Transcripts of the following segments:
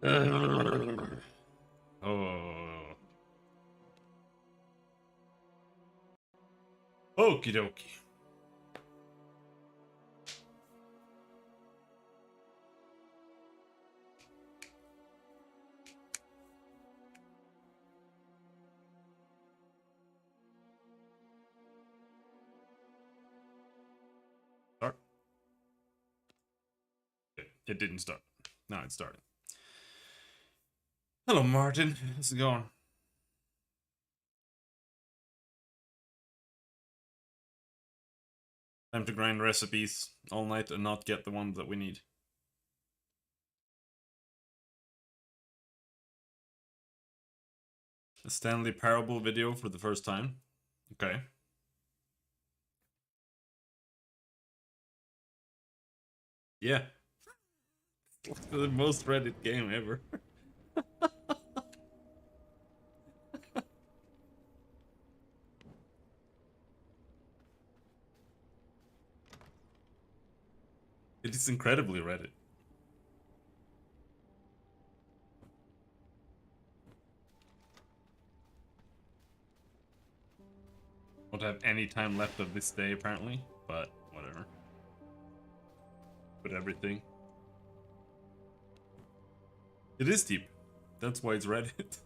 Oh. Okie dokie. Start. It didn't start. Now it started. Hello, Martin. How's it going? Time to grind recipes all night and not get the ones that we need. A Stanley Parable video for the first time. Okay. Yeah. The most Reddit game ever. It is incredibly Reddit. Won't have any time left of this day apparently, but whatever. Put everything. It is deep. That's why it's Reddit.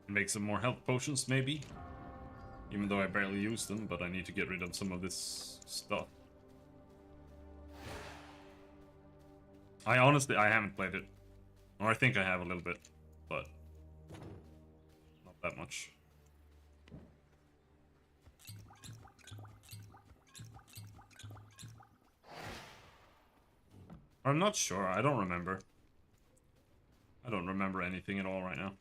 'Make some more health potions, maybe? Even though I barely use them, but I need to get rid of some of this stuff. I haven't played it. Or I think I have a little bit, but not that much. I'm not sure. I don't remember. I don't remember anything at all right now.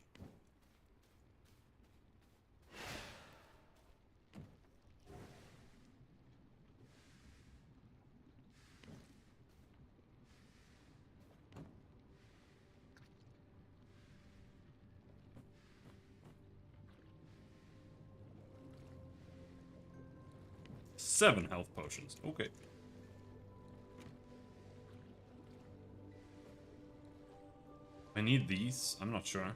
Seven health potions. Okay. I need these? I'm not sure.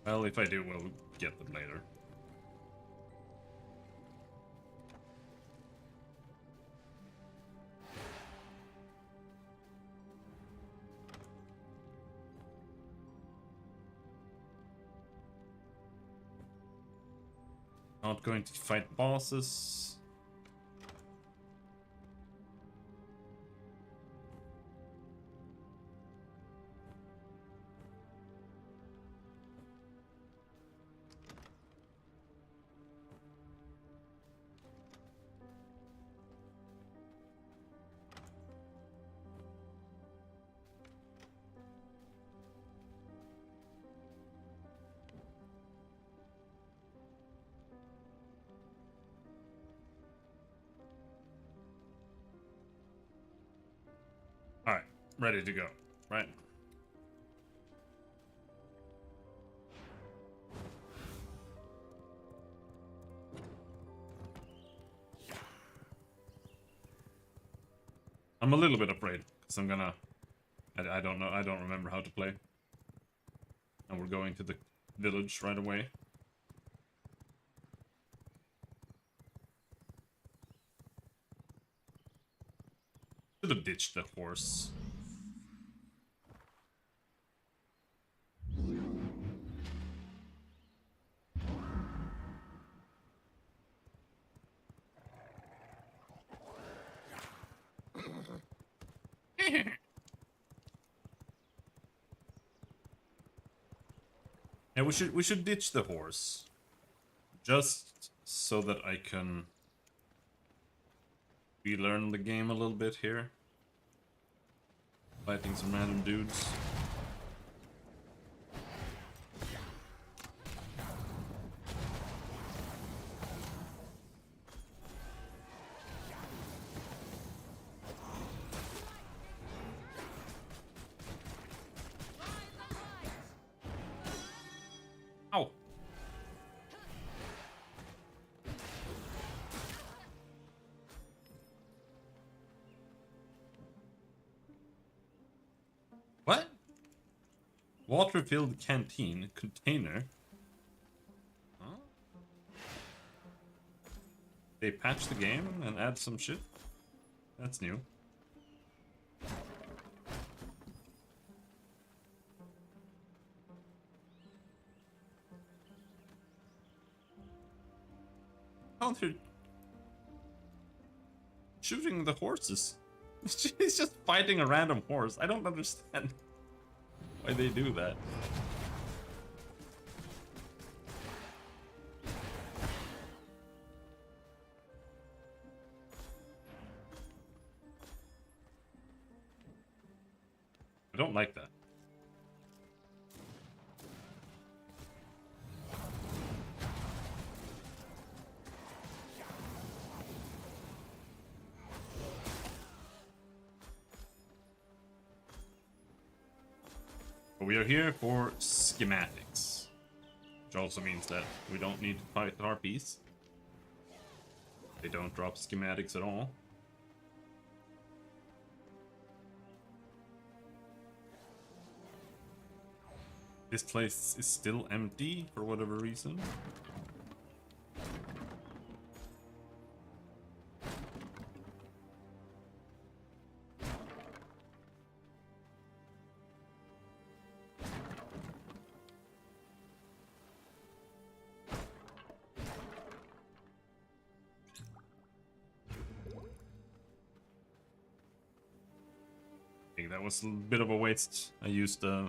Well, if I do, we'll get them later. Not going to fight bosses. Alright, ready to go, right? I'm a little bit afraid, because I'm gonna... I don't know, I don't remember how to play. And we're going to the village right away. Should have ditched the horse. Yeah, we should ditch the horse. Just so that I can relearn the game a little bit here. Fighting some random dudes. Water-filled canteen container. Huh? They patch the game and add some shit? That's new. Oh, they're shooting the horses. He's just fighting a random horse. I don't understand why they do that. I don't like that. But we are here for schematics, which also means that we don't need to fight harpies. They don't drop schematics at all. This place is still empty for whatever reason. I think that was a bit of a waste. I used the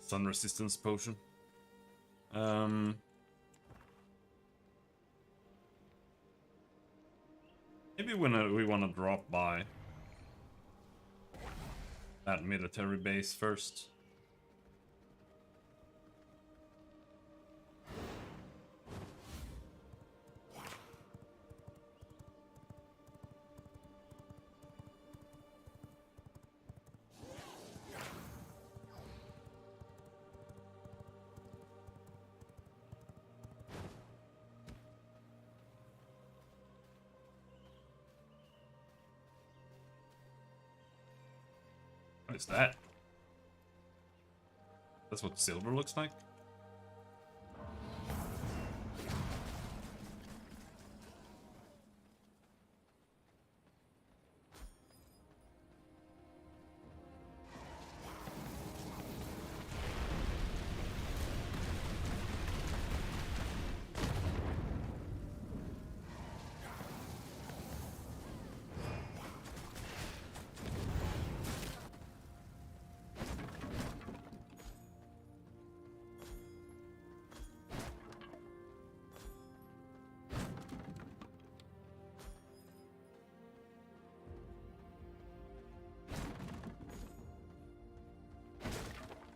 sun resistance potion. Maybe when we want to drop by that military base first. What is that? That's what silver looks like?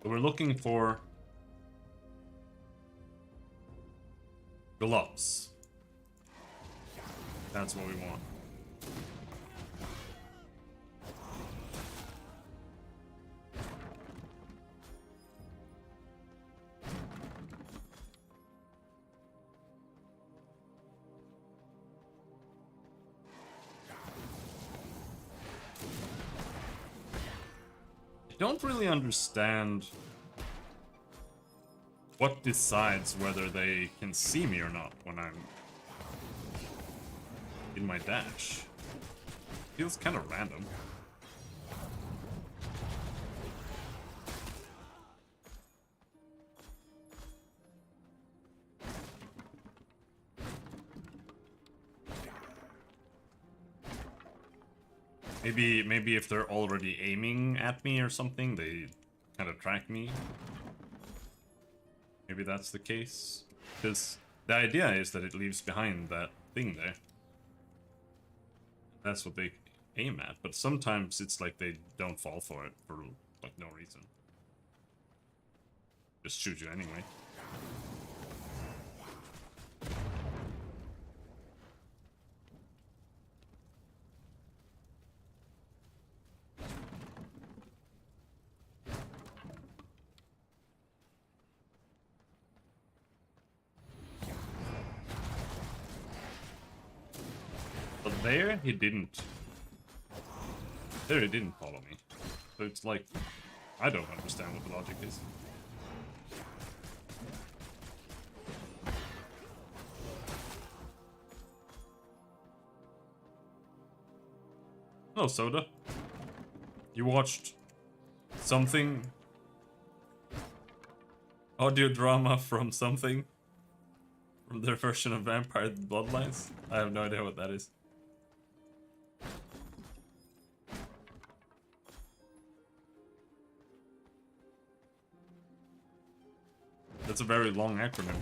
So we're looking for gloves. That's what we want. I don't really understand what decides whether they can see me or not when I'm in my dash. Feels kind of random. Maybe if they're already aiming at me or something, they kind of track me. Maybe that's the case. Because the idea is that it leaves behind that thing there. That's what they aim at, but sometimes it's like they don't fall for it for like no reason. Just shoot you anyway. But there he didn't follow me. So it's like I don't understand what the logic is. No, Soda. You watched something? Audio drama from something? From their version of Vampire Bloodlines? I have no idea what that is. That's a very long acronym.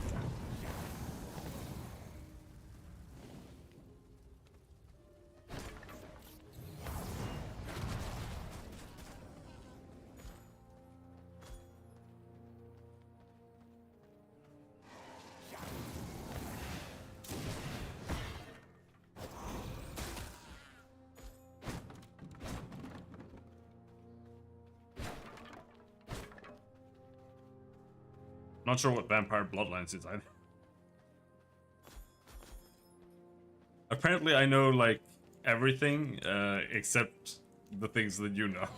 Not sure what Vampire Bloodlines is either. Apparently I know, like, everything, except the things that you know.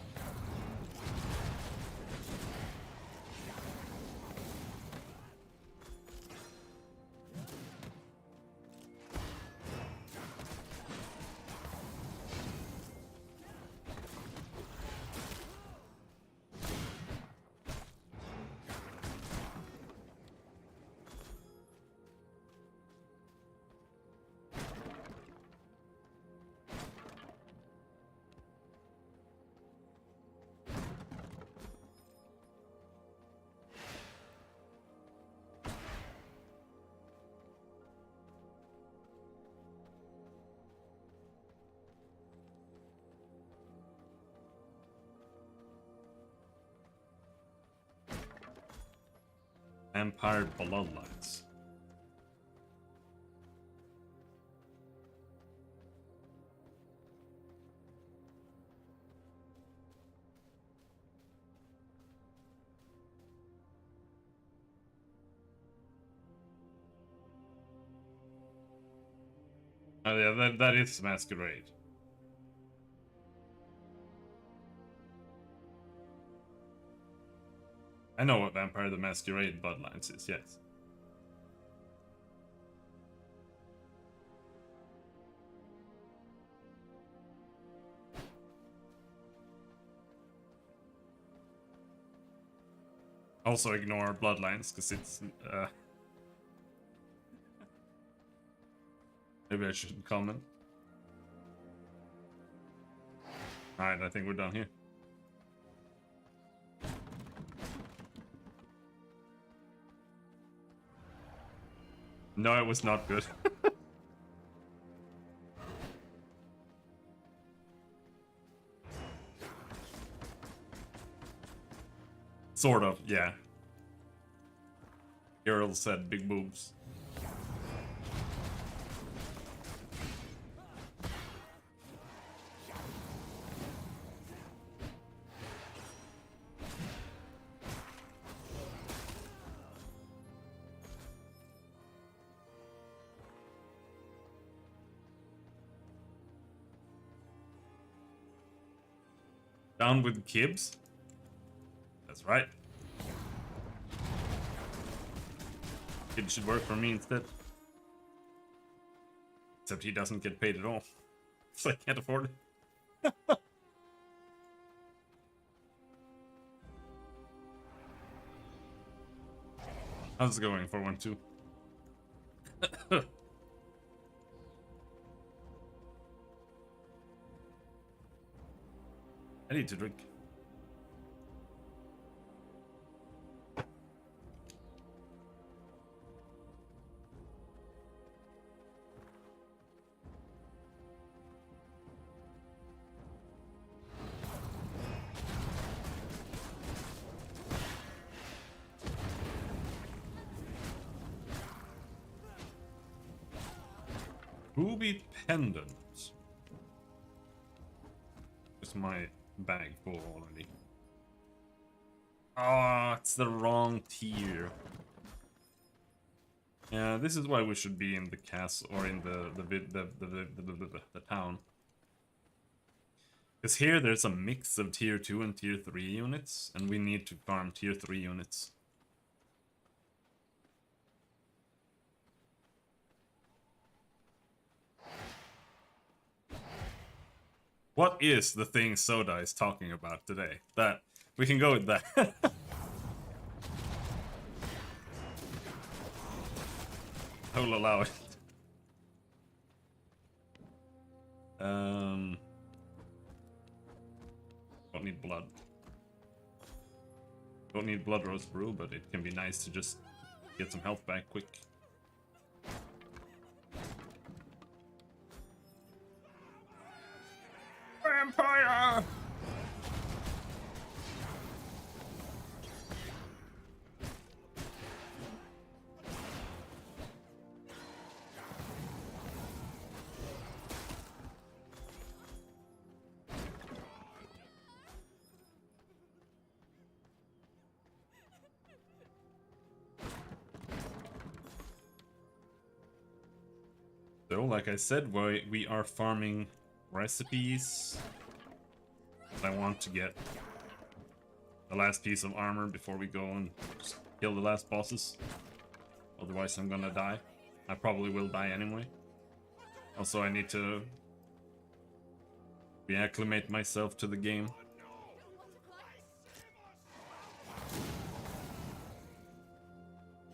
Vampire Bloodlines. Oh yeah, that is Masquerade. I know what Vampire the Masquerade Bloodlines is, yes. Also ignore Bloodlines, because it's, maybe I shouldn't comment. Alright, I think we're done here. No, it was not good. Sort of, yeah. Girl said big boobs. Down with Kibbs? That's right. Kid should work for me instead. Except he doesn't get paid at all. So I can't afford it. How's it going, 412? I need to drink. Ruby pendant. Is my bag full already? Ah, it's the wrong tier. Yeah, this is why we should be in the castle or in the town. Because here there's a mix of tier 2 and tier 3 units, and we need to farm tier 3 units. What is the thing Soda is talking about today? That we can go with that. I will allow it. Don't need blood. Don't need blood rose brew, but it can be nice to just get some health back quick. Vampire! So, like I said, we are farming recipes. I want to get the last piece of armor before we go and just kill the last bosses. Otherwise I'm gonna die. I probably will die anyway. Also, I need to reacclimate myself to the game.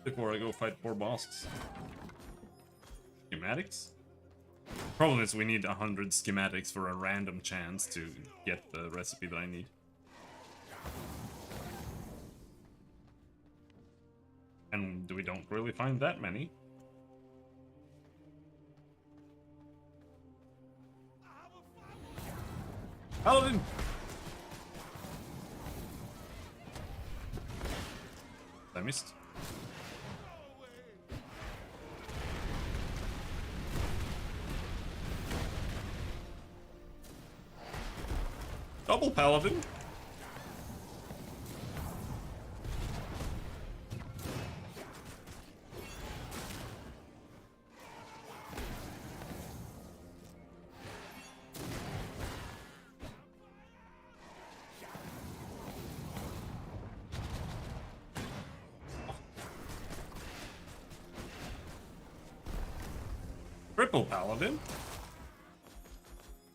Before I go fight 4 bosses. Schematics? Problem is we need 100 schematics for a random chance to get the recipe that I need. And we don't really find that many. Paladin! I missed. Double Paladin. Triple Paladin.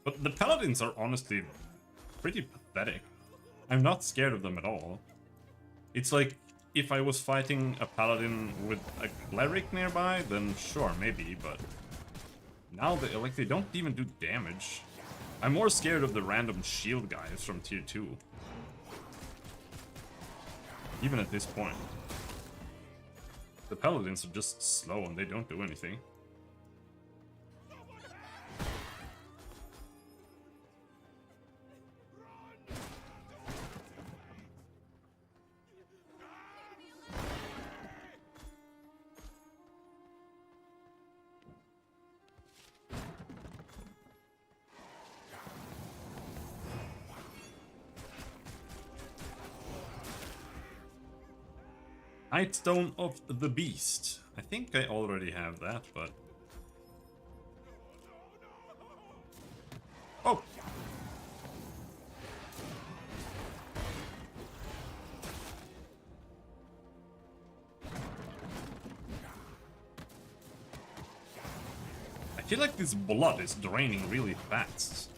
But the Paladins are honestly pretty pathetic. I'm not scared of them at all. It's like, if I was fighting a Paladin with a Cleric nearby, then sure, maybe, but... Now, they don't even do damage. I'm more scared of the random shield guys from tier 2. Even at this point. The Paladins are just slow and they don't do anything. Nightstone of the Beast. I think I already have that, but... Oh! I feel like this blood is draining really fast.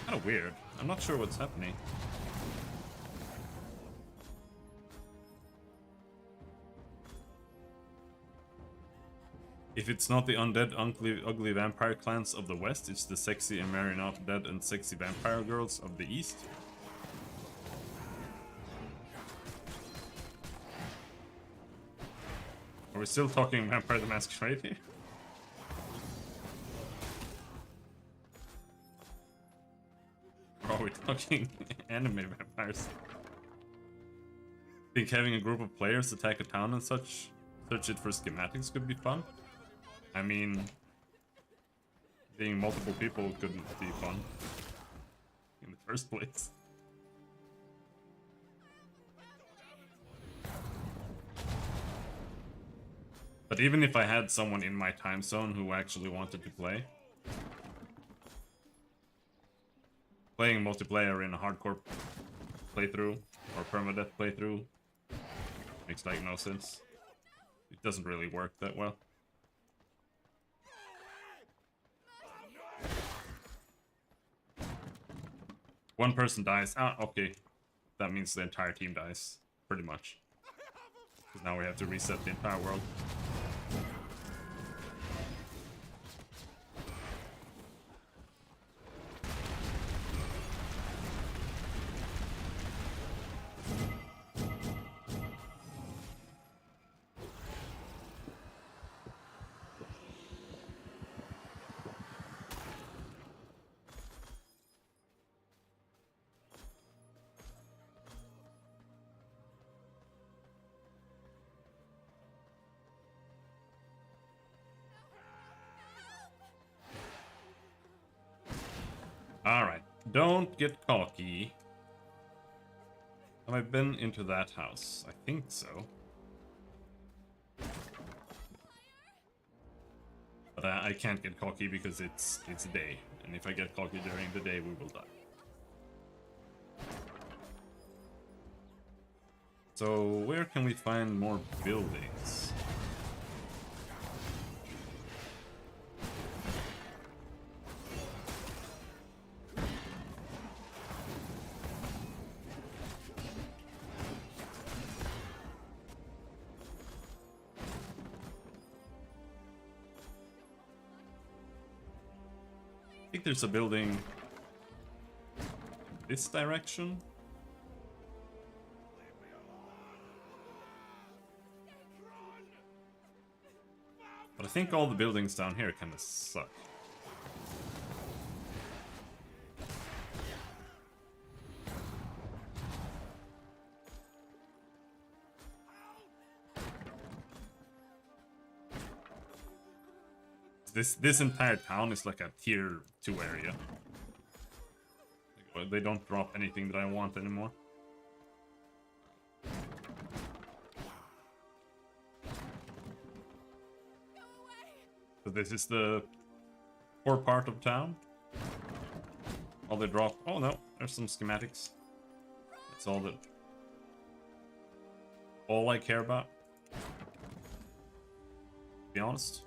Kinda weird. I'm not sure what's happening. If it's not the undead, ugly vampire clans of the west, it's the sexy and marry not dead and sexy vampire girls of the east. Are we still talking Vampire the Masquerade here? Or are we talking anime vampires? Think having a group of players attack a town and such, search it for schematics could be fun? I mean, being multiple people couldn't be fun in the first place. But even if I had someone in my time zone who actually wanted to play, playing multiplayer in a hardcore playthrough or permadeath playthrough makes like no sense. It doesn't really work that well. One person dies. Ah, okay. That means the entire team dies, pretty much. Because now we have to reset the entire world. Alright, don't get cocky. Have I been into that house? I think so. But I can't get cocky because it's day. And if I get cocky during the day, we will die. So, where can we find more buildings? I think there's a building in this direction. But I think all the buildings down here kind of suck. This entire town is like a tier 2 area. They don't drop anything that I want anymore. So this is the poor part of town. All they drop. Oh no, there's some schematics. That's all I care about. To be honest.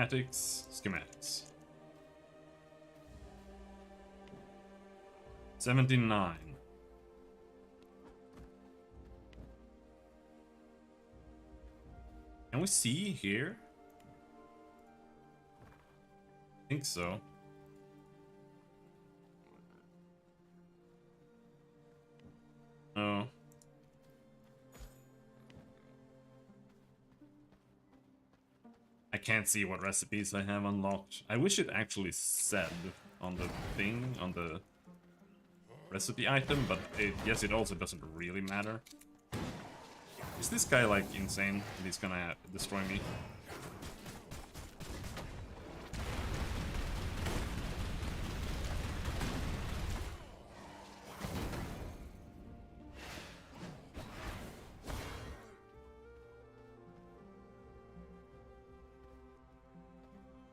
Schematics. 79. Can we see here? I think so. Oh. I can't see what recipes I have unlocked. I wish it actually said on the thing, on the recipe item, but yes, it also doesn't really matter. Is this guy like insane? He's gonna destroy me.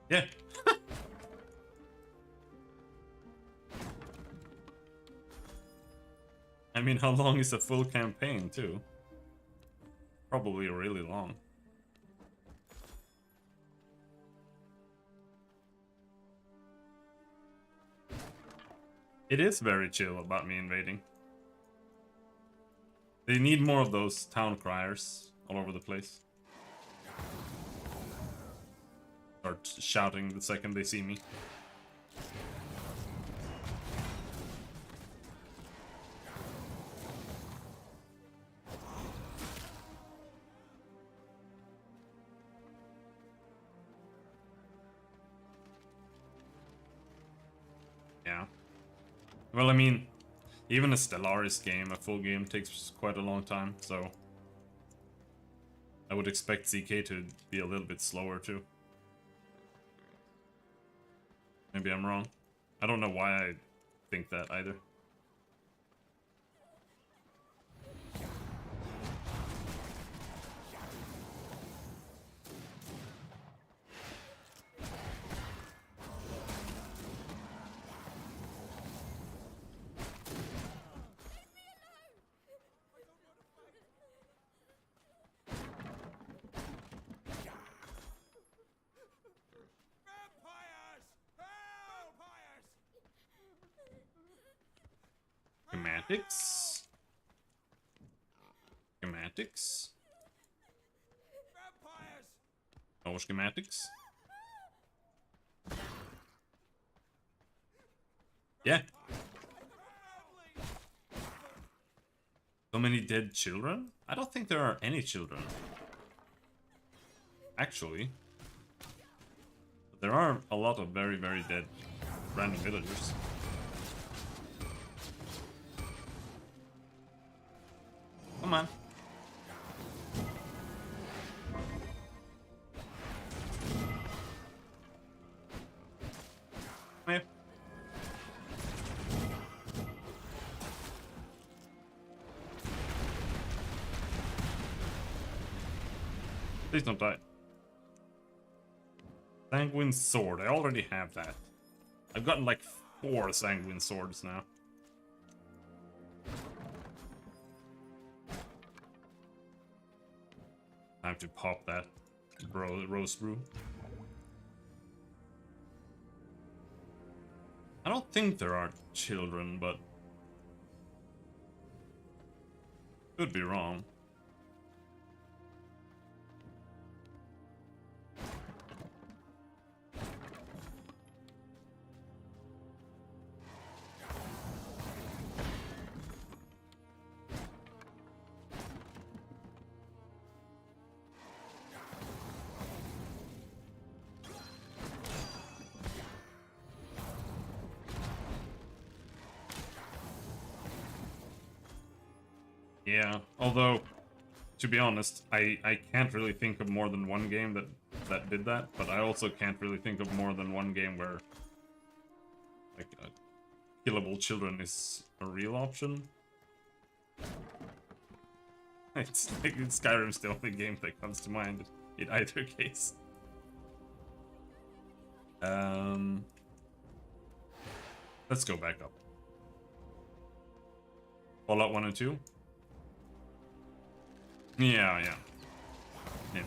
Yeah. I mean, how long is a full campaign, too? Probably really long. It is very chill about me invading. They need more of those town criers all over the place. Start shouting the second they see me. Well, I mean, even a Stellaris game, a full game, takes quite a long time, so I would expect ZK to be a little bit slower too. Maybe I'm wrong. I don't know why I think that either. Schematics? Schematics? No schematics? Yeah. So many dead children? I don't think there are any children. Actually. There are a lot of very, very dead random villagers. Come on. Come here. Please don't die. Sanguine sword. I already have that. I've gotten like 4 sanguine swords now. Time to pop that roast brew. I don't think there are children, but could be wrong. Yeah, although, to be honest, I can't really think of more than one game that did that, but I also can't really think of more than one game where, like, killable children is a real option. It's like Skyrim's the only game that comes to mind in either case. Let's go back up. Fallout 1 and 2? Yeah. Maybe.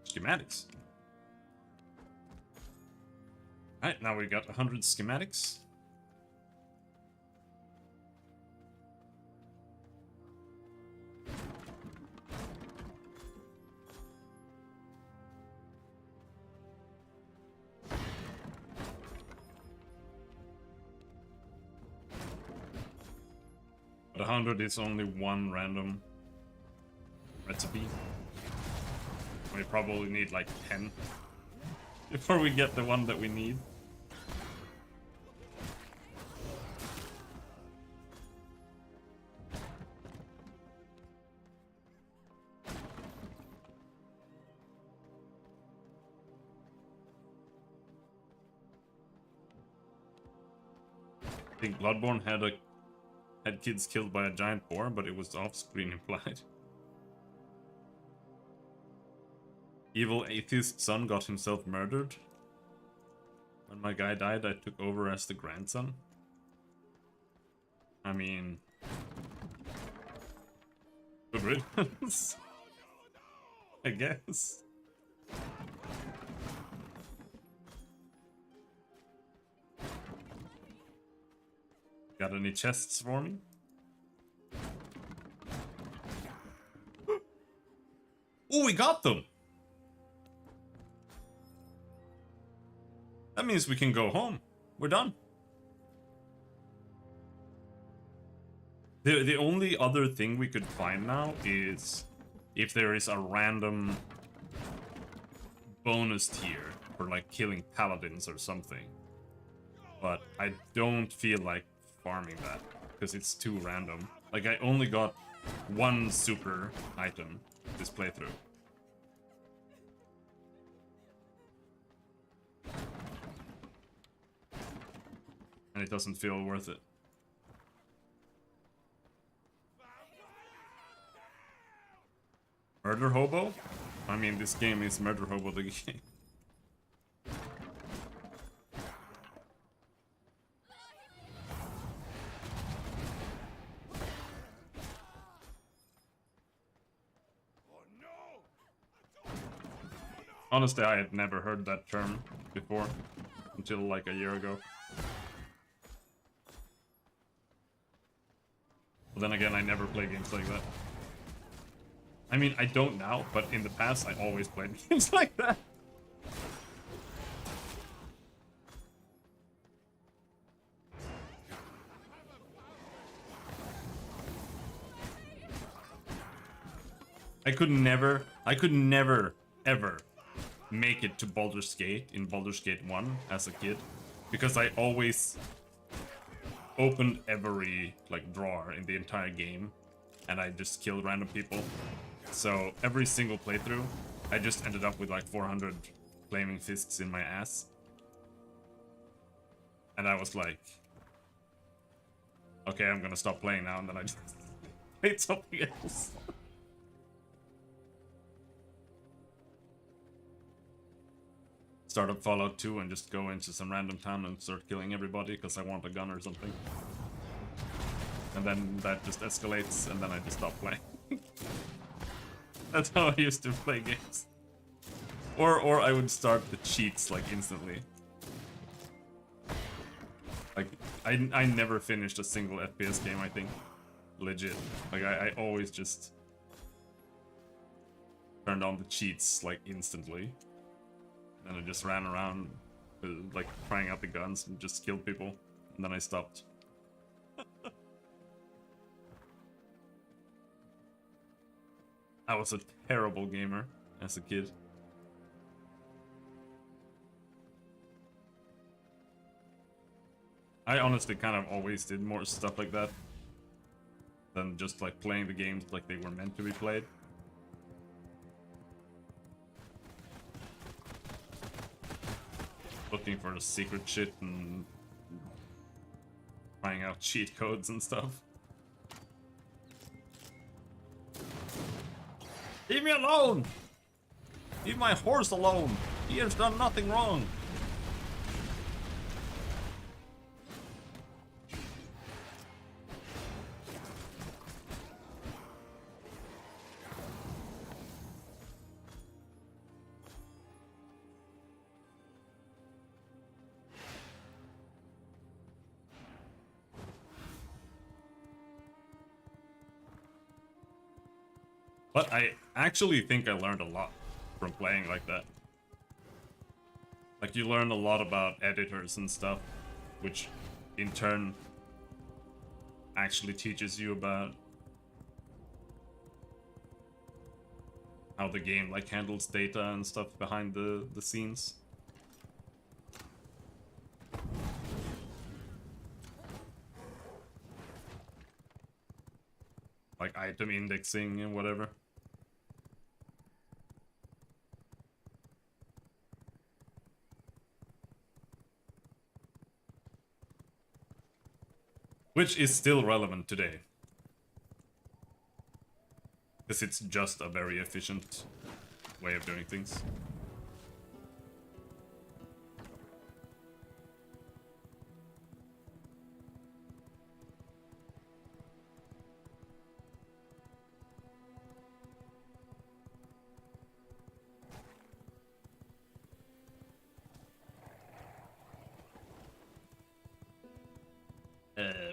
Schematics. Alright, now we got 100 schematics. But 100 is only one random recipe. We probably need like 10 before we get the one that we need. I think Bloodborne had kids killed by a giant boar, but it was off-screen implied. Evil atheist son got himself murdered. When my guy died, I took over as the grandson. I mean... good riddance. I guess. Got any chests for me? Oh, we got them! That means we can go home. We're done. The only other thing we could find now is if there is a random bonus tier for like killing paladins or something. But I don't feel like farming that because it's too random. Like I only got one super item this playthrough. And it doesn't feel worth it. Murder Hobo? I mean, this game is Murder Hobo the game. Honestly, I had never heard that term before, until like a year ago. But then again, I never play games like that. I mean, I don't now, but in the past, I always played games like that. I could never, ever make it to Baldur's Gate in Baldur's Gate 1 as a kid, because I always opened every like drawer in the entire game and I just killed random people. So every single playthrough I just ended up with like 400 flaming fists in my ass. And I was like, okay, I'm gonna stop playing now, and then I just played something else. Start up Fallout 2 and just go into some random town and start killing everybody because I want a gun or something. And then that just escalates, and then I just stop playing. That's how I used to play games. Or I would start the cheats like instantly. Like I never finished a single FPS game, I think. Legit. Like I always just turned on the cheats like instantly. And I just ran around like trying out the guns and just killed people. And then I stopped. I was a terrible gamer as a kid. I honestly kind of always did more stuff like that than just like playing the games like they were meant to be played. Looking for the secret shit and trying out cheat codes and stuff. Leave me alone! Leave my horse alone! He has done nothing wrong! But I actually think I learned a lot from playing like that. Like, you learn a lot about editors and stuff, which in turn actually teaches you about how the game like handles data and stuff behind the scenes. Like item indexing and whatever. Which is still relevant today. Because it's just a very efficient way of doing things.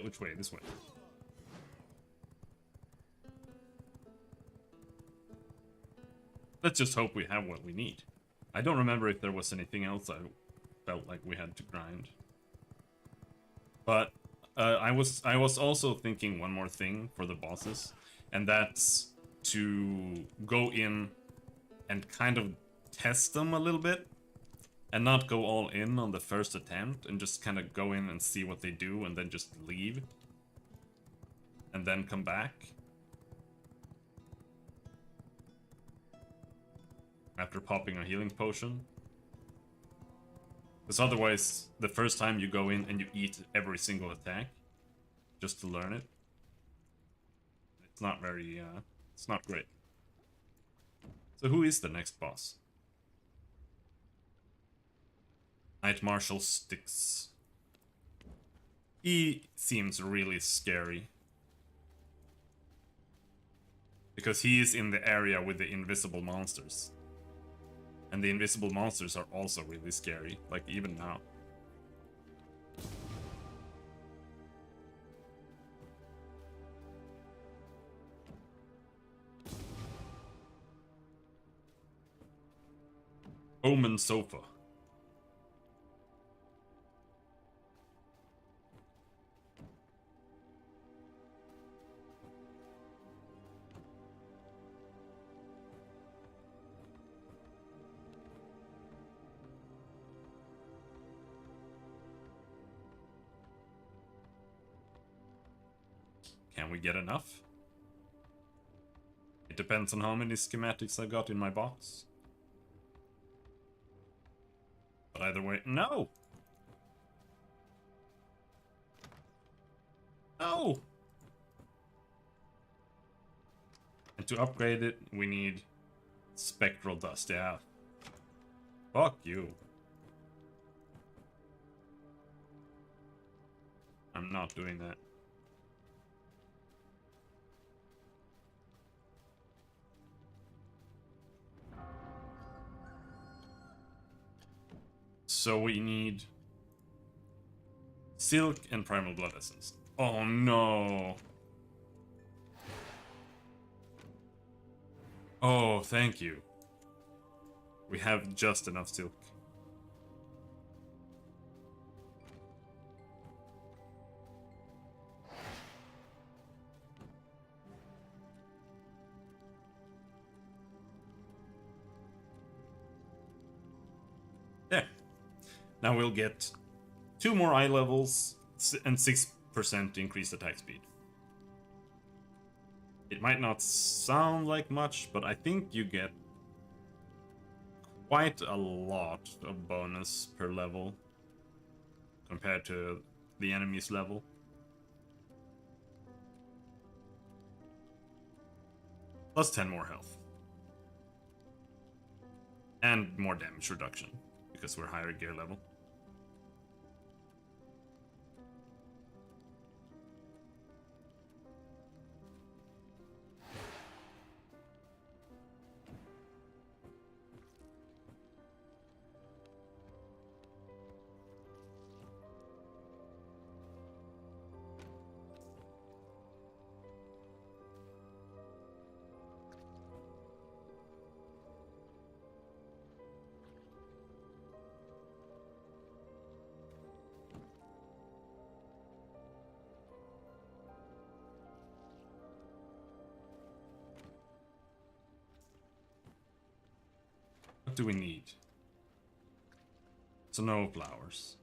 Which way? This way. Let's just hope we have what we need. I don't remember if there was anything else I felt like we had to grind. But I was also thinking one more thing for the bosses, and that's to go in and kind of test them a little bit, and not go all in on the first attempt, and just kind of go in and see what they do, and then just leave, and then come back. After popping a healing potion. Because otherwise, the first time you go in and you eat every single attack, just to learn it, it's not very, it's not great. So who is the next boss? Knight Marshal Styx. He seems really scary. Because he is in the area with the invisible monsters. And the invisible monsters are also really scary, like even now. Omen Sofa. Can we get enough? It depends on how many schematics I got in my box. But either way, no! No! And to upgrade it, we need spectral dust, yeah. Fuck you. I'm not doing that. So we need silk and primal blood essence. Oh no. Oh, thank you. We have just enough silk. There. Now we'll get 2 more eye levels and 6% increased attack speed. It might not sound like much, but I think you get quite a lot of bonus per level compared to the enemy's level. Plus 10 more health. And more damage reduction, because we're higher gear level. What do we need? Snow flowers.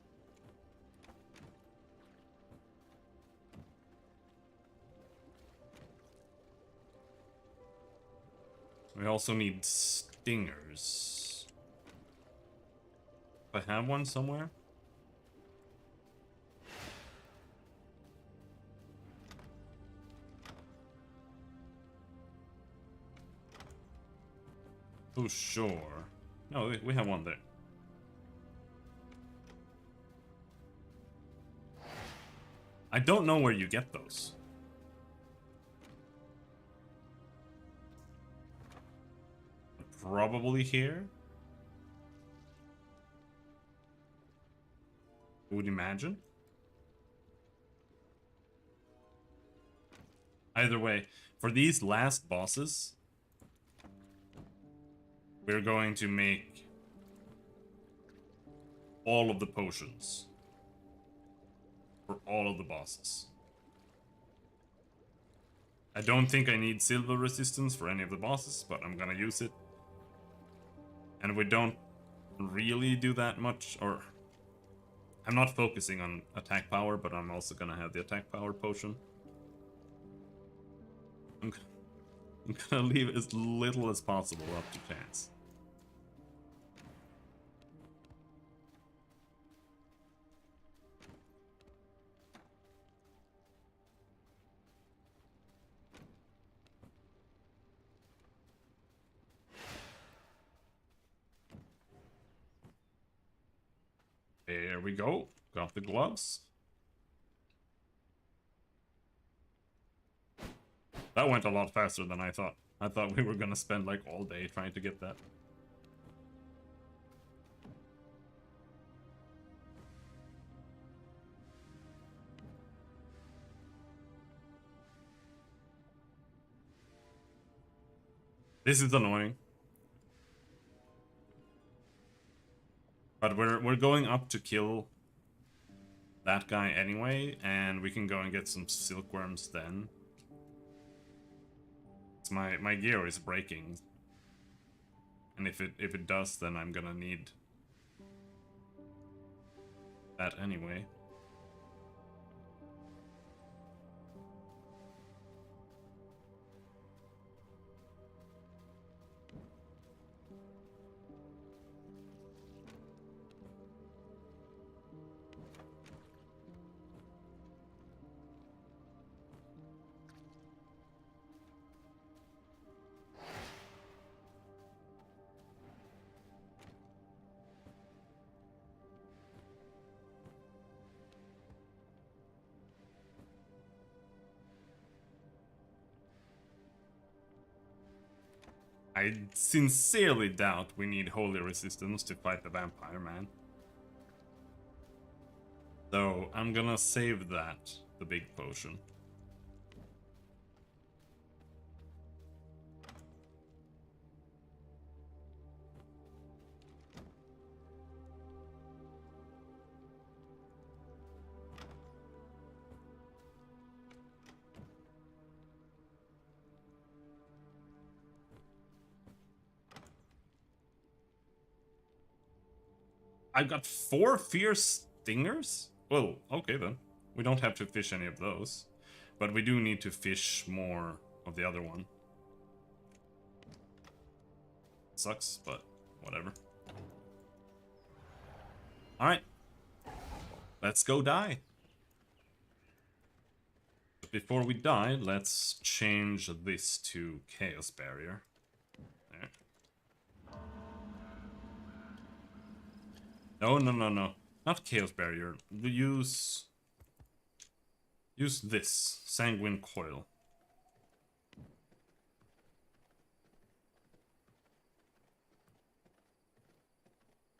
We also need stingers. If I have one somewhere? Oh, sure. No, we have one there. I don't know where you get those. Probably here. I would imagine. Either way, for these last bosses, we're going to make all of the potions for all of the bosses. I don't think I need silver resistance for any of the bosses, but I'm gonna use it. And we don't really do that much, or I'm not focusing on attack power, but I'm also gonna have the attack power potion. I'm gonna leave as little as possible up to chance. There we go. Got the gloves. That went a lot faster than I thought. I thought we were gonna spend like all day trying to get that. This is annoying. But we're going up to kill that guy anyway, and we can go and get some silkworms then. My gear is breaking. And if it does, then I'm gonna need that anyway. I sincerely doubt we need holy resistance to fight the vampire man. So I'm gonna save that, the big potion. I've got 4 fierce stingers? Well, okay then. We don't have to fish any of those. But we do need to fish more of the other one. Sucks, but whatever. Alright. Let's go die. But before we die, let's change this to Chaos Barrier. There. No. Not Chaos Barrier. We use this. Sanguine Coil.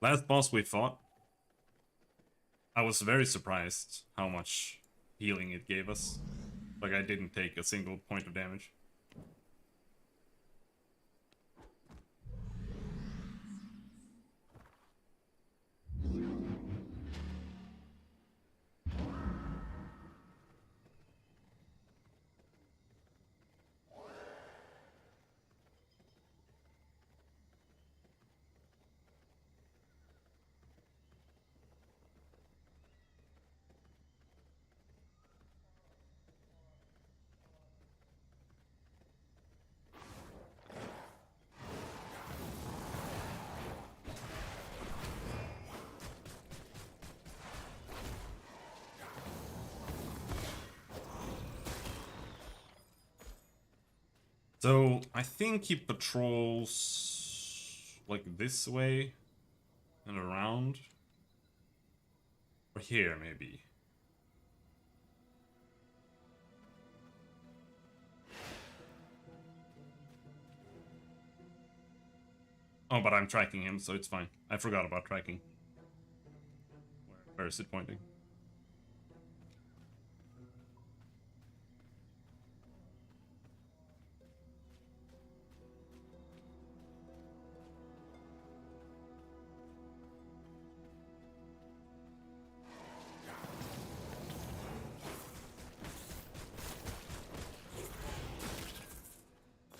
Last boss we fought, I was very surprised how much healing it gave us. Like, I didn't take a single point of damage. So, I think he patrols like this way and around. Or here, maybe. Oh, but I'm tracking him, so it's fine. I forgot about tracking. Where is it pointing?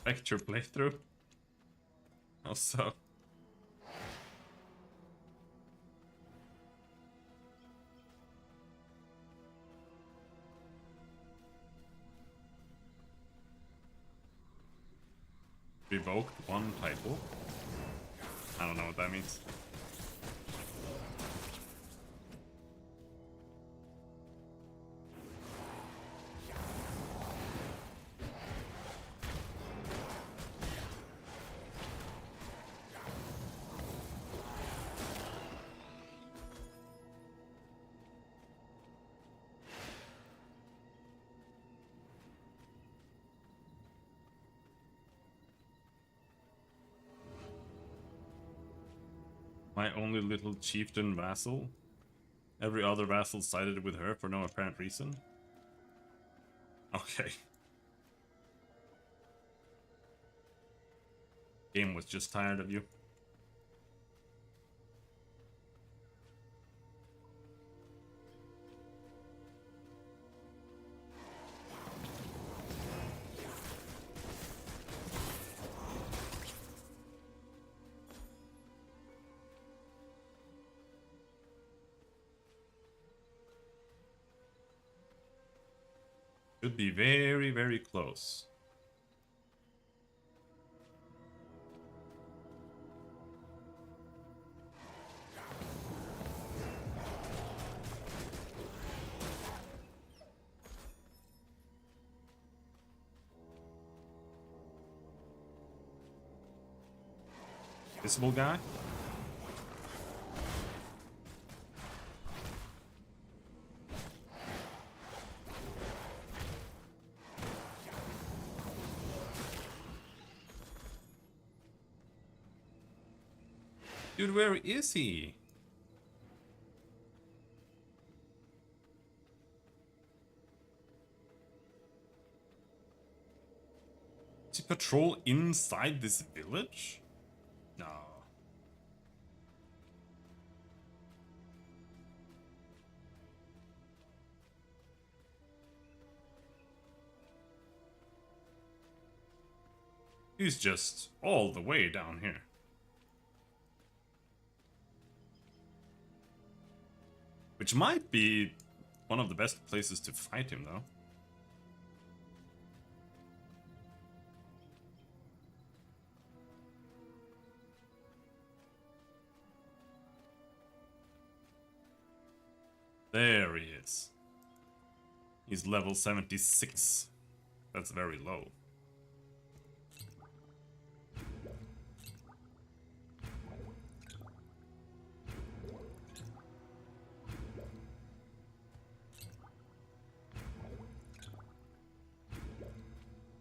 Affect your playthrough? How so? Revoked one title? I don't know what that means. My only little chieftain vassal? Every other vassal sided with her for no apparent reason? Okay. Game was just tired of you. Should be very, very close. Visible guy? Dude, where is he? Does he patrol inside this village? No. He's just all the way down here. Which might be one of the best places to fight him, though. There he is. He's level 76. That's very low.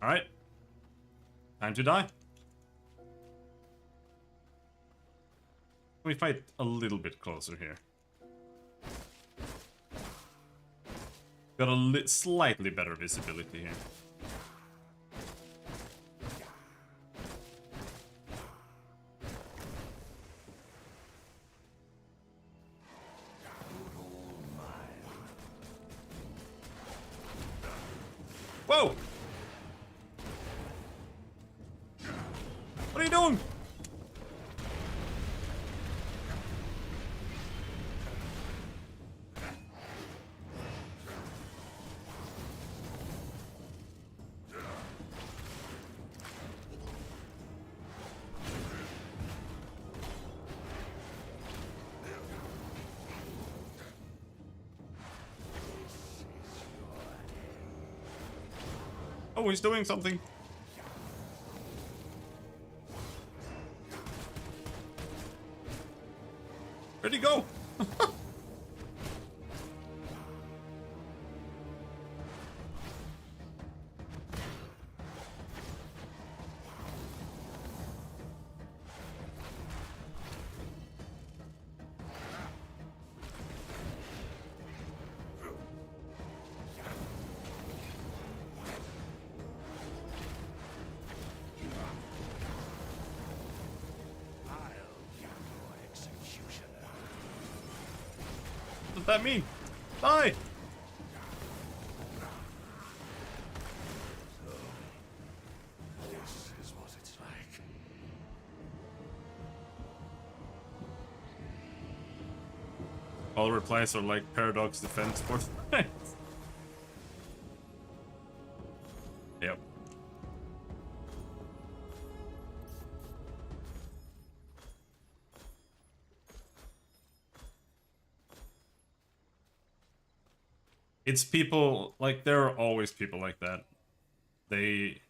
Alright. Time to die. We fight a little bit closer here. Got a slightly better visibility here. Whoa! What are you doing? Oh, he's doing something. Where'd he go? What does that mean? Die! All replies are like Paradox defense for Yep. It's people, like, there are always people like that. They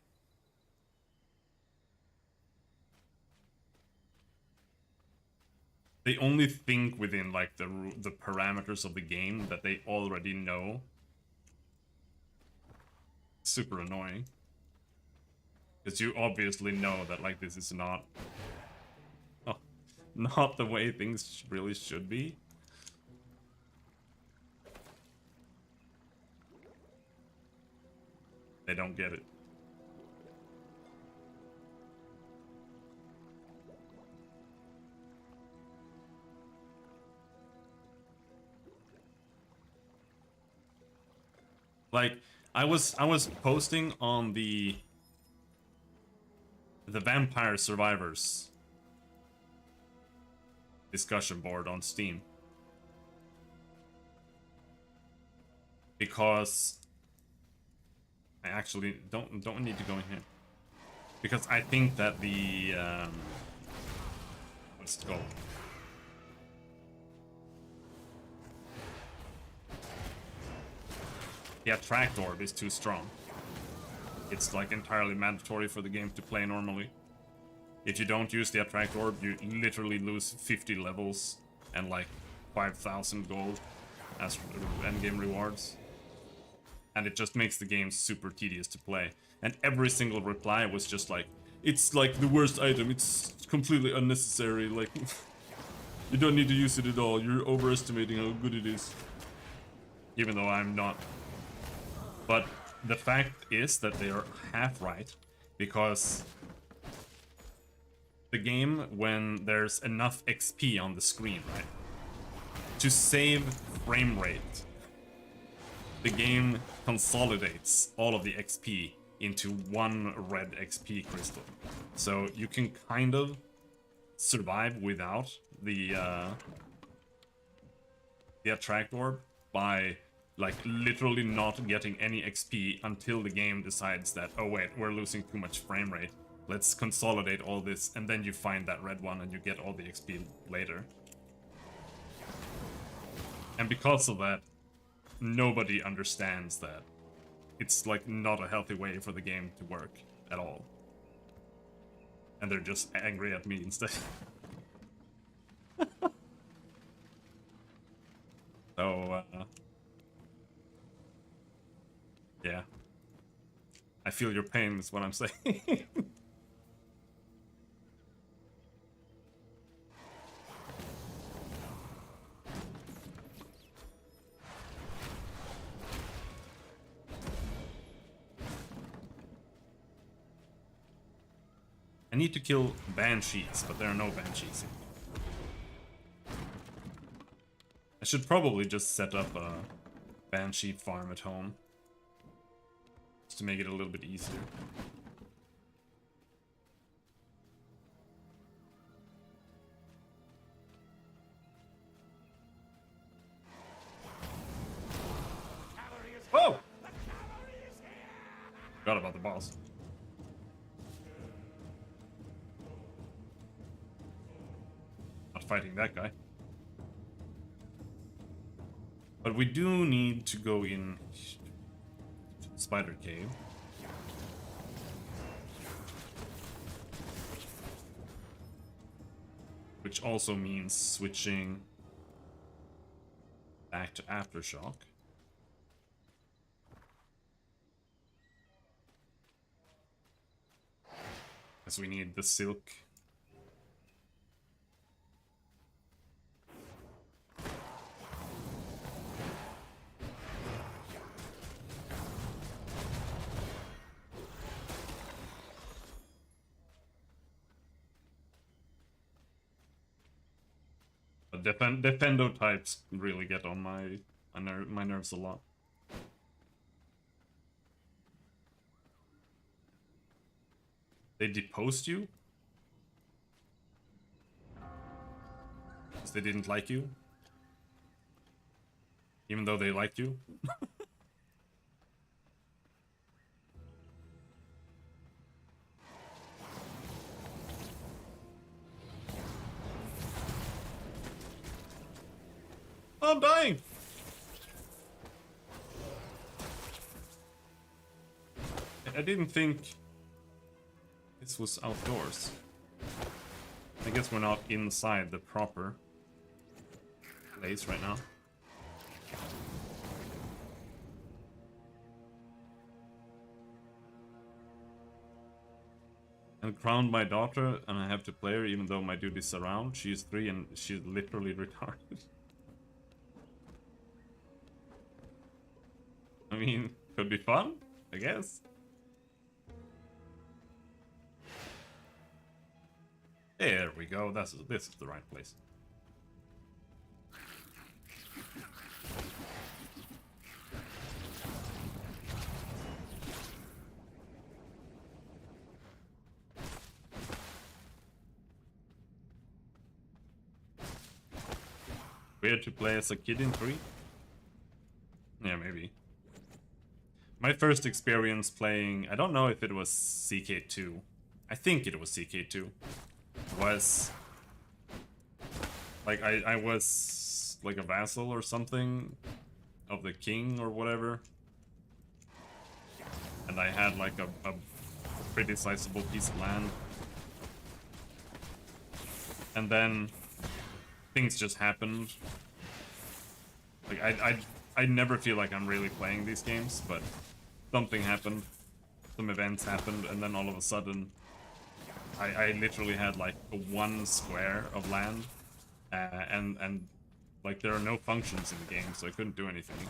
only think within, like, the parameters of the game that they already know. Super annoying. Because you obviously know that, like, this is not... Oh, not the way things really should be. They don't get it. Like, I was posting on the Vampire Survivors discussion board on Steam. Because I actually don't need to go in here. Because I think that the what's it called? The attract orb is too strong. It's like entirely mandatory for the game to play normally. If you don't use the attract orb, you literally lose 50 levels and like 5,000 gold as endgame rewards. And it just makes the game super tedious to play. And every single reply was just like, it's like the worst item, it's completely unnecessary, like, you don't need to use it at all, you're overestimating how good it is. Even though I'm not. But the fact is that they are half right, because the game, when there's enough XP on the screen, right, to save frame rate, the game consolidates all of the XP into one red XP crystal. So you can kind of survive without the attract orb by like literally not getting any XP until the game decides that, oh wait, we're losing too much frame rate. Let's consolidate all this, and then you find that red one and you get all the XP later. And because of that, nobody understands that it's like not a healthy way for the game to work at all. And they're just angry at me instead. So, yeah. I feel your pain is what I'm saying. I need to kill banshees, but there are no banshees. I should probably just set up a banshee farm at home, just to make it a little bit easier. Whoa! Forgot about the boss. Not fighting that guy. But we do need to go in Spider Cave. Which also means switching back to Aftershock. Because we need the silk. But defendo types really get on my nerves a lot. They deposed you? Because they didn't like you? Even though they liked you. Oh, I'm dying! I didn't think this was outdoors. I guess we're not inside the proper place right now. And crowned my daughter, and I have to play her even though my dude is around. She's 3 and she's literally retarded. I mean, could be fun, I guess. There we go. This is the right place. Weird to play as a kid in 3? Yeah, maybe. My first experience playing, I don't know if it was CK2. I think it was CK2. Was like I was like a vassal or something of the king or whatever. And I had like a pretty sizable piece of land. And then things just happened. Like I never feel like I'm really playing these games, but something happened, some events happened, and then all of a sudden I literally had like 1 square of land, and like there are no functions in the game, so I couldn't do anything.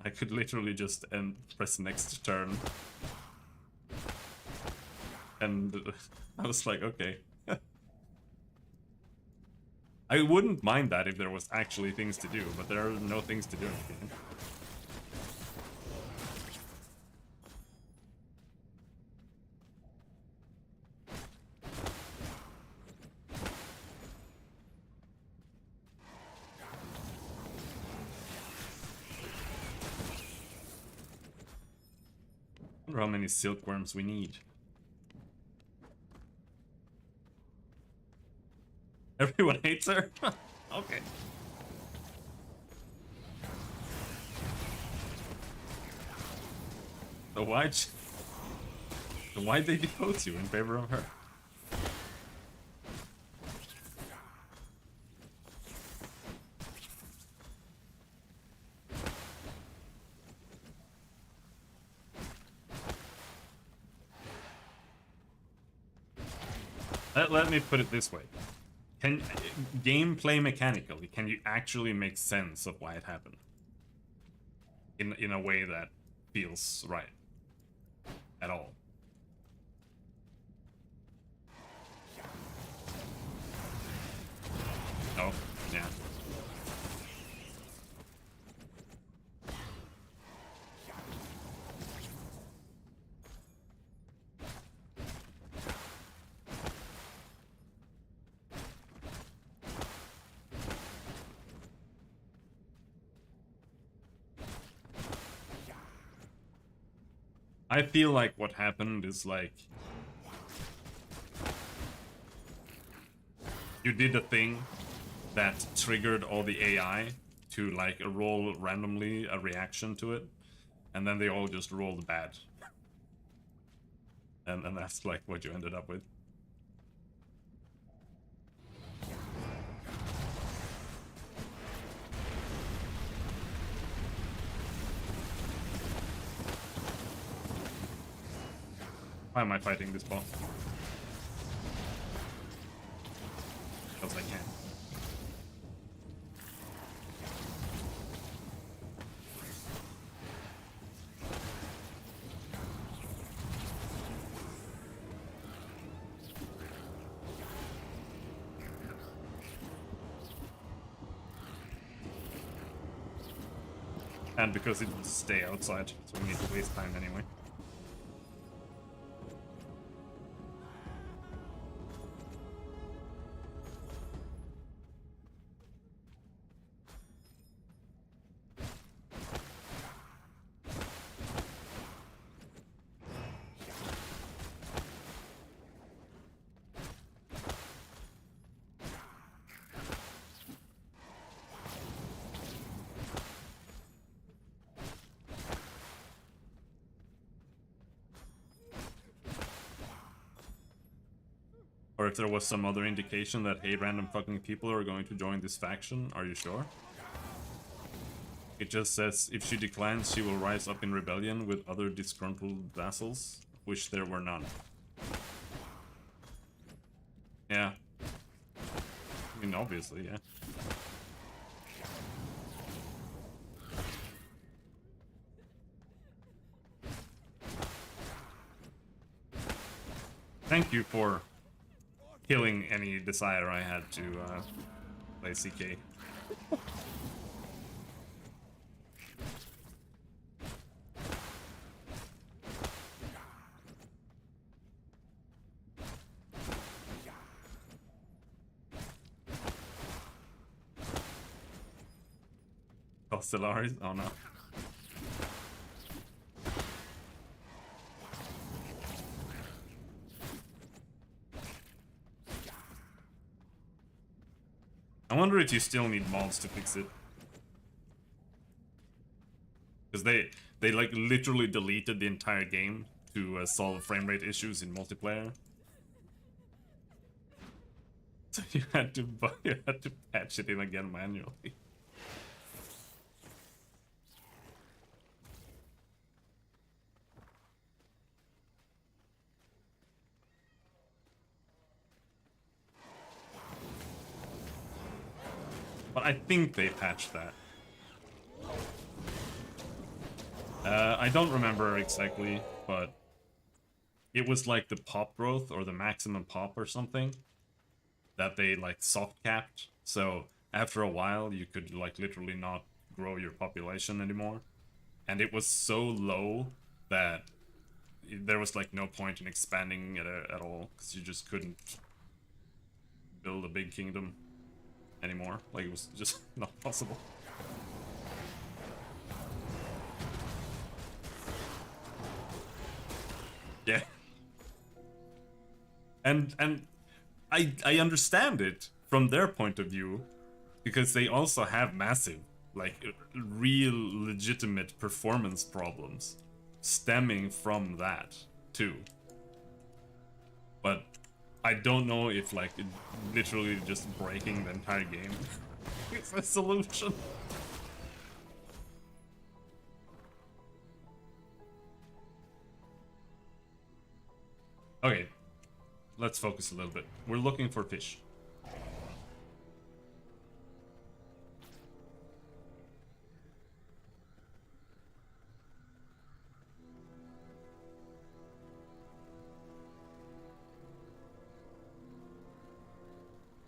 I could literally just press next turn, and I was like, okay. I wouldn't mind that if there was actually things to do, but there are no things to do in the game. I wonder how many silkworms we need. Everyone hates her? Okay. So why'd they depose you in favor of her? Let me put it this way. Gameplay mechanically, can you actually make sense of why it happened? In a way that feels right. At all. Oh, yeah. I feel like what happened is like you did a thing that triggered all the AI to like roll randomly a reaction to it, and then they all just rolled bad. And that's like what you ended up with. Why am I fighting this boss? Because I can. And because it will stay outside, so we need to waste time anyway. Or if there was some other indication that, hey, random fucking people are going to join this faction, are you sure? It just says, if she declines, she will rise up in rebellion with other disgruntled vassals, which there were none. Yeah. I mean, obviously, yeah. Thank you for killing any desire I had to play CK. Oh, Stellaris? Oh no. I wonder if you still need mods to fix it. Because they like literally deleted the entire game to solve frame rate issues in multiplayer. So you had to patch it in again manually. But I think they patched that. I don't remember exactly, but it was like the pop growth or the maximum pop or something that they like soft capped. So after a while, you could like literally not grow your population anymore. And it was so low that there was like no point in expanding it at all, because you just couldn't build a big kingdom anymore. Like, it was just not possible. Yeah. And I understand it from their point of view, because they also have massive, like, real legitimate performance problems stemming from that too. But I don't know if like literally just breaking the entire game is a solution. Okay, let's focus a little bit. We're looking for fish.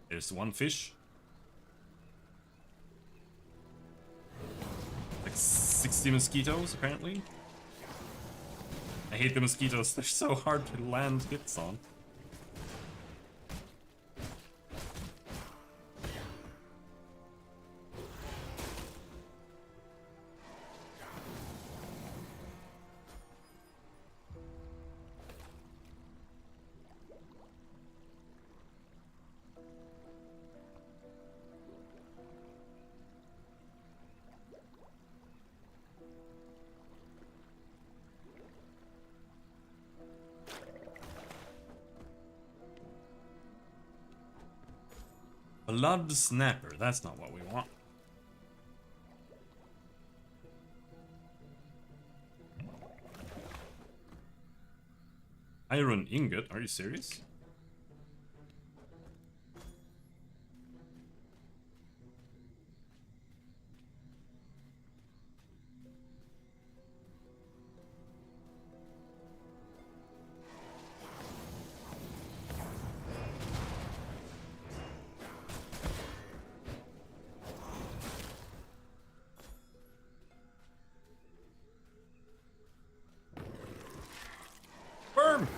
There's one fish. Like 60 mosquitoes, apparently. I hate the mosquitoes, they're so hard to land hits on. Blood snapper, that's not what we want. Iron ingot, are you serious? Burn!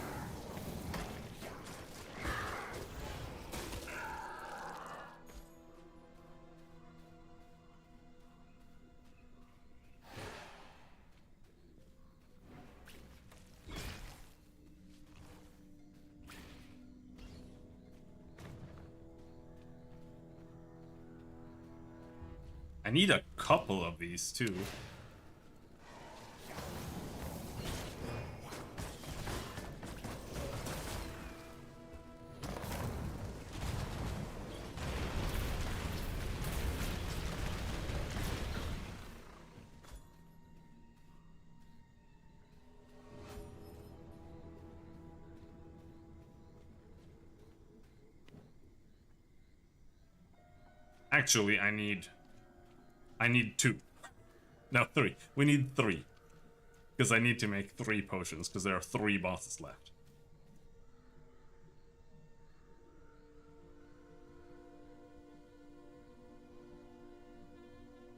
I need a couple of these too. Actually, I need 2. No, 3. We need 3. Because I need to make 3 potions, because there are 3 bosses left.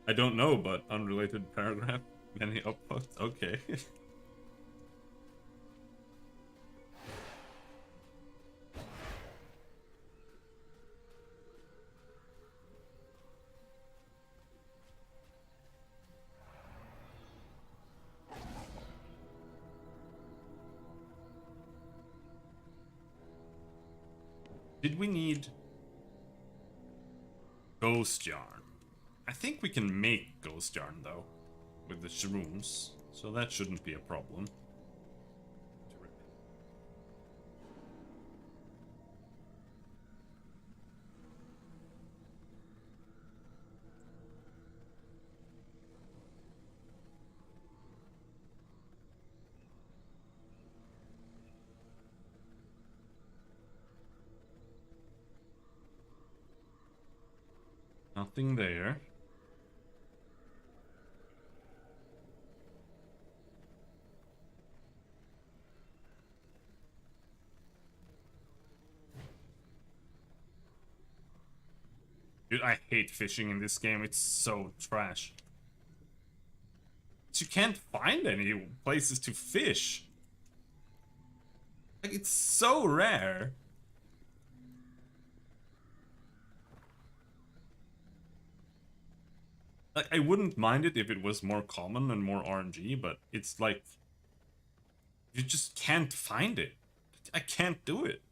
I don't know, but unrelated paragraph, many upvotes, okay. Did we need ghost yarn? I think we can make ghost yarn though, with the shrooms, so that shouldn't be a problem. Nothing there. Dude, I hate fishing in this game. It's so trash. You can't find any places to fish. Like, it's so rare. Like, I wouldn't mind it if it was more common and more RNG, but it's like... You just can't find it. I can't do it.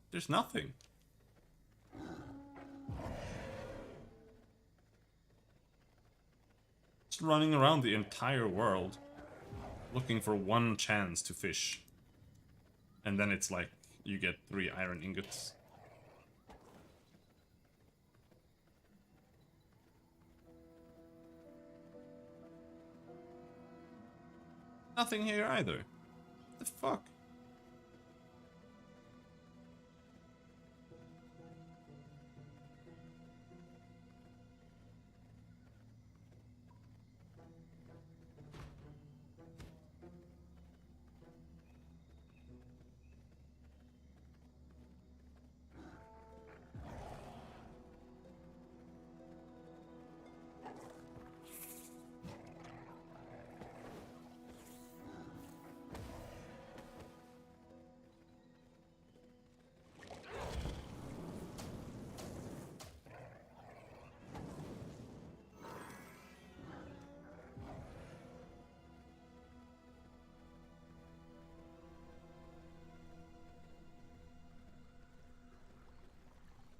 There's nothing. Just running around the entire world, looking for one chance to fish. And then it's like, you get 3 iron ingots. Nothing here either. What the fuck?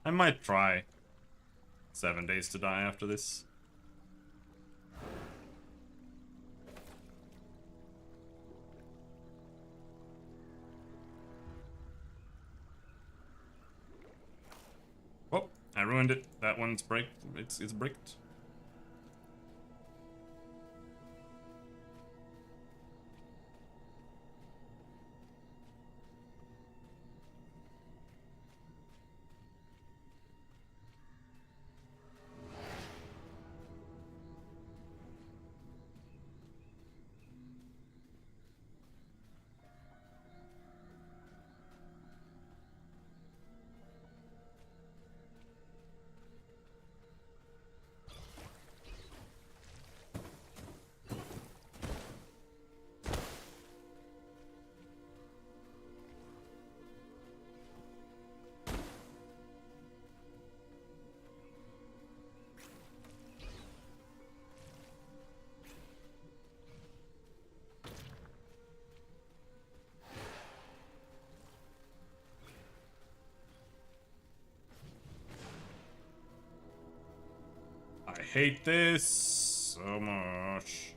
I might try 7 days to die after this. Oh, I ruined it. That one's bricked. It's bricked. I hate this so much.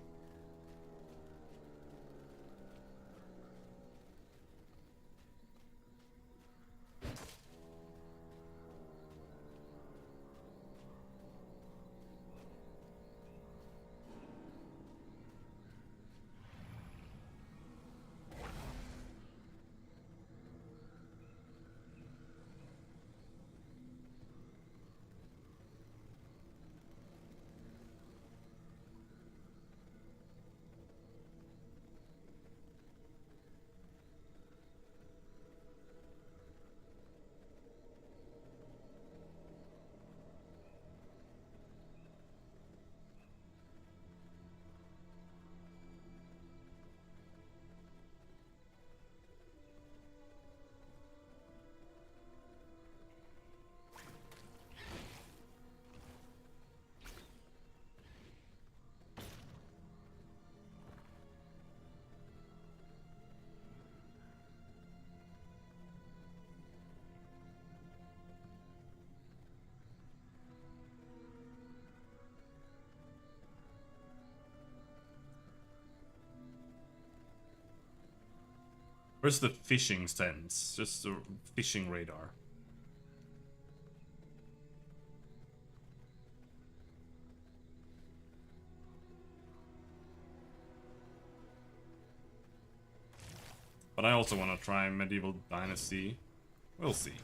Where's the fishing sense? Just the fishing radar. But I also want to try Medieval Dynasty. We'll see.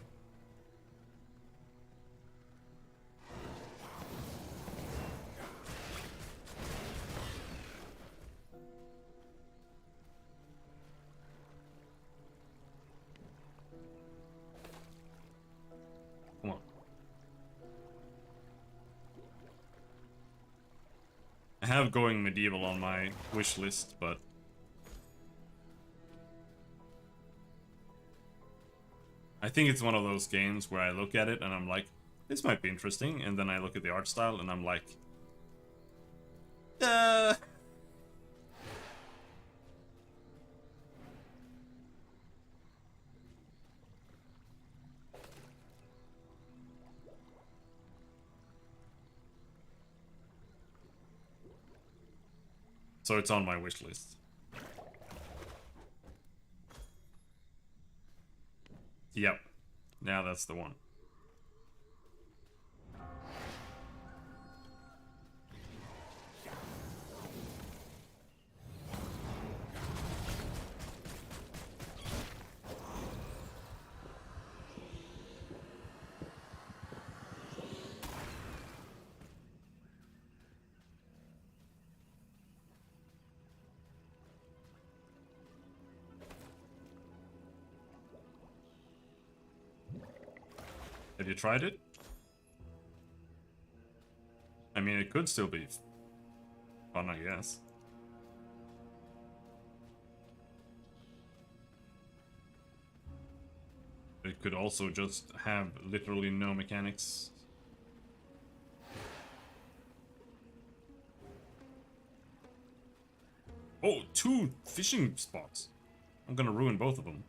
Come on. I have going medieval on my wish list, but I think it's one of those games where I look at it and I'm like, this might be interesting, and then I look at the art style and I'm like, So it's on my wish list. Yep. Yeah, that's the one. Have you tried it? I mean, it could still be fun, I guess. It could also just have literally no mechanics. Oh, 2 fishing spots. I'm gonna ruin both of them.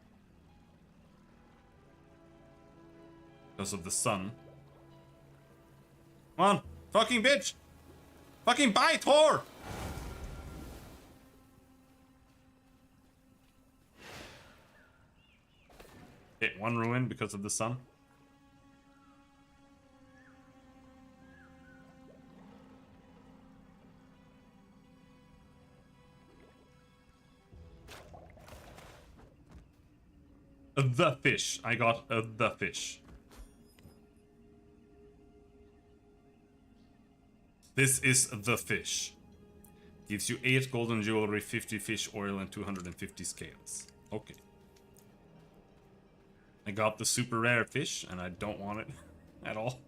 Because of the sun. Come on, fucking bitch! Fucking bite, whore! Okay, 1 ruin because of the sun. The fish. I got the fish. This is the fish. Gives you 8 golden jewelry, 50 fish oil, and 250 scales. Okay. I got the super rare fish, and I don't want it at all.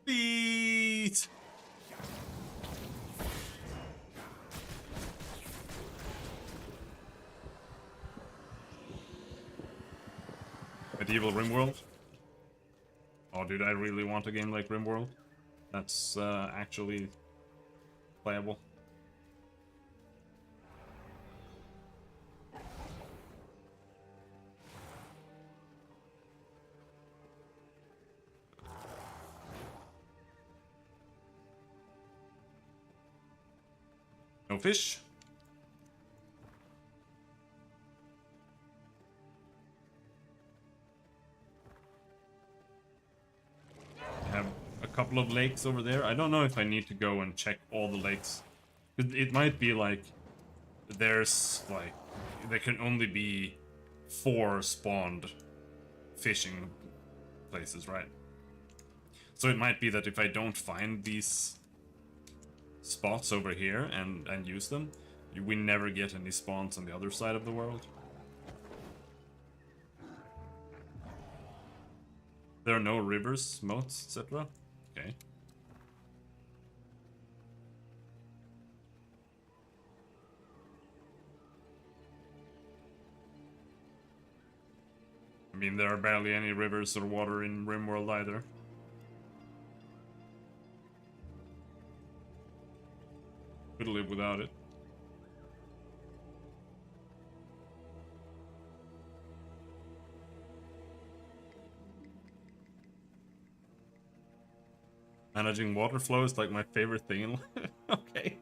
Please! Medieval Rimworld? Oh, dude, I really want a game like Rimworld. That's actually playable. No fish? I have a couple of lakes over there. I don't know if I need to go and check all the lakes. It might be like there's like there can only be 4 spawned fishing places, right? So it might be that if I don't find these spots over here and use them, we never get any spawns on the other side of the world. There are no rivers, moats, etc. Okay. I mean, there are barely any rivers or water in Rimworld either. Could live without it. Managing water flow is like my favorite thing in life. Okay.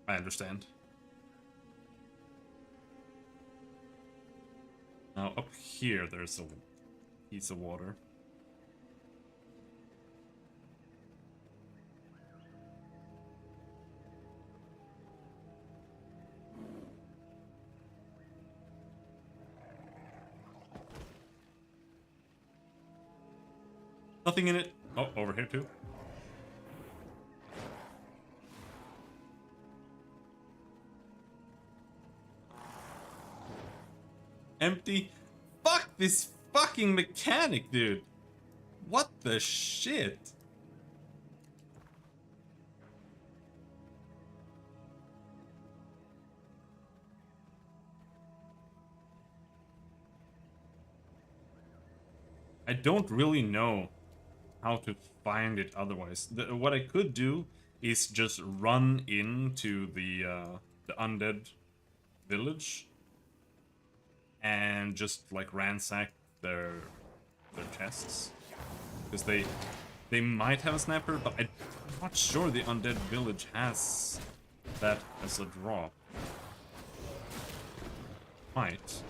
I understand. Now up here there's a piece of water. Nothing in it. Oh, over here too. Empty. Fuck this fucking mechanic, dude. What the shit? I don't really know how to find it otherwise. What I could do is just run into the undead village and just like ransack their chests, because they might have a sniper, but I'm not sure the undead village has that as a drop. Might.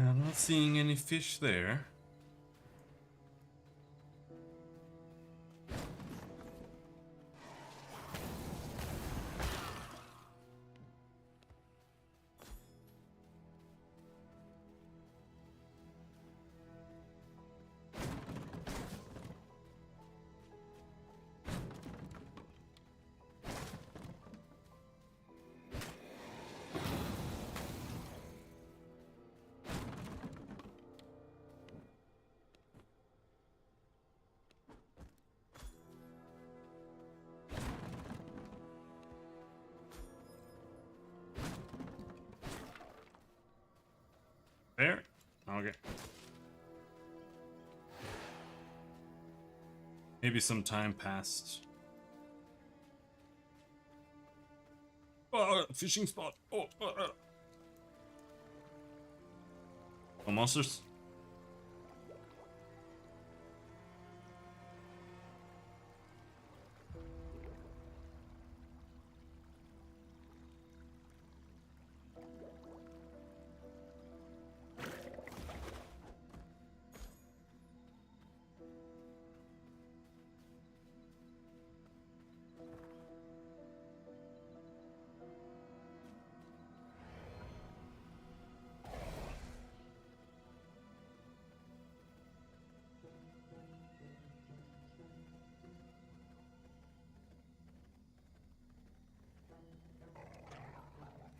I'm not seeing any fish there. There? Okay. Maybe some time passed. Oh, fishing spot. Oh, monsters.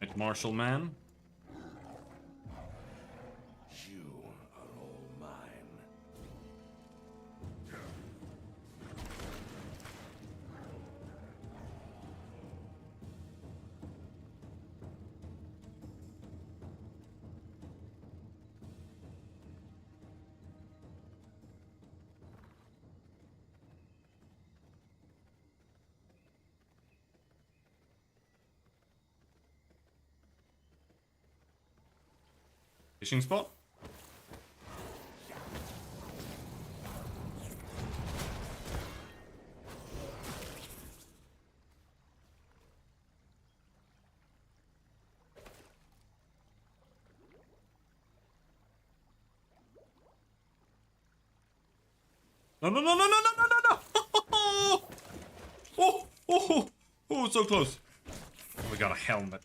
Right, Marshall Man. You are all mine. Fishing spot. No, no, no, no, no, no, no, no, no! Oh, oh, oh, so close. We got a helmet.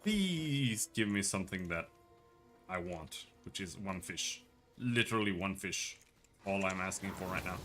Please give me something that I want, which is one fish. Literally one fish. All I'm asking for right now.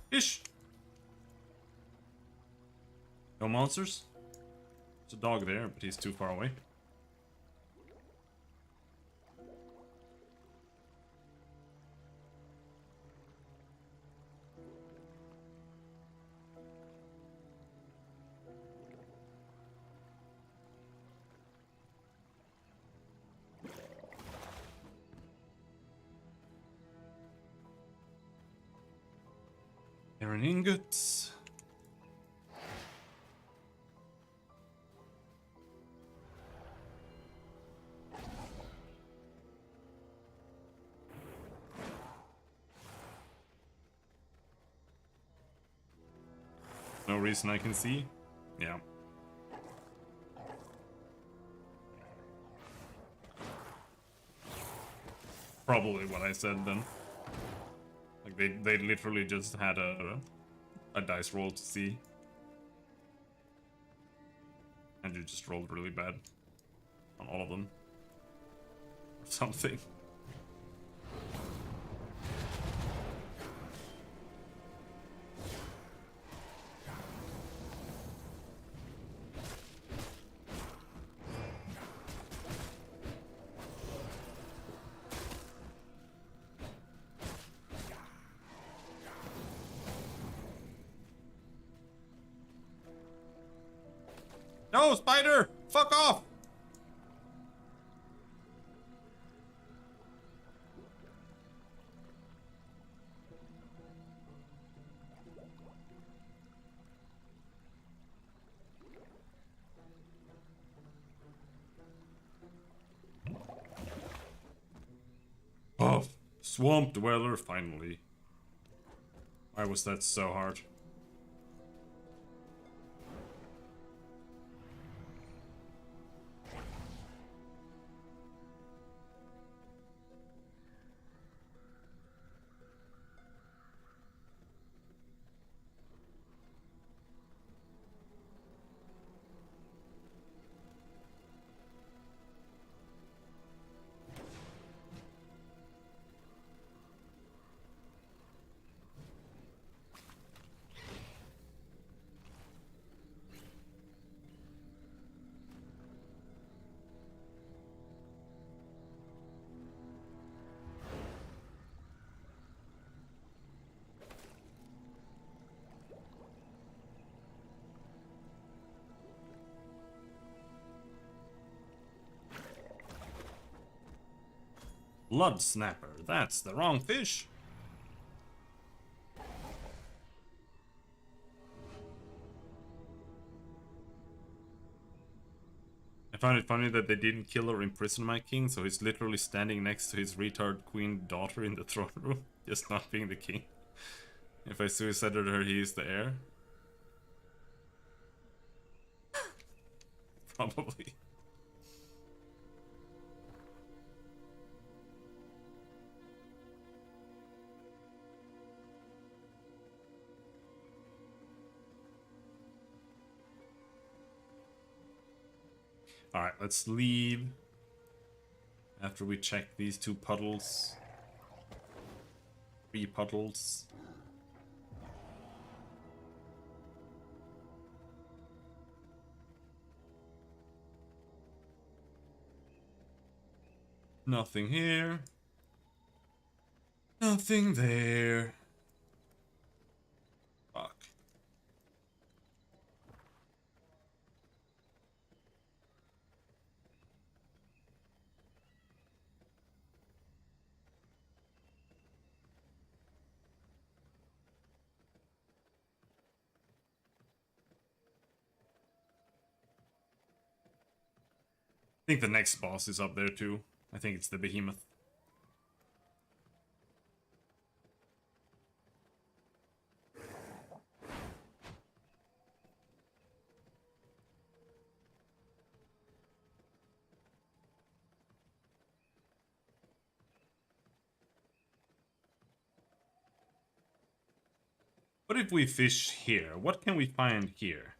Fish! No monsters? There's a dog there, but he's too far away. Iron ingots. No reason I can see. Yeah. Probably what I said then. Like they literally just had a dice roll to see. And you just rolled really bad on all of them. Or something. No, spider! Fuck off! Oh, swamp dweller, finally. Why was that so hard? Blood snapper, that's the wrong fish. found it funny that they didn't kill or imprison my king, so he's literally standing next to his retard queen daughter in the throne room, just not being the king. If I suicided her, he is the heir. Probably. Alright, let's leave after we check these two puddles. 3 puddles. Nothing here. Nothing there. Fuck. I think the next boss is up there too. I think it's the Behemoth. What if we fish here? What can we find here?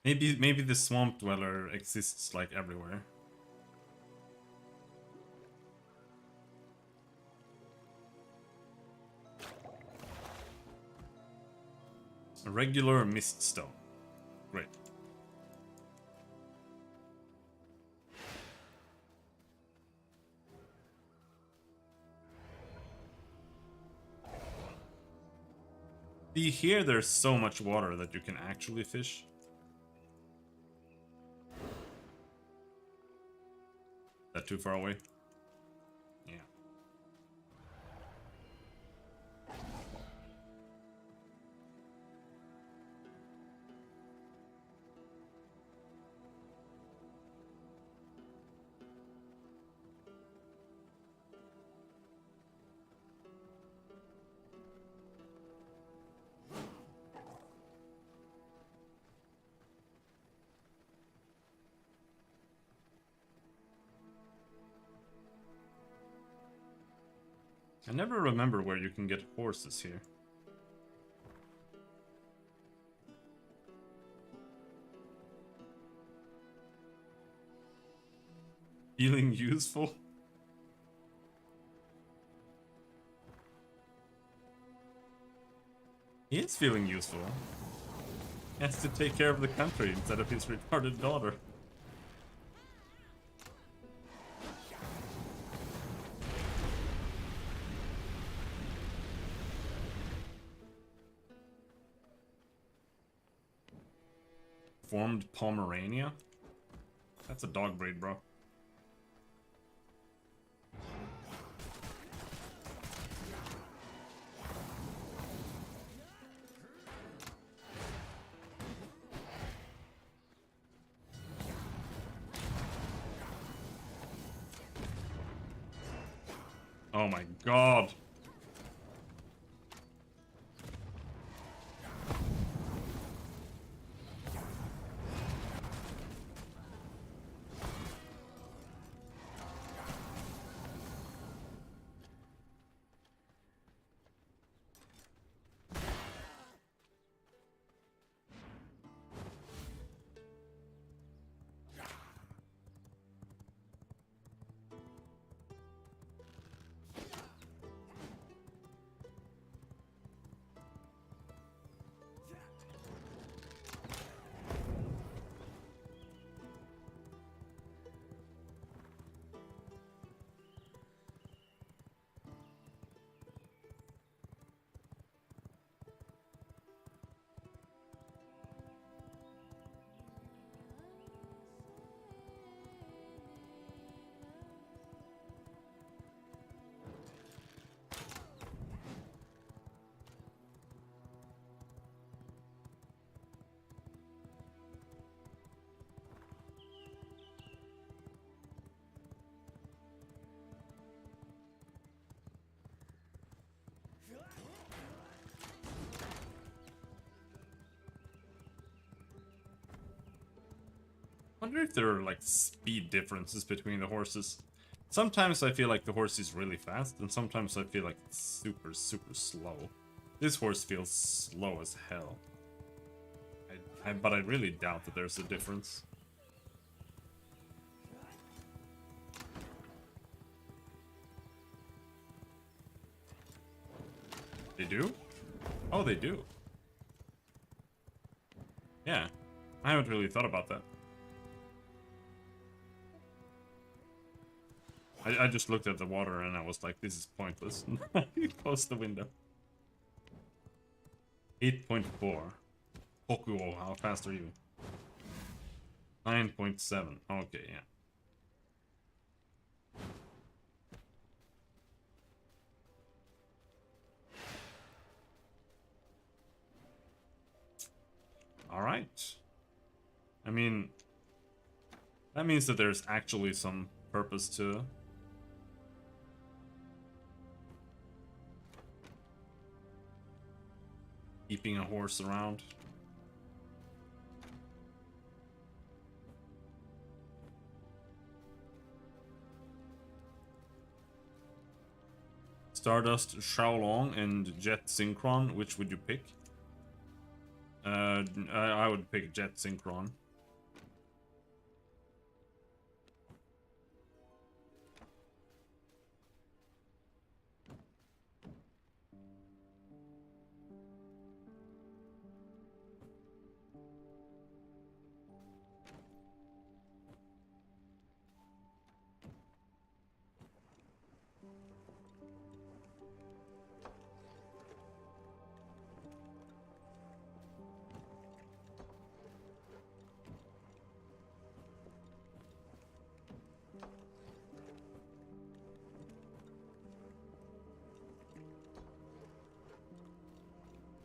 Maybe the swamp dweller exists like everywhere. A regular mist stone. Great. See, here there's so much water that you can actually fish. Is that too far away? Yeah. I never remember where you can get horses here. Feeling useful? He is feeling useful. He has to take care of the country instead of his retarded daughter. Formed Pomerania? That's a dog breed, bro. Oh my god. Wonder if there are like speed differences between the horses. Sometimes I feel like the horse is really fast, and sometimes I feel like it's super, super slow. This horse feels slow as hell. But I really doubt that there's a difference. They do? Oh, they do. Yeah. I haven't really thought about that. I just looked at the water and I was like, this is pointless. Close the window. 8.4. Hokuo, how fast are you? 9.7. Okay, yeah. Alright. I mean, that means that there's actually some purpose to keeping a horse around. Stardust, Shaolong, and Jet Synchron, which would you pick? I would pick Jet Synchron.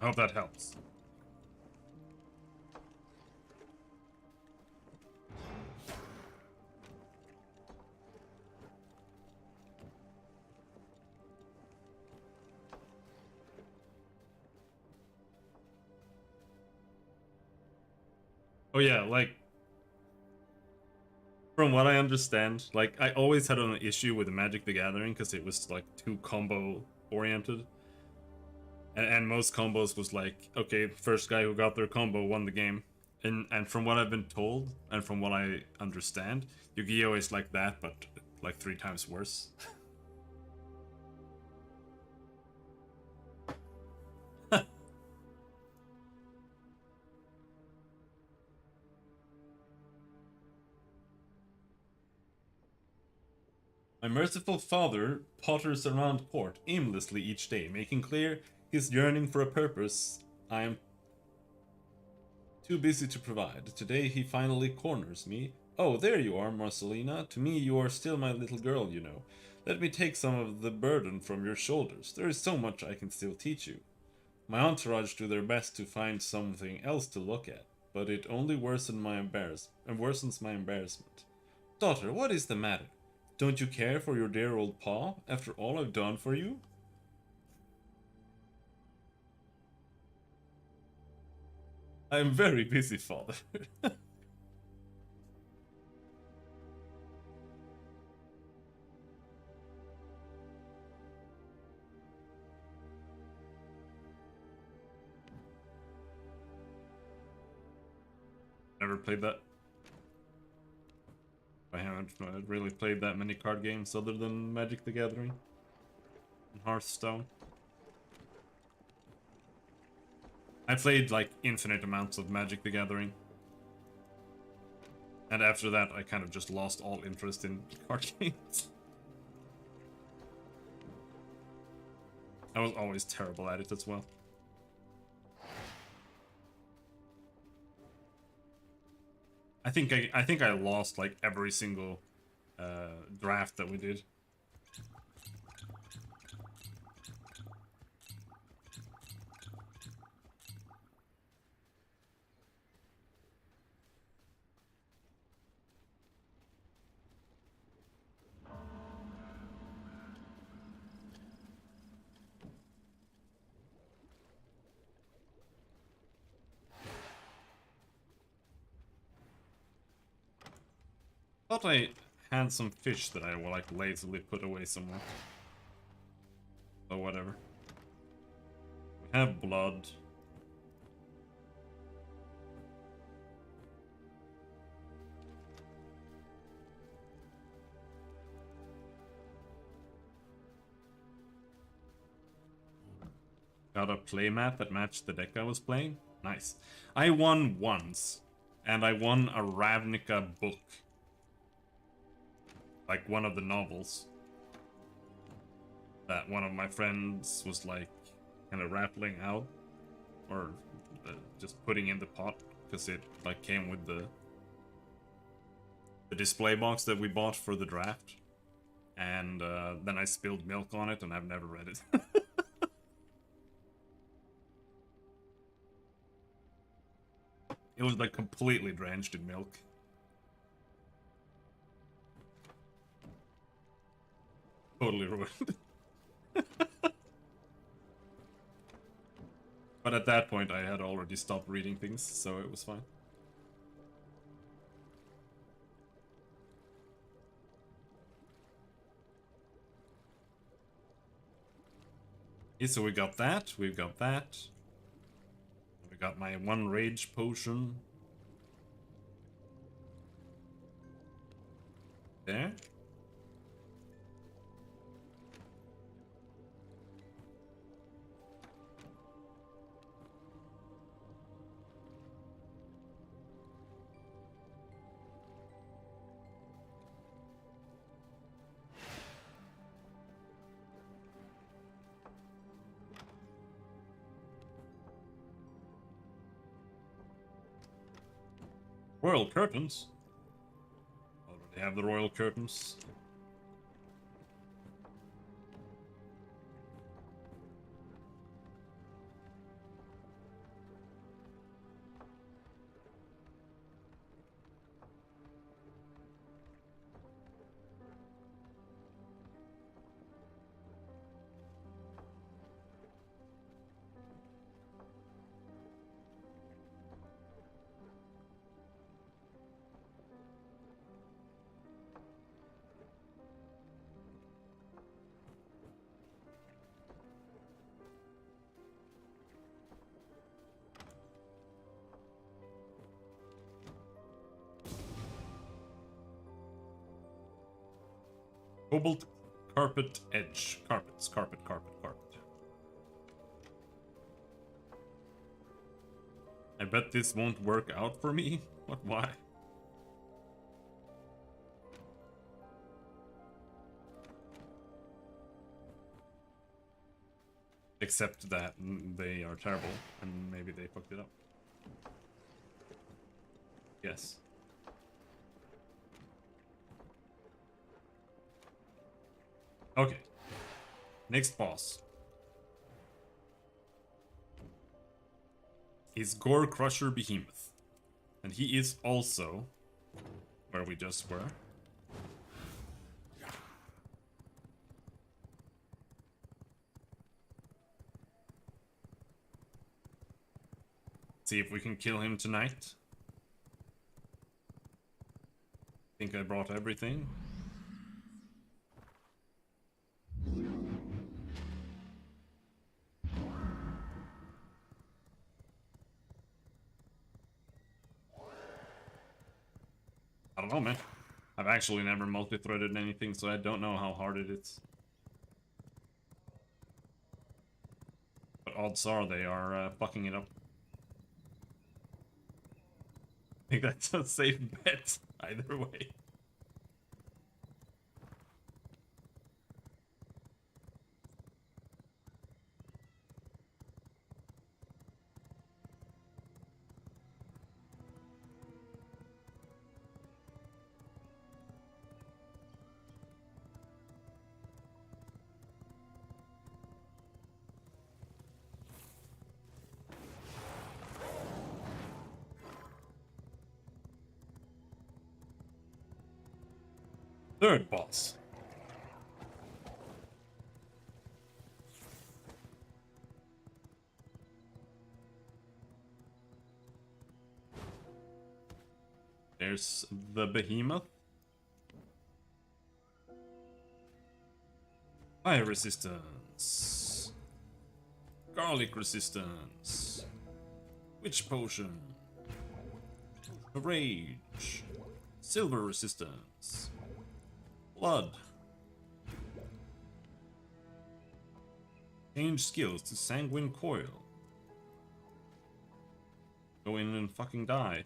I hope that helps. Oh yeah, like, from what I understand, like, I always had an issue with Magic the Gathering because it was, like, too combo-oriented. And most combos was like, okay, first guy who got their combo won the game. And from what I've been told, and from what I understand, Yu-Gi-Oh! Is like that, but like 3 times worse. My merciful father potters around court aimlessly each day, making clear his yearning for a purpose I am too busy to provide. Today he finally corners me. Oh, there you are, Marcelina. To me you are still my little girl, you know. Let me take some of the burden from your shoulders. There is so much I can still teach you. My entourage do their best to find something else to look at, but it only worsens my embarrassment. Daughter, what is the matter? Don't you care for your dear old pa, after all I've done for you? I am very busy, father. Never played that. I haven't really played that many card games other than Magic the Gathering and Hearthstone. I played like infinite amounts of Magic the Gathering. And after that, I kind of just lost all interest in card games. I was always terrible at it as well. I think I lost like every single draft that we did. Thought I had some fish that I will like lazily put away somewhere. So whatever. We have blood. Got a playmat that matched the deck I was playing. Nice. I won once. And I won a Ravnica book. Like one of the novels. That one of my friends was like kind of rattling out. Or just putting in the pot. Because it like came with the display box that we bought for the draft. And then I spilled milk on it and I've never read it. It was like completely drenched in milk. Totally ruined. But at that point I had already stopped reading things, so it was fine. Yeah, so we got that, we've got that. We got my one rage potion. There. Royal curtains. Already have the royal curtains. Cobalt carpet edge. Carpets, carpet, carpet, carpet. I bet this won't work out for me. What, why? Except that they are terrible, and maybe they fucked it up. Yes. Okay. Next boss. Is Gore Crusher Behemoth. And he is also where we just were. See if we can kill him tonight. Think I brought everything. I don't know, man. I've actually never multi-threaded anything, so I don't know how hard it is. But odds are they are fucking it up. I think that's a safe bet, either way. Third boss. There's the Behemoth. Fire resistance. Garlic resistance. Witch potion. Rage. Silver resistance. Blood. Change skills to sanguine coil. Go in and fucking die.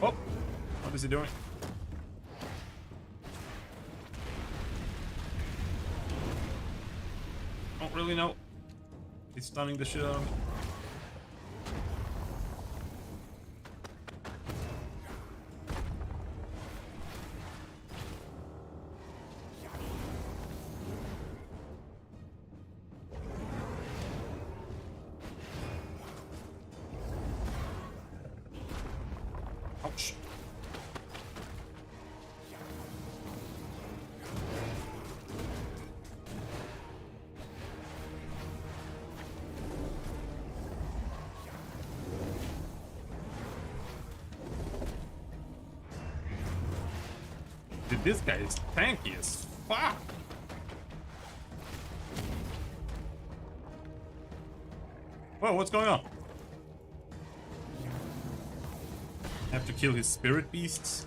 Oh! What is he doing? Don't really know. He's stunning the shit out of me. Ouch. Dude, this guy is tanky as fuck. Whoa, what's going on? Have to kill his spirit beasts.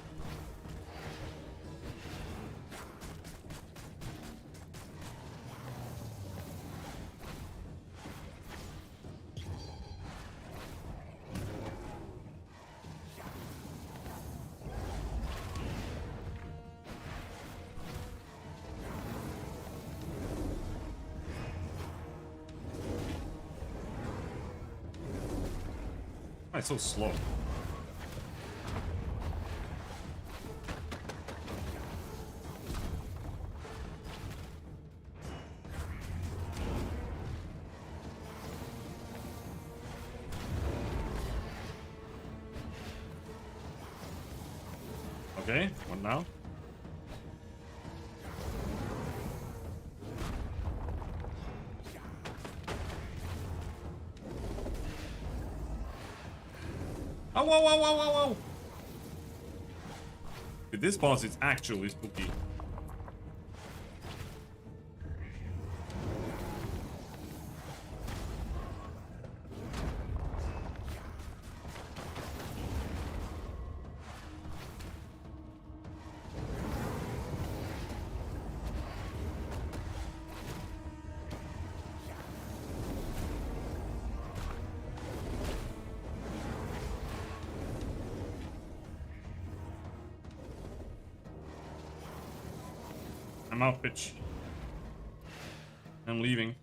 Why so slow? Okay, what now? Oh, whoa, whoa, whoa, whoa, whoa! Dude, this boss is actually spooky. I'm out, bitch. I'm leaving.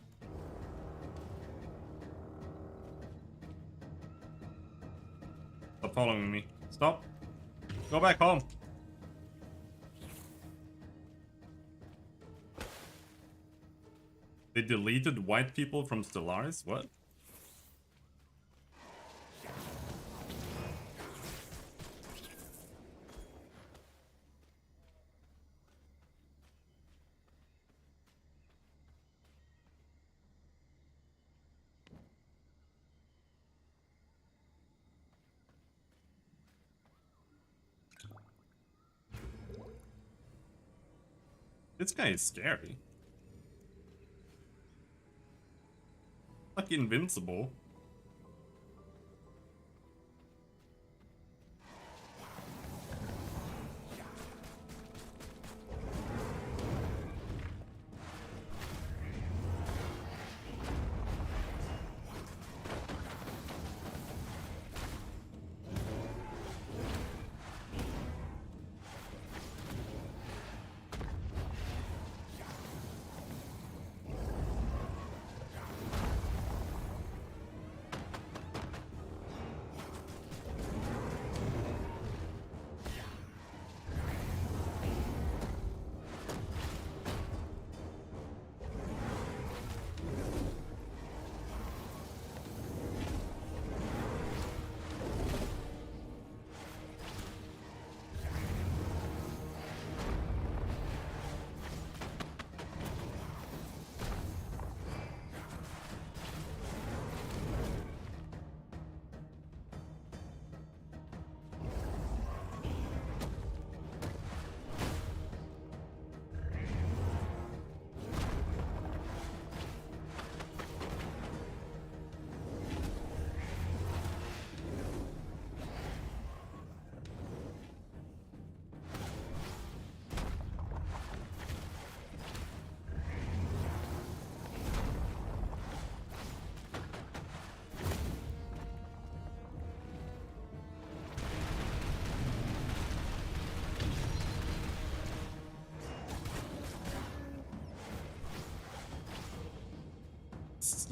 Stop following me. Stop. Go back home. They deleted white people from Stellaris? What? This guy is scary. Like invincible.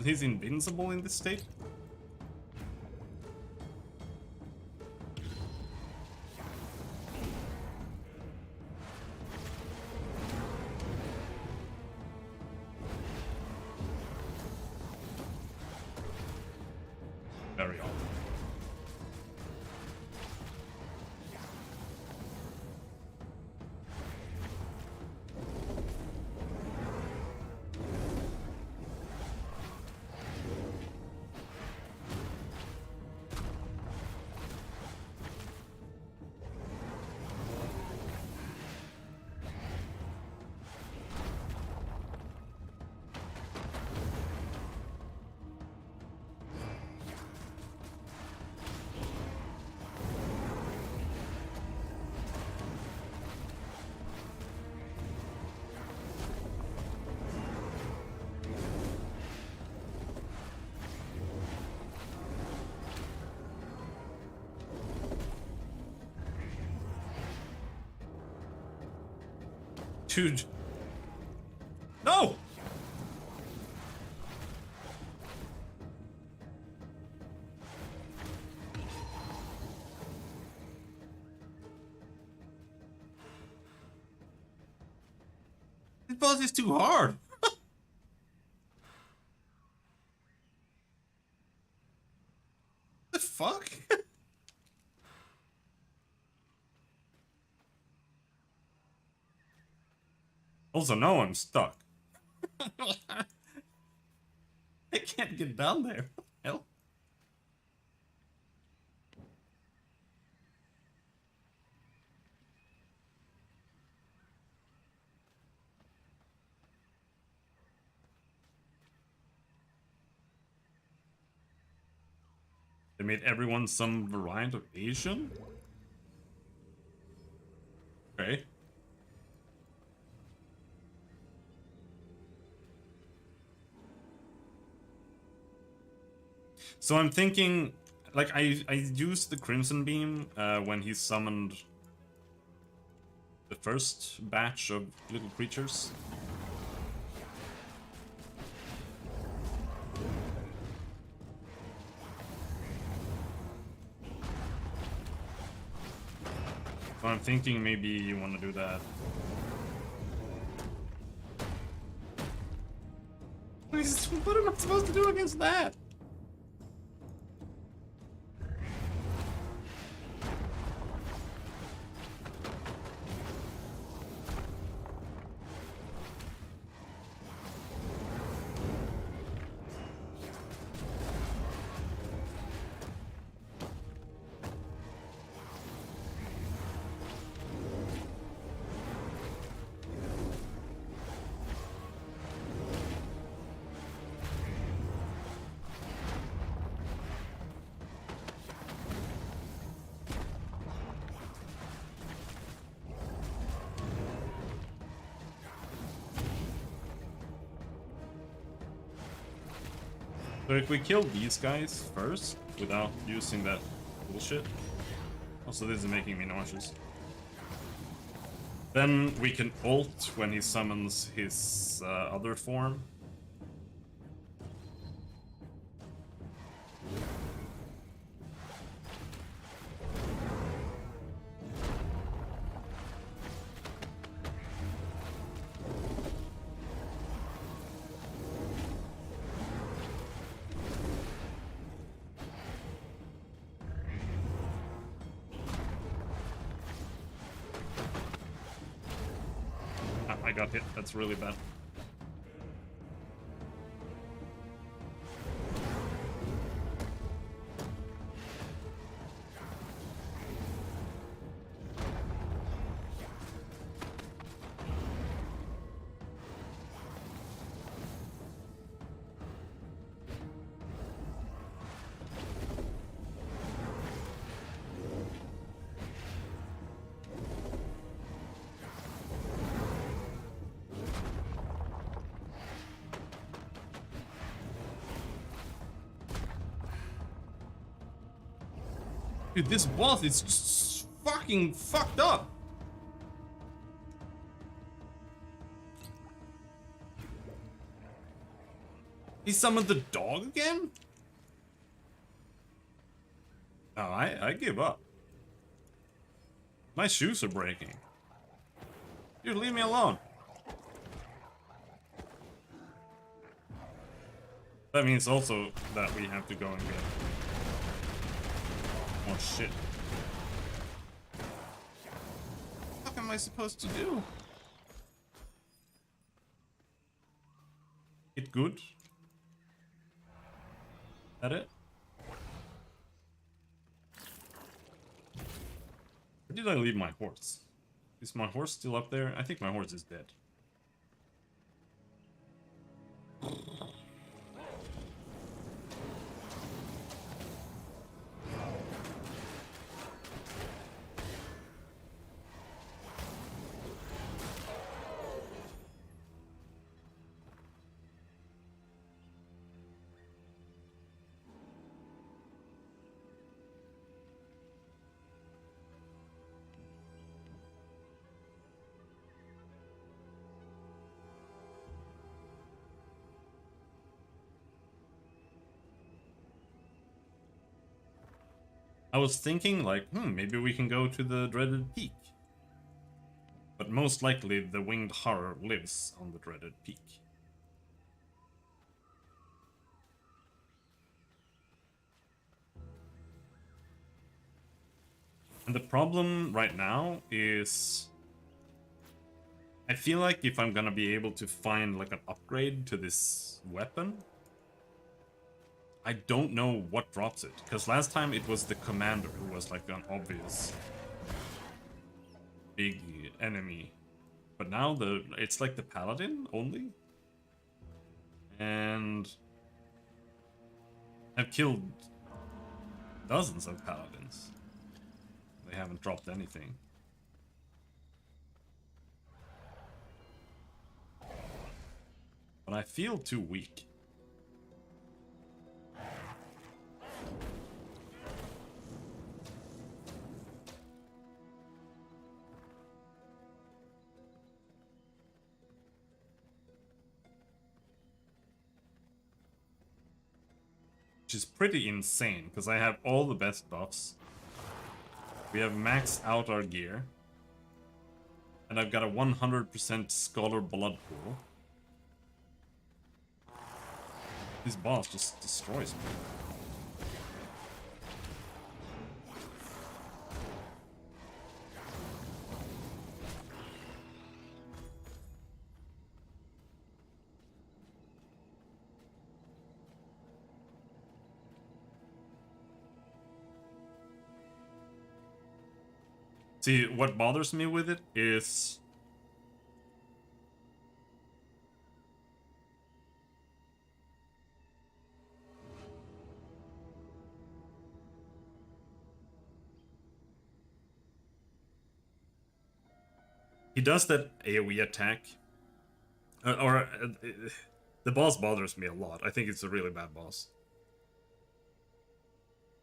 he's invincible in this state? Very odd. Dude. No! This boss is too hard. The fuck? Also, now I'm stuck. I can't get down there. What the hell? They made everyone some variant of Asian? Okay. So I'm thinking, like, I used the Crimson Beam when he summoned the first batch of little creatures. So I'm thinking maybe you want to do that. What am I supposed to do against that? So if we kill these guys first, without using that bullshit... Also, this is making me nauseous. Then we can ult when he summons his other form. I got hit. That's really bad. Dude, this boss is just fucking fucked up. He summoned the dog again? Oh, I give up. My shoes are breaking. Dude, leave me alone. That means also that we have to go and get more shit. What am I supposed to do? It good? That it? Where did I leave my horse? Is my horse still up there? I think my horse is dead. I was thinking, like, maybe we can go to the dreaded peak. But most likely, the winged horror lives on the dreaded peak. And the problem right now is... I feel like if I'm gonna be able to find, like, an upgrade to this weapon, I don't know what drops it. Because last time it was the commander who was, like, an obvious big enemy. But now it's like the paladin only. And I've killed dozens of paladins. They haven't dropped anything. But I feel too weak. Which is pretty insane, because I have all the best buffs. We have maxed out our gear. And I've got a 100% Scholar blood pool. This boss just destroys me. See, what bothers me with it is... he does that AoE attack. The boss bothers me a lot. I think it's a really bad boss.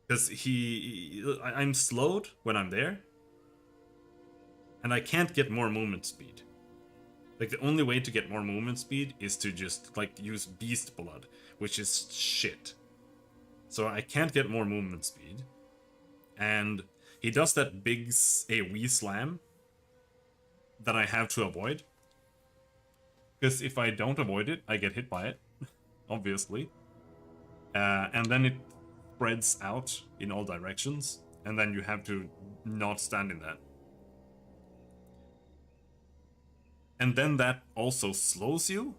Because I'm slowed when I'm there. And I can't get more movement speed. Like, the only way to get more movement speed is to just, like, use beast blood, which is shit. So I can't get more movement speed. And he does that big AoE slam that I have to avoid. Because if I don't avoid it, I get hit by it, obviously. And then it spreads out in all directions, and then you have to not stand in that. And then that also slows you,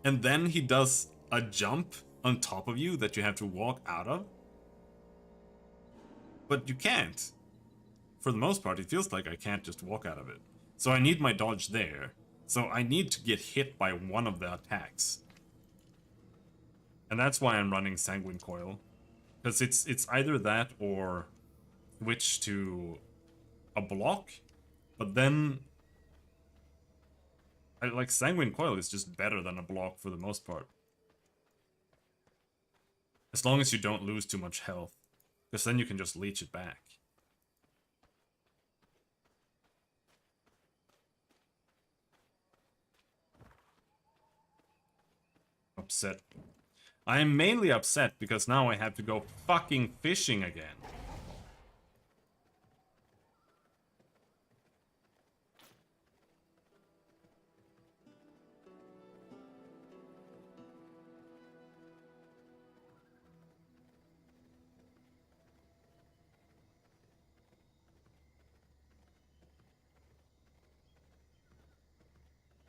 and then he does a jump on top of you that you have to walk out of. But you can't. For the most part, it feels like I can't just walk out of it. So I need my dodge there. So I need to get hit by one of the attacks. And that's why I'm running Sanguine Coil. Because it's either that or switch to a block. But then... like, Sanguine Coil is just better than a block for the most part. As long as you don't lose too much health. Because then you can just leech it back. Upset. I am mainly upset because now I have to go fucking fishing again.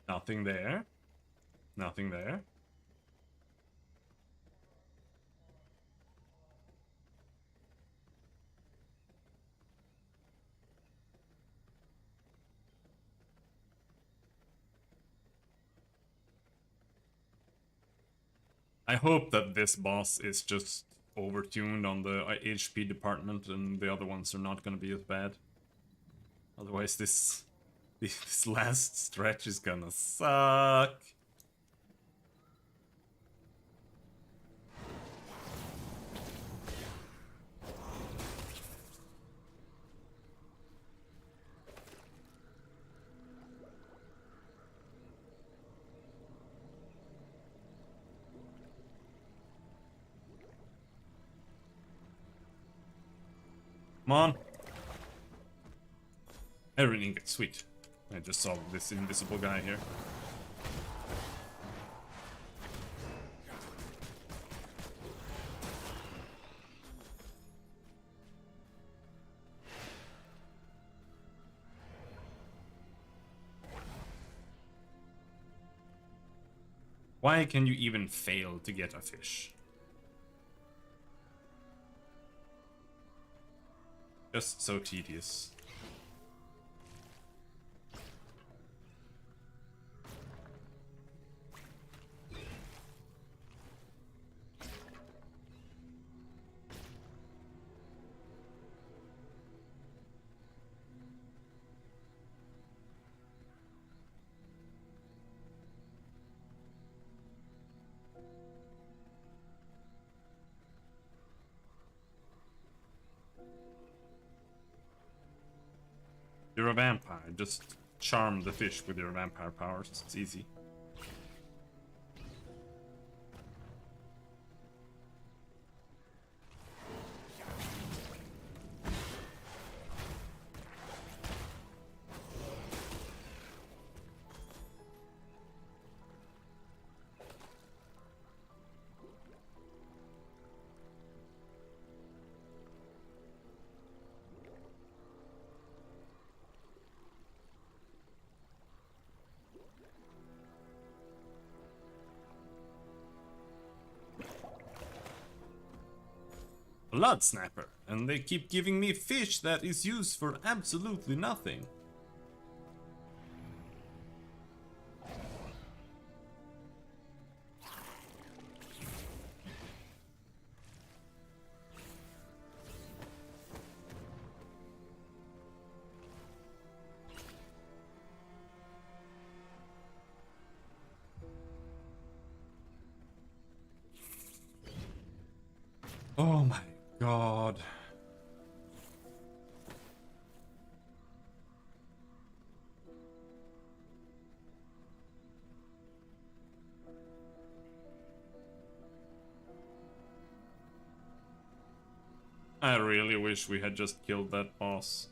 Nothing there. Nothing there. I hope that this boss is just overtuned on the HP department and the other ones are not gonna be as bad. Otherwise this last stretch is gonna suck. Come on. Iron ingot, sweet. I just saw this invisible guy here. Why can you even fail to get a fish? Just so tedious. You're a vampire. Just charm the fish with your vampire powers. It's easy. Blood snapper, and they keep giving me fish that is used for absolutely nothing. Oh my god. I really wish we had just killed that boss.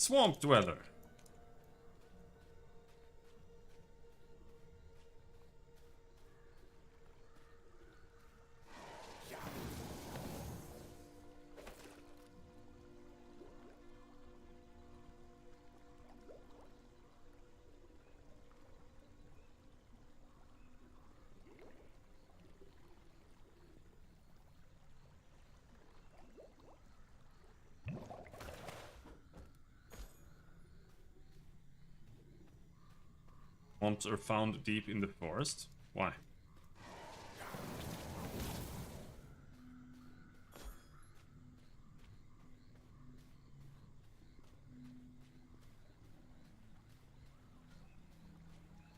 Swamp Dweller. Swamps are found deep in the forest. Why?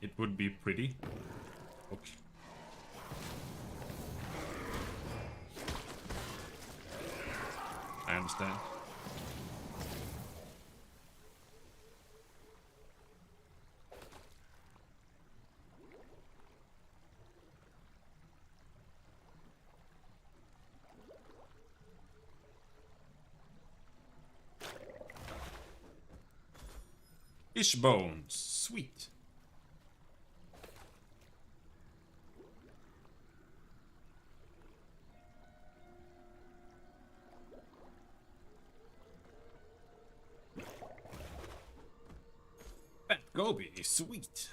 It would be pretty. Okay. I understand. Fish bones, sweet. Fat goby, sweet.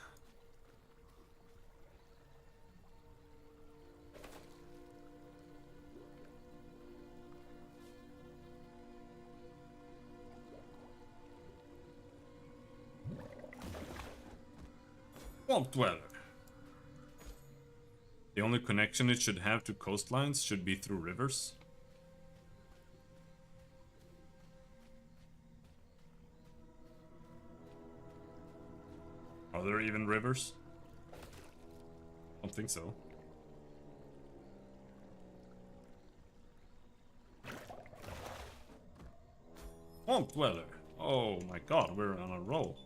Swamp Dweller. The only connection it should have to coastlines should be through rivers. Are there even rivers? I don't think so. Swamp Dweller. Oh my god, we're on a roll.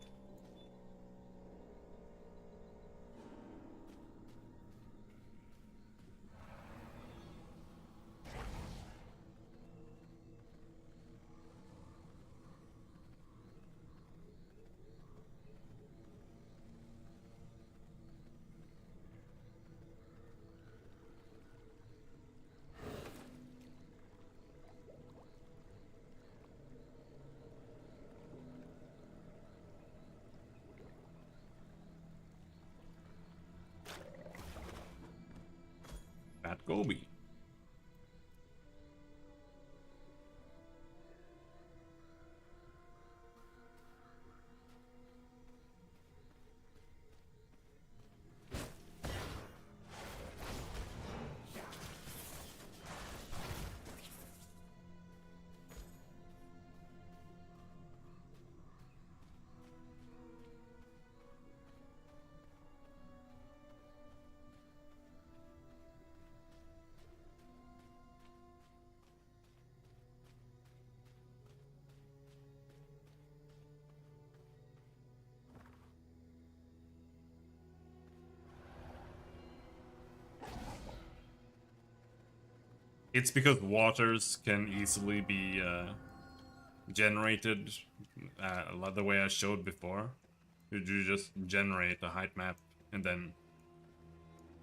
Fat goby. It's because waters can easily be generated the way I showed before. You just generate a height map and then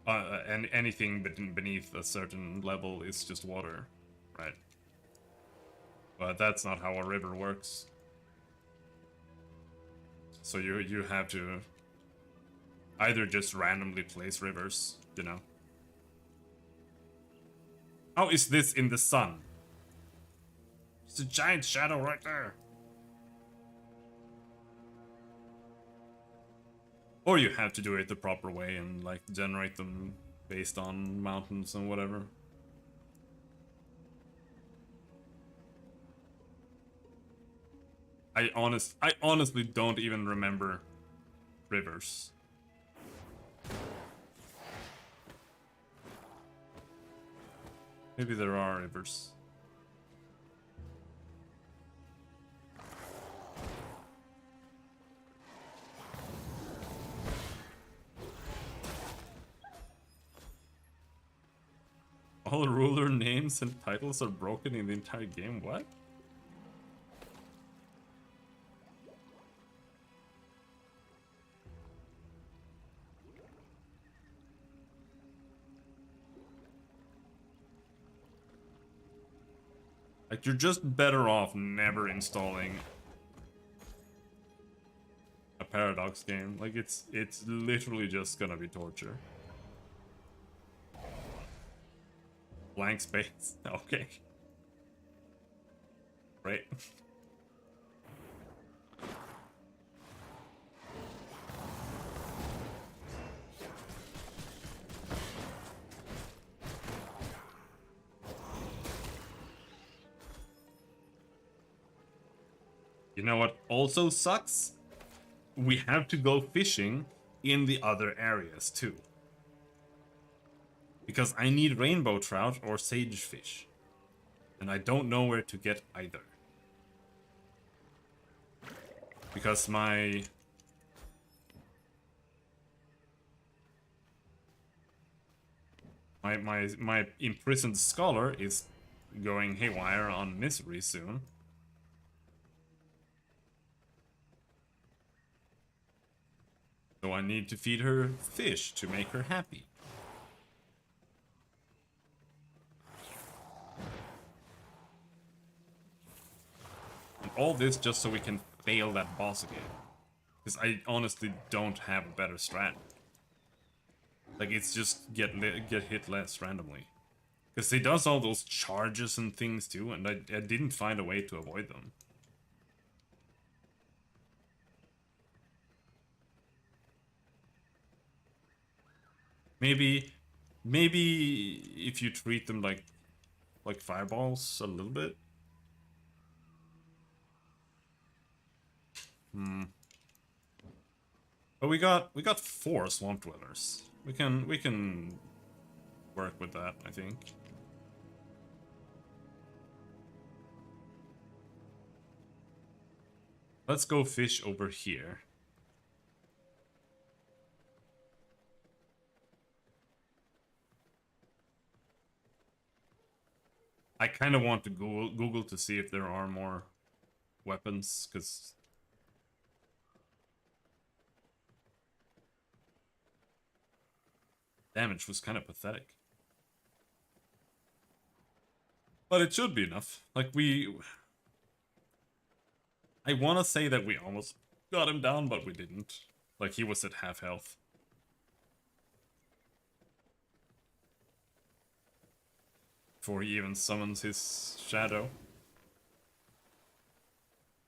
and anything beneath a certain level is just water, right? But that's not how a river works. So you have to either just randomly place rivers, you know. How is this in the sun? It's a giant shadow right there. Or you have to do it the proper way and like generate them based on mountains and whatever. I honestly don't even remember rivers. Maybe there are rivers. All ruler names and titles are broken in the entire game. What? Like, you're just better off never installing a Paradox game. Like, it's literally just gonna be torture. Blank space. Okay. Right. You know what also sucks? We have to go fishing in the other areas too. Because I need rainbow trout or sagefish. And I don't know where to get either. Because my imprisoned scholar is going haywire on misery soon. So I need to feed her fish to make her happy. And all this just so we can fail that boss again. Because I honestly don't have a better strat. Like, it's just get hit less randomly. Because he does all those charges and things too, and I didn't find a way to avoid them. Maybe if you treat them like fireballs a little bit. But we got 4 swamp dwellers. We can work with that, I think. Let's go fish over here. I kind of want to Google to see if there are more weapons, because damage was kind of pathetic. But it should be enough. Like, I want to say that we almost got him down, but we didn't. Like, he was at half health. Before he even summons his shadow.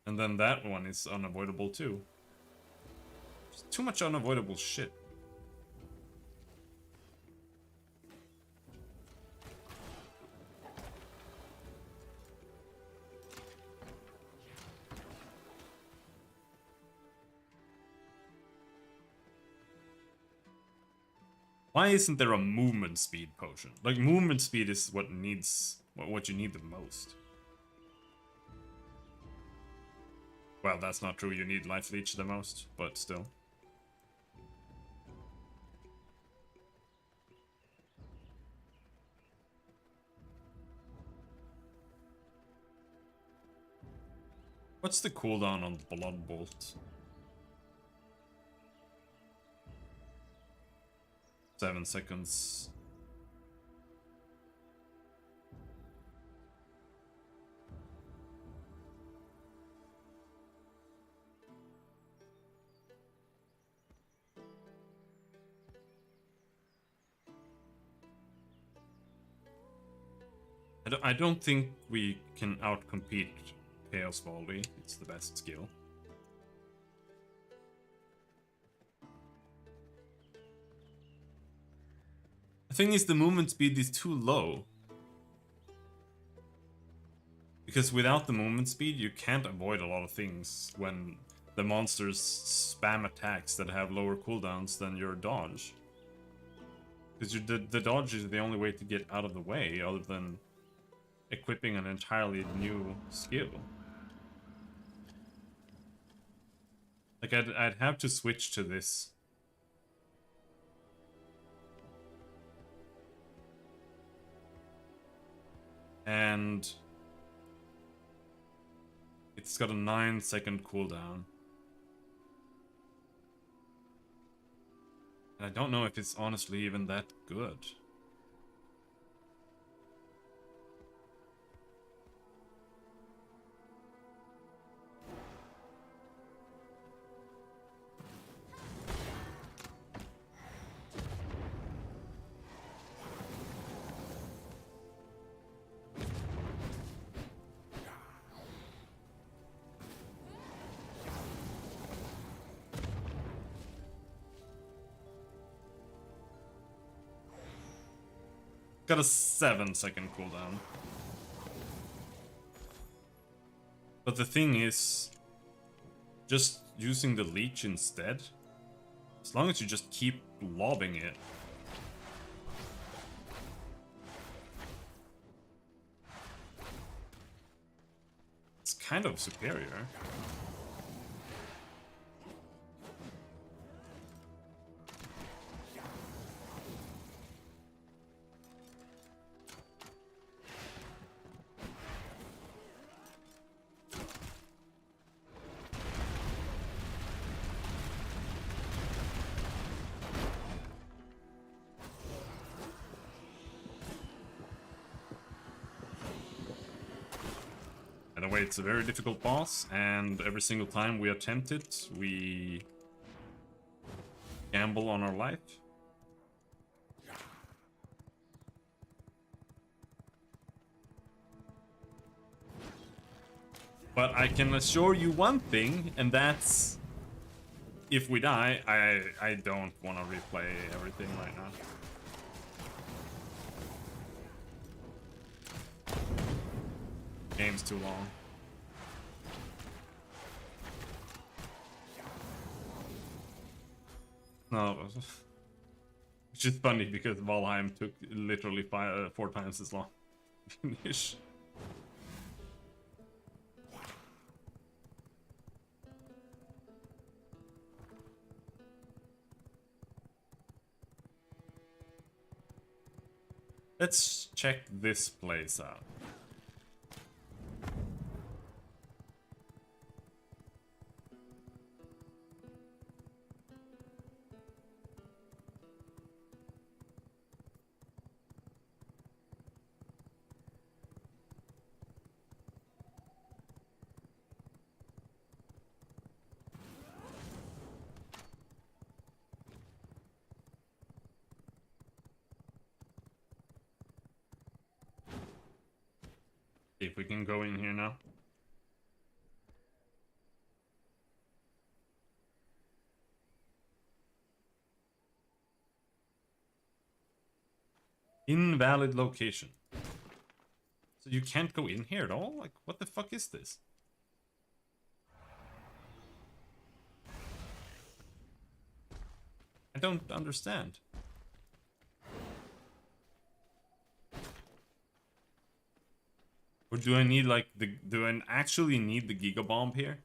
And then that one is unavoidable too. There's too much unavoidable shit. Why isn't there a movement speed potion? Like, movement speed is what you need the most. Well, that's not true. You need life leech the most, but still. What's the cooldown on Blood Bolt? 7 seconds. I don't think we can outcompete Chaos Volley. It's the best skill. The thing is, the movement speed is too low. Because without the movement speed, you can't avoid a lot of things when the monsters spam attacks that have lower cooldowns than your dodge. Because the dodge is the only way to get out of the way, other than equipping an entirely new skill. Like, I'd have to switch to this. And it's got a 9-second cooldown. And I don't know if it's honestly even that good. got a 7-second cooldown. But the thing is, just using the leech instead, as long as you just keep lobbing it. It's kind of superior. By the way, it's a very difficult boss, and every single time we attempt it, we gamble on our life. But I can assure you one thing, and that's if we die, I don't want to replay everything right now. Game's too long. No, which is funny because Valheim took literally 4 times as long to finish. Let's check this place out. See if we can go in here now. Invalid location. So you can't go in here at all? Like, what the fuck is this? I don't understand. Or do I need like do I actually need the Giga Bomb here?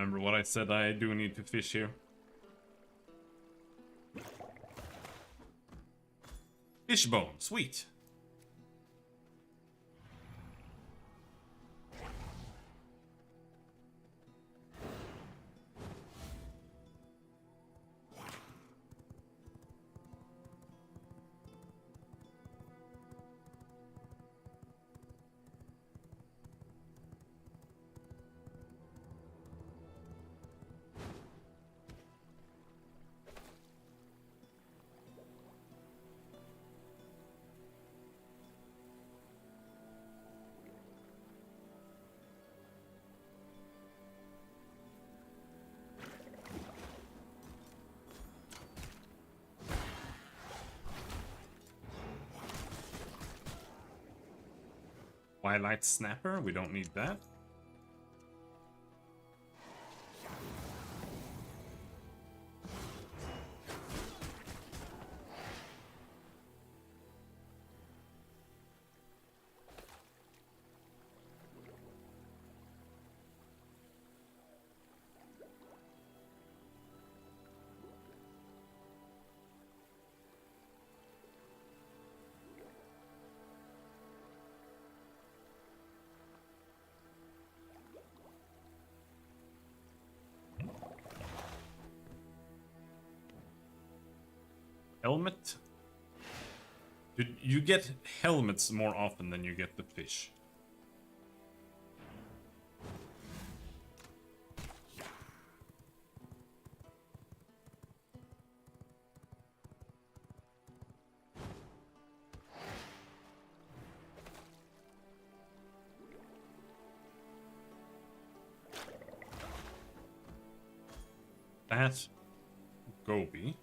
Remember what I said, I do need to fish here. Fishbone, sweet. Twilight Snapper, we don't need that. helmet. Dude, you get helmets more often than you get the fish. That Gobi.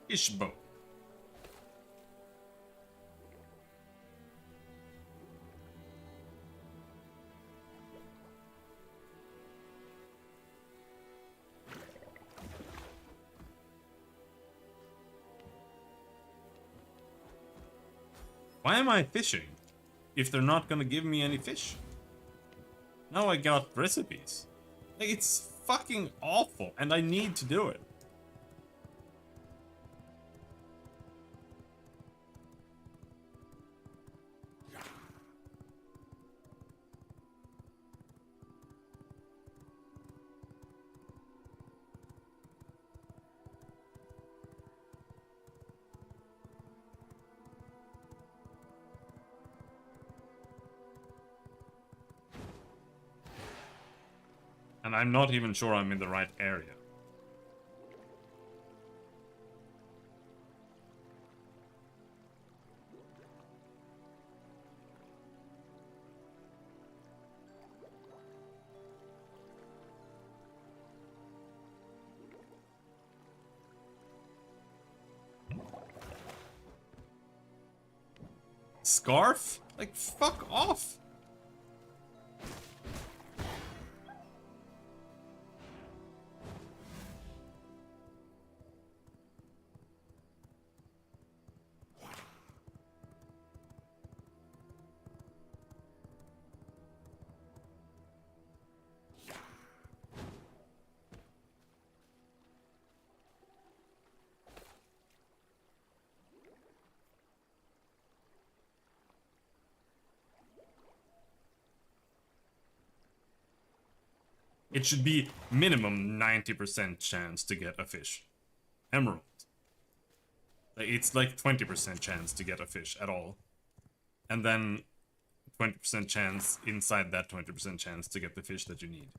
Ishbo. Why am I fishing if they're not gonna give me any fish? Now I got recipes. Like, it's fucking awful, and I need to do it. And I'm not even sure I'm in the right area. Scarf? Like, fuck off! It should be minimum 90% chance to get a fish. Emerald. It's like 20% chance to get a fish at all. And then 20% chance inside that 20% chance to get the fish that you need.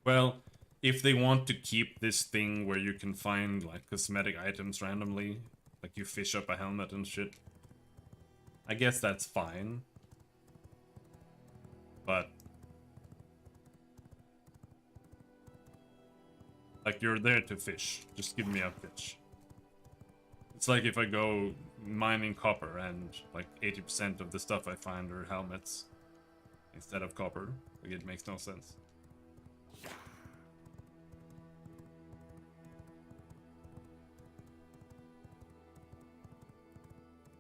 Well, if they want to keep this thing where you can find, like, cosmetic items randomly, like you fish up a helmet and shit, I guess that's fine. But, like, you're there to fish. Just give me a fish. It's like if I go mining copper and, like, 80% of the stuff I find are helmets instead of copper. Like, it makes no sense.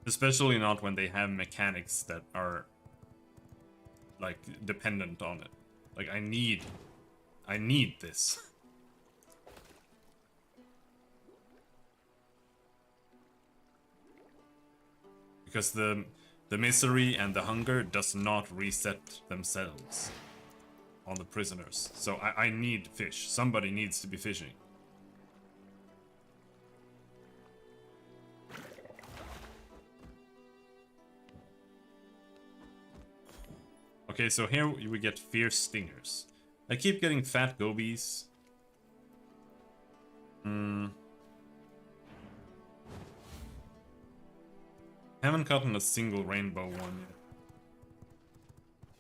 Especially not when they have mechanics that are, like, dependent on it. Like, I need this. Because the misery and the hunger does not reset themselves on the prisoners. So I need fish. Somebody needs to be fishing. Okay, so here we get fierce stingers. I keep getting fat gobies. Haven't gotten a single rainbow one yet.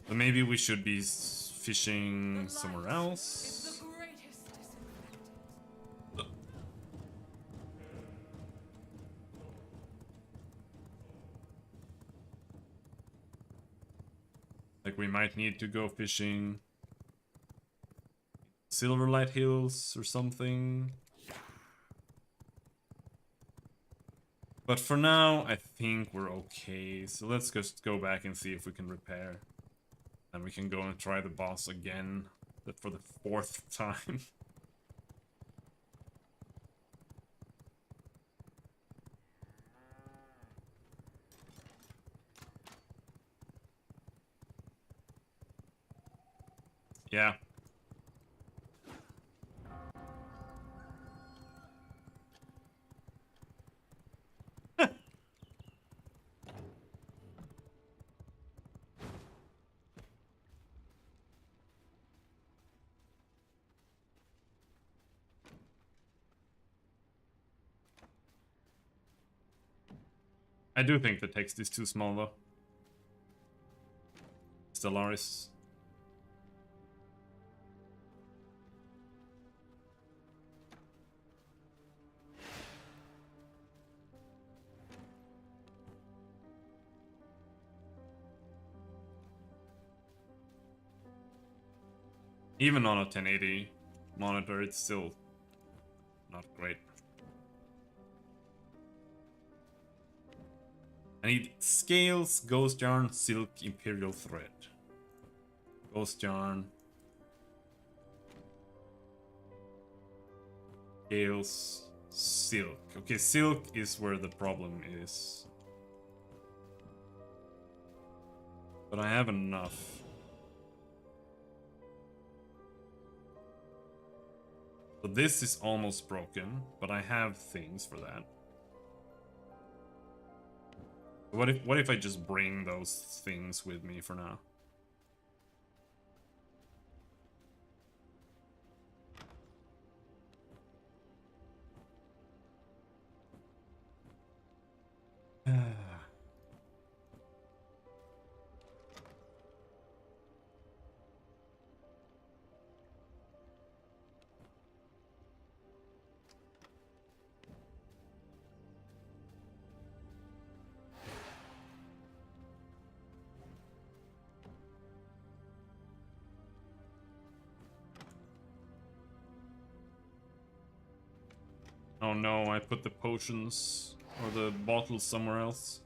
So maybe we should be fishing somewhere else. Like we might need to go fishing Silverlight Hills or something. But for now, I think we're okay. So let's just go back and see if we can repair. And we can go and try the boss again for the 4th time. Yeah. I do think the text is too small though. Stellaris. Even on a 1080 monitor, it's still not great. I need scales, ghost yarn, silk, imperial thread. Ghost yarn. Scales, silk. Okay, silk is where the problem is. But I have enough. So this is almost broken, but I have things for that. What if I just bring those things with me for now? Oh no, I put the potions or the bottles somewhere else.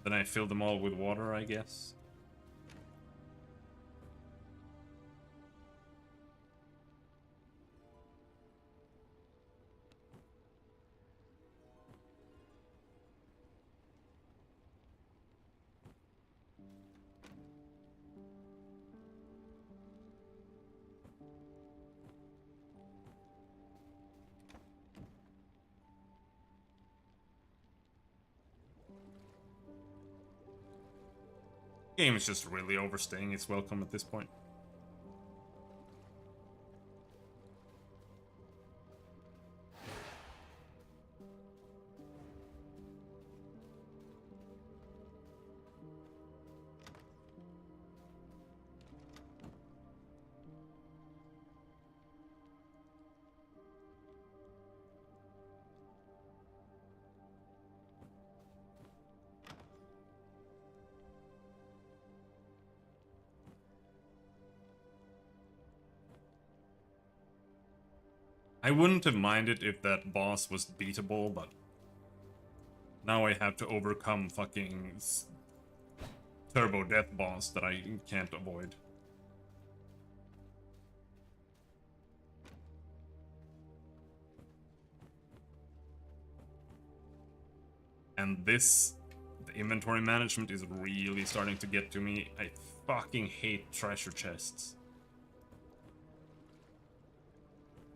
Then I fill them all with water, I guess. Game is just really overstaying its welcome at this point. I wouldn't have minded if that boss was beatable, but now I have to overcome fucking Turbo Death boss that I can't avoid. And this, the inventory management is really starting to get to me. I fucking hate treasure chests.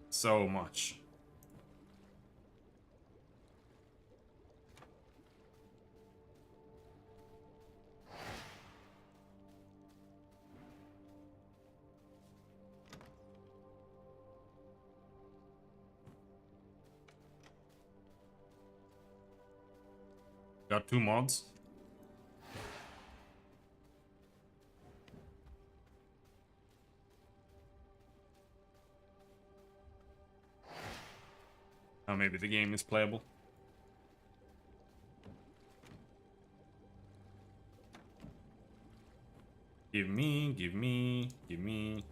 So much. Got 2 mods. Oh, maybe the game is playable. Give me, give me, give me.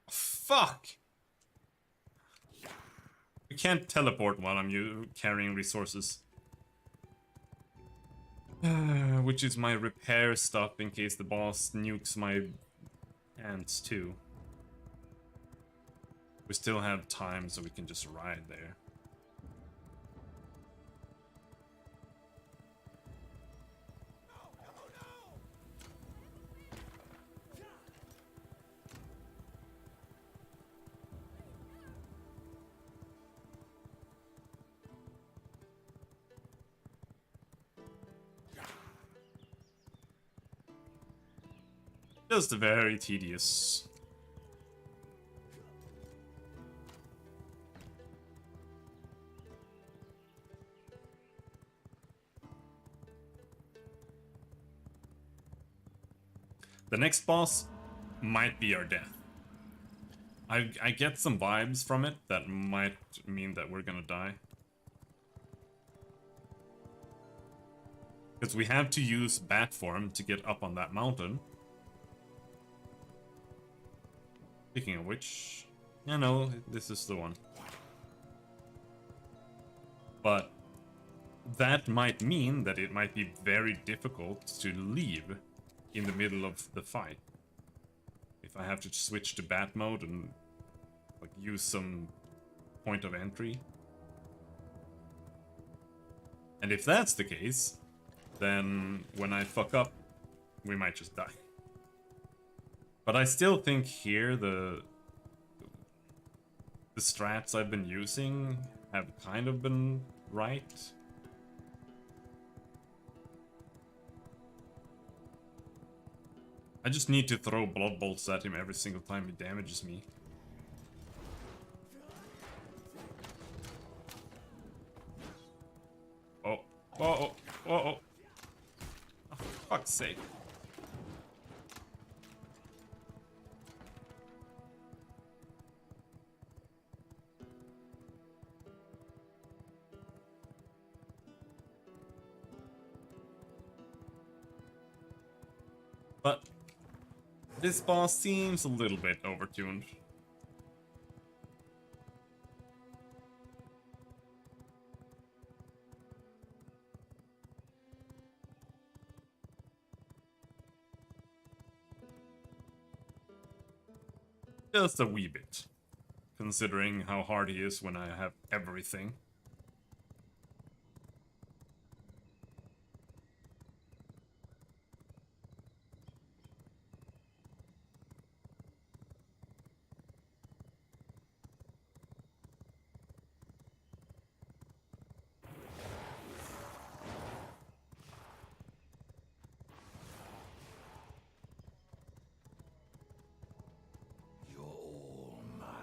Fuck! I can't teleport while I'm carrying resources. Which is my repair stuff in case the boss nukes my ants too. We still have time, so we can just ride there. Just very tedious. The next boss might be our death. I get some vibes from it that might mean that we're gonna die. Because we have to use bat form to get up on that mountain. Speaking of which, yeah, no, this is the one. But that might mean that it might be very difficult to leave in the middle of the fight. If I have to switch to bat mode and like use some point of entry. And if that's the case, then when I fuck up, we might just die. But I still think here the strats I've been using have kind of been right. I just need to throw blood bolts at him every single time he damages me. Oh, oh, oh, oh, oh. Oh, for fuck's sake. But this boss seems a little bit overtuned. Just a wee bit, considering how hard he is when I have everything. You're all mine.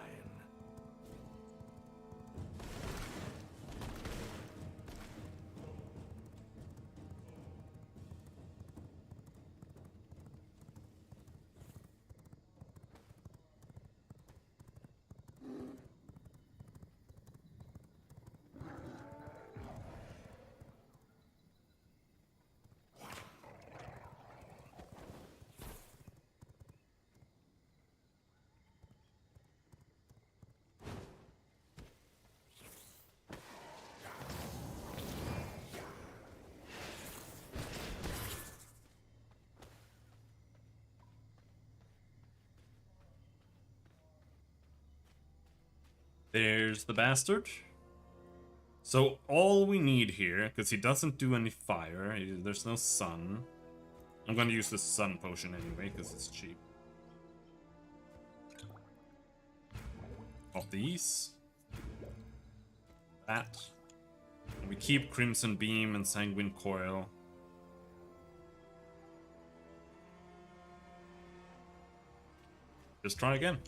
There's the bastard. So all we need here, because he doesn't do any fire, there's no sun. I'm gonna use the sun potion anyway, because it's cheap. Of these. That. And we keep Crimson Beam and Sanguine Coil. Just try again.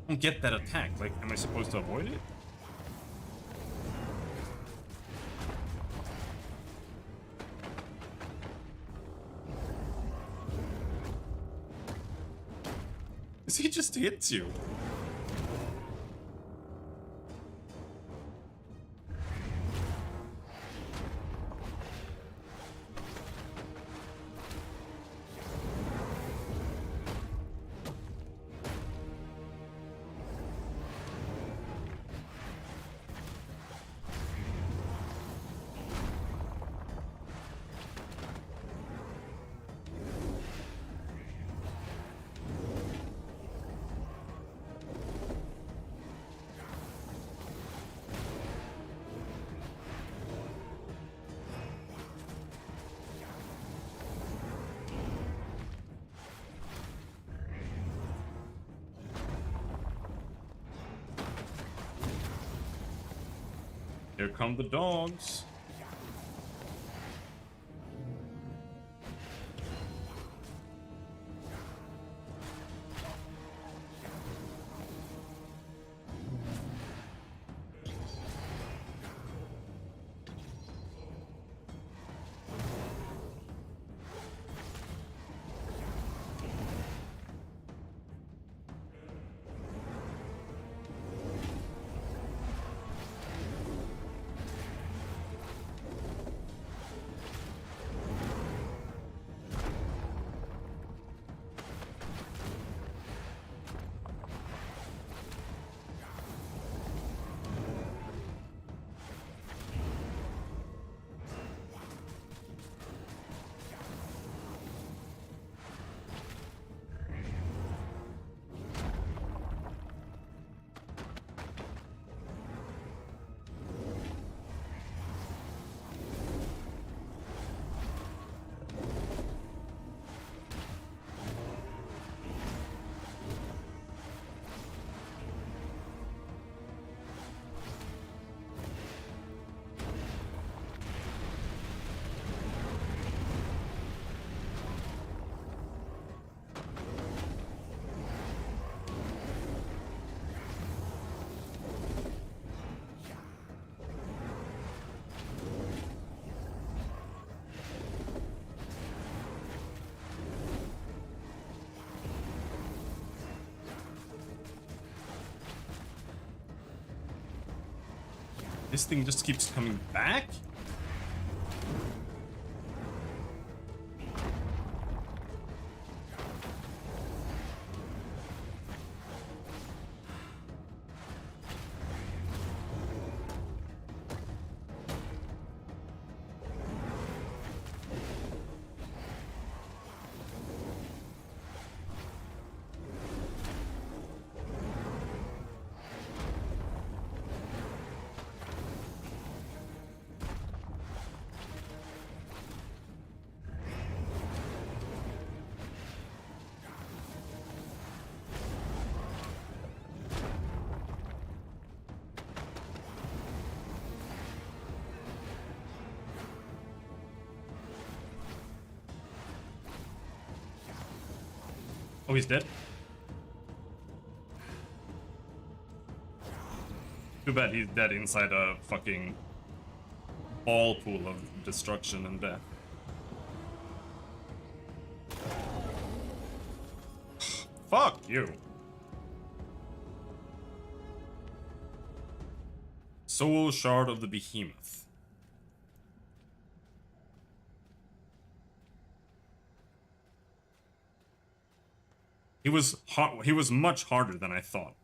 I don't get that attack. Like, am I supposed to avoid it? He just hits you. Here come the dogs. This thing just keeps coming back? Oh, he's dead? Too bad he's dead inside a fucking ball pool of destruction and death. Fuck you. Soul Shard of the Behemoth. He was much harder than I thought.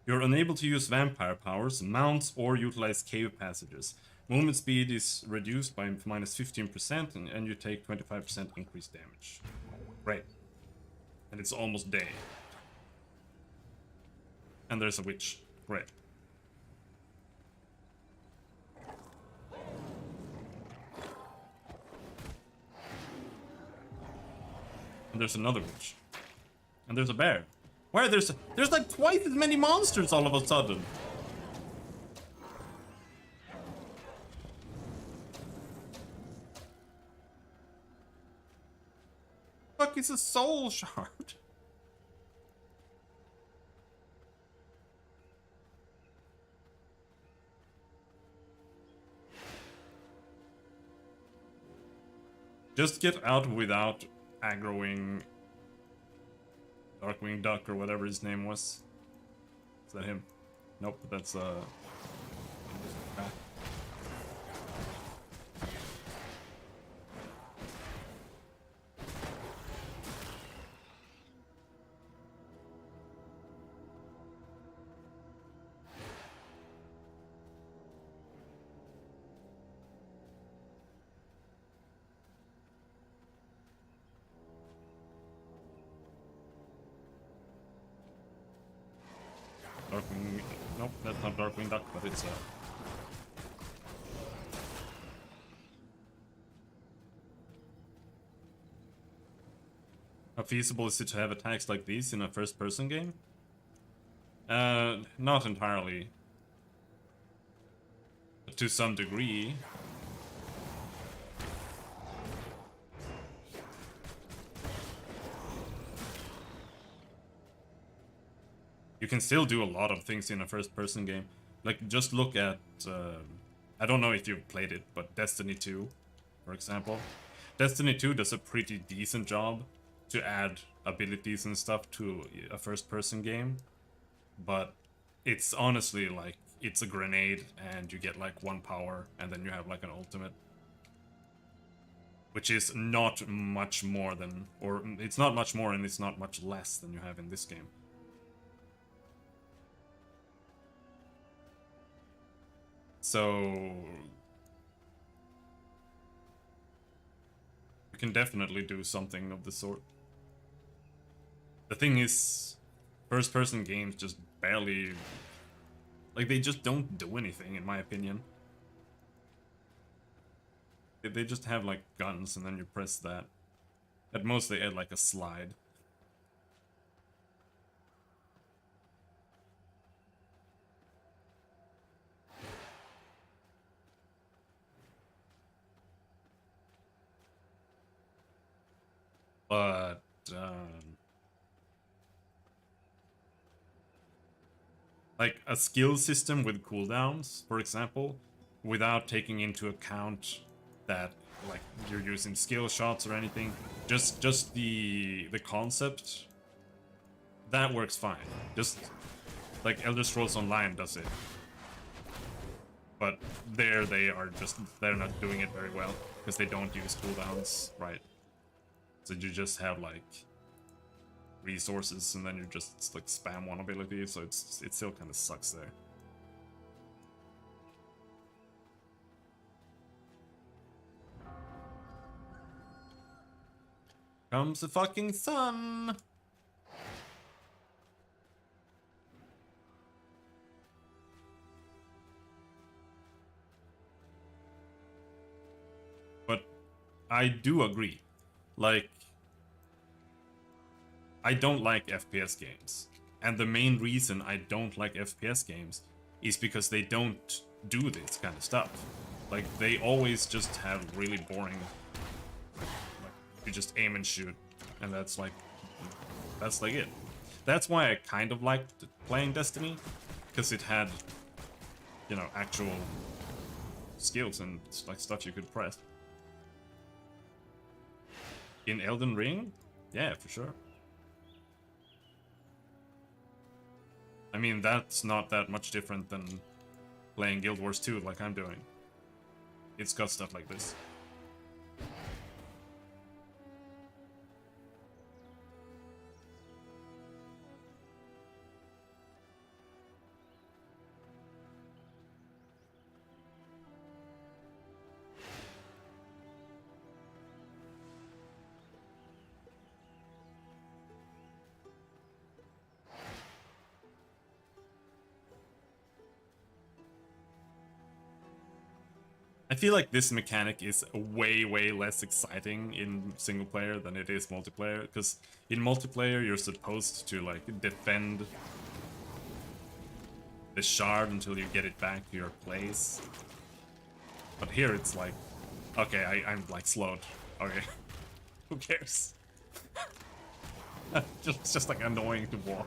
You're unable to use vampire powers, mounts, or utilize cave passages. Movement speed is reduced by minus 15%, and you take 25% increased damage. Great. And it's almost day. And there's a witch. Great. And there's another witch. And there's a bear. Where there's like twice as many monsters all of a sudden. Fuck is a soul shard? Just get out without aggroing Darkwing Duck or whatever his name was. Is that him? Nope, that's Darkwing. Nope, that's not Darkwing Duck, but it's how feasible is it to have attacks like these in a first-person game? Not entirely. But to some degree. You can still do a lot of things in a first-person game. Like, just look at, I don't know if you've played it, but Destiny 2, for example. Destiny 2 does a pretty decent job to add abilities and stuff to a first-person game. But it's honestly like, it's a grenade and you get like 1 power and then you have like an ultimate. Which is not much more than, or it's not much more and it's not much less than you have in this game. So you can definitely do something of the sort. The thing is, first-person games just barely, like, they just don't do anything, in my opinion. They just have, like, guns, and then you press that. At most, they add, like, a slide. But, like, a skill system with cooldowns, for example, without taking into account that, like, you're using skill shots or anything, just the concept, that works fine. Just, like, Elder Scrolls Online does it. But there they are just, they're not doing it very well, because they don't use cooldowns, right? So you just have, like, resources, and then you just, like, spam one ability, so it still kind of sucks there. Comes the fucking sun! But I do agree. Like, I don't like FPS games. And the main reason I don't like FPS games is because they don't do this kind of stuff. Like, they always just have really boring, like, you just aim and shoot, and that's like it. That's why I kind of liked playing Destiny, because it had, you know, actual skills and, like, stuff you could press. In Elden Ring? Yeah, for sure. I mean, that's not that much different than playing Guild Wars 2 like I'm doing. It's got stuff like this. I feel like this mechanic is way, way less exciting in single player than it is multiplayer, because in multiplayer you're supposed to like defend the shard until you get it back to your place. But here it's like, okay, I'm like slowed. Okay, who cares? It's just like annoying to walk.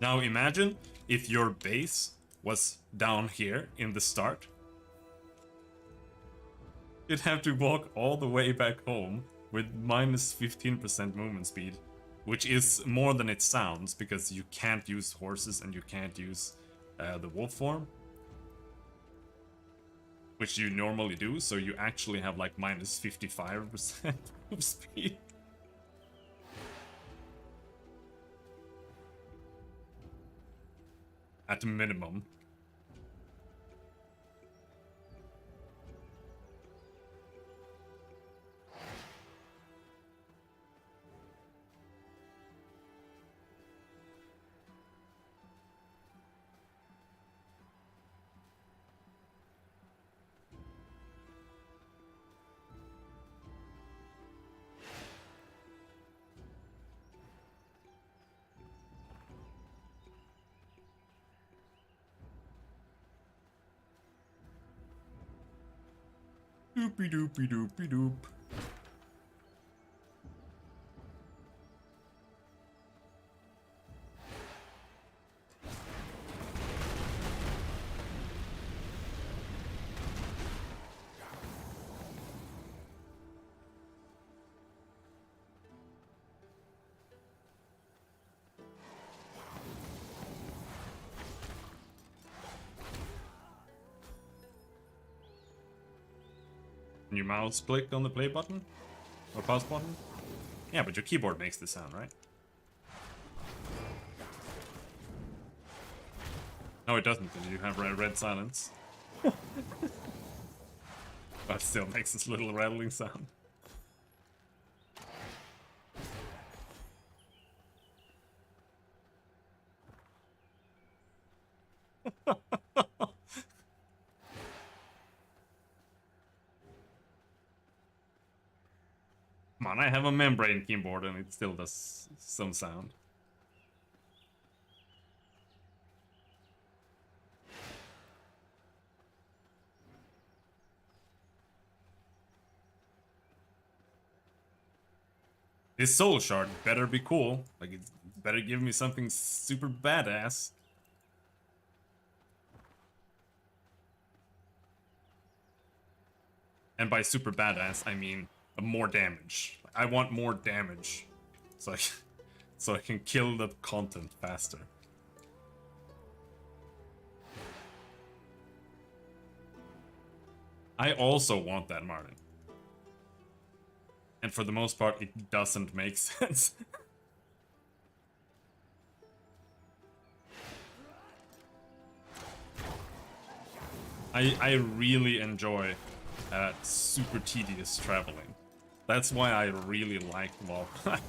Now imagine if your base was down here in the start. You'd have to walk all the way back home with minus 15% movement speed, which is more than it sounds because you can't use horses and you can't use the wolf form, which you normally do, so you actually have like minus 55% move speed. At minimum. Doopy doopy doopy doop. Can you mouse click on the play button? Or pause button? Yeah, but your keyboard makes the sound, right? No, it doesn't, because you have red silence. But still makes this little rattling sound. Come on, I have a membrane keyboard and it still does some sound. This soul shard better be cool. Like, it better give me something super badass. And by super badass, I mean more damage. I want more damage. So I can kill the content faster. I also want that, Martin. And for the most part, it doesn't make sense. I really enjoy super tedious traveling. That's why I really like wall climb.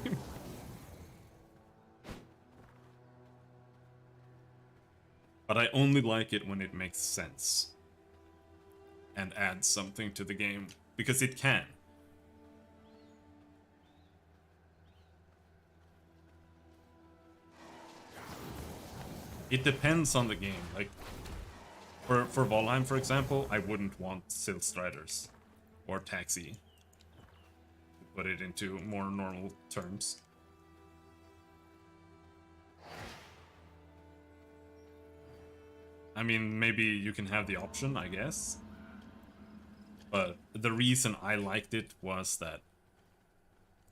But I only like it when it makes sense. And adds something to the game. Because it can. It depends on the game. Like, for Valheim, for example, I wouldn't want Silt Striders. Or Taxi. To put it into more normal terms. I mean, maybe you can have the option, I guess. But the reason I liked it was that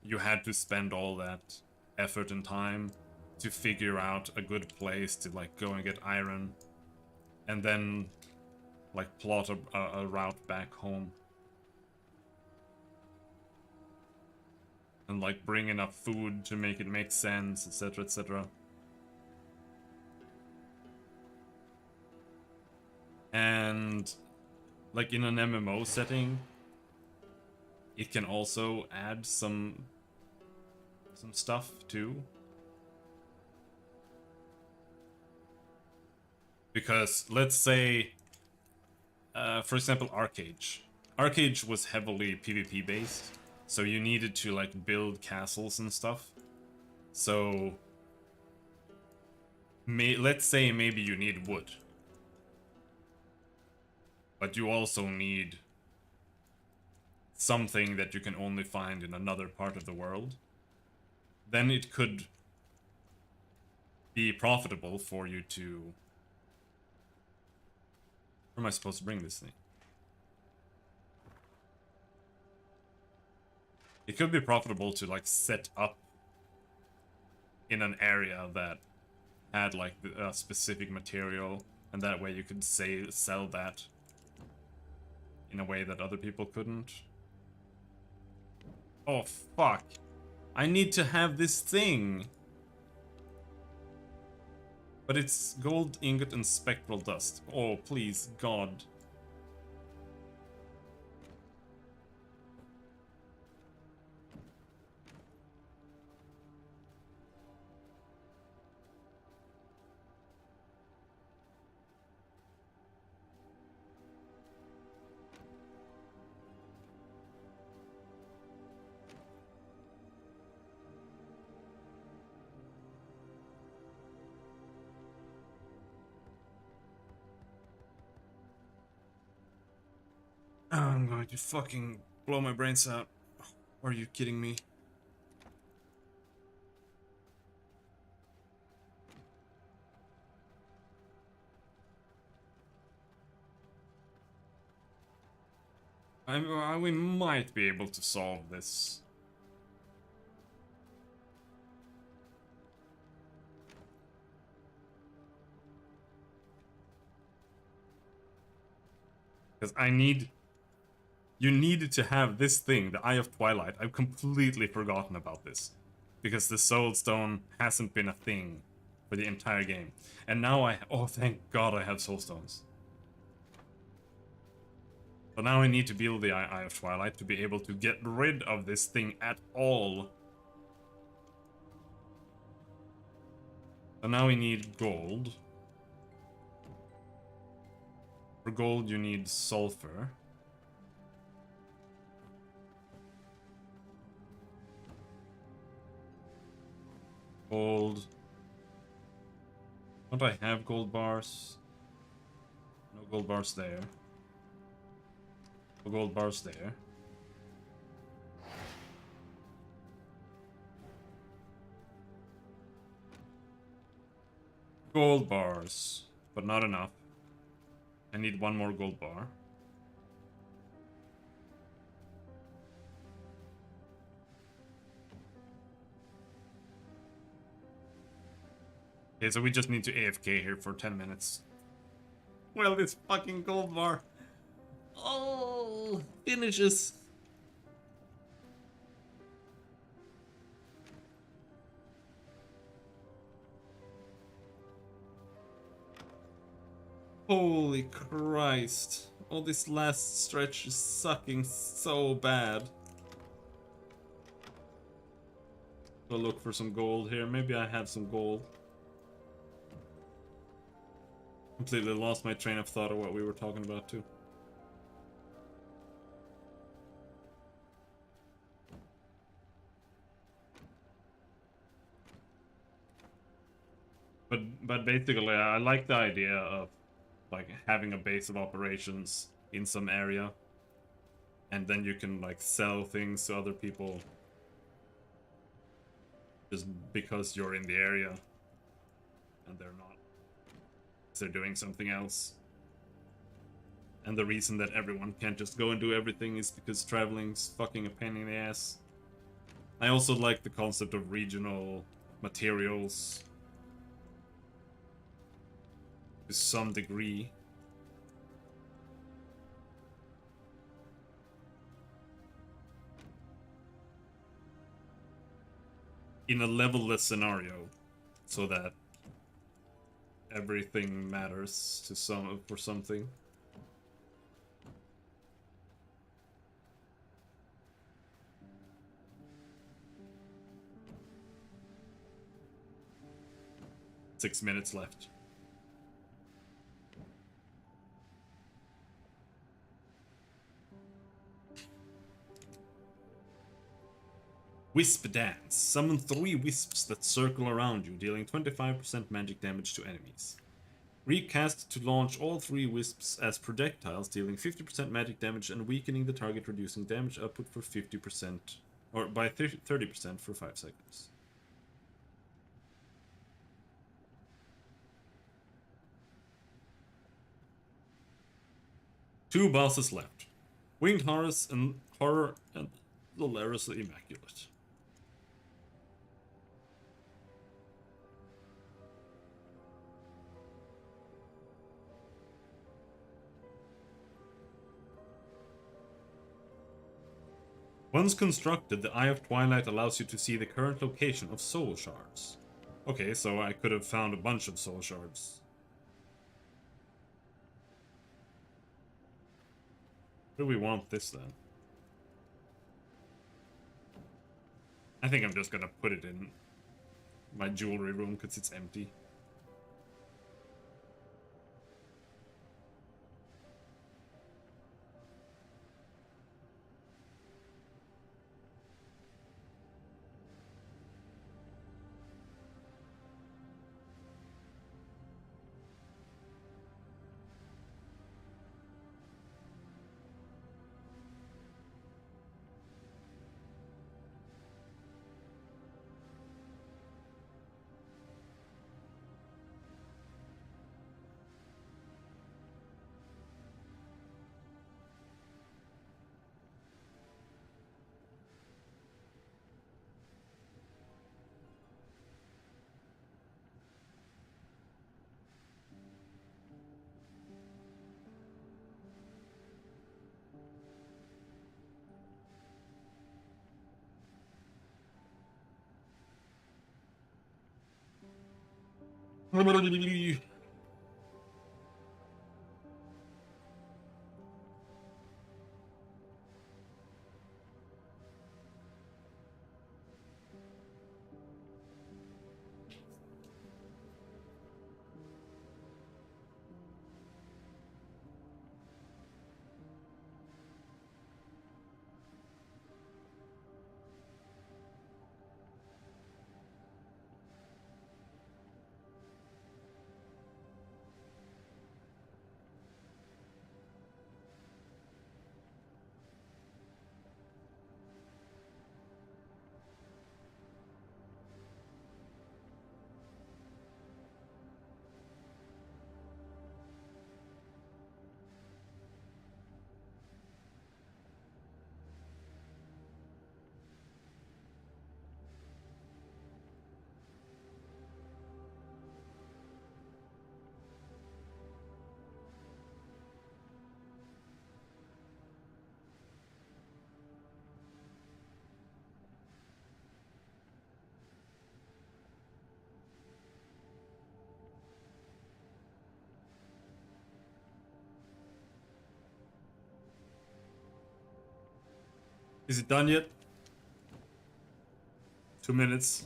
you had to spend all that effort and time to figure out a good place to like go and get iron. And then like plot a route back home. And like bring enough food to make it make sense, etc, etc. And like in an MMO setting, it can also add some stuff too. Because let's say, for example, Arcade. Arcade was heavily PvP based, so you needed to like build castles and stuff. So let's say maybe you need wood, but you also need something that you can only find in another part of the world. Then it could be profitable for you to... Where am I supposed to bring this thing? It could be profitable to like set up in an area that had like a specific material, and that way you could sell that in a way that other people couldn't. Oh fuck. I need to have this thing. But it's gold ingot and spectral dust. Oh, please, God. I'm going to fucking blow my brains out. Are you kidding me? We might be able to solve this. Because you needed to have this thing, the Eye of Twilight. I've completely forgotten about this. Because the Soul Stone hasn't been a thing for the entire game. And now oh thank God I have Soul Stones. But now I need to build the Eye of Twilight to be able to get rid of this thing at all. So now we need gold. For gold you need sulfur. Gold. Don't I have gold bars? No gold bars there. No gold bars there. Gold bars, but not enough. I need one more gold bar. Okay, so we just need to AFK here for 10 minutes. Well, this fucking gold bar. Oh, finishes. Holy Christ. Oh, this last stretch is sucking so bad. Go look for some gold here. Maybe I have some gold. Completely lost my train of thought of what we were talking about too. But basically, I like the idea of like having a base of operations in some area, and then you can like sell things to other people just because you're in the area and they're not. They're doing something else. And the reason that everyone can't just go and do everything is because traveling's fucking a pain in the ass. I also like the concept of regional materials to some degree. In a levelless scenario, so that everything matters to for something. 6 minutes left. Wisp Dance. Summon 3 wisps that circle around you, dealing 25% magic damage to enemies. Recast to launch all 3 wisps as projectiles, dealing 50% magic damage and weakening the target, reducing damage output for 50%, or by 30% for 5 seconds. Two bosses left. Winged Horror and Lolaris the Immaculate. Once constructed, the Eye of Twilight allows you to see the current location of soul shards. Okay, so I could have found a bunch of soul shards. Where do we want this then? I think I'm just gonna put it in my jewelry room because it's empty. Is it done yet? 2 minutes.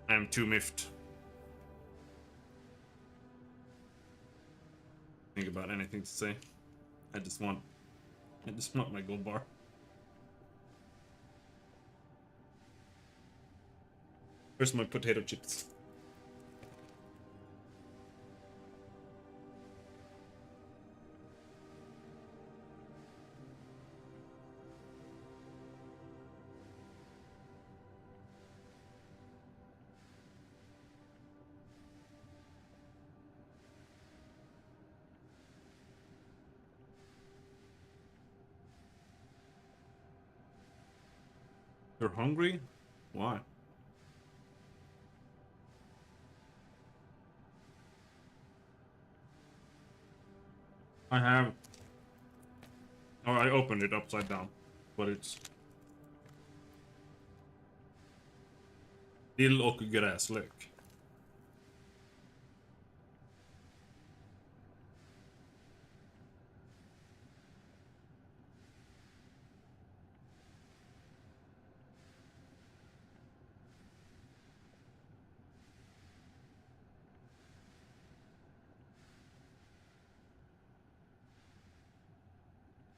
I am too miffed. Think about anything to say. I just want my gold bar. Where's my potato chips? You're hungry? Why? I have... Oh, I opened it upside down. But it's... Dill och gräslök.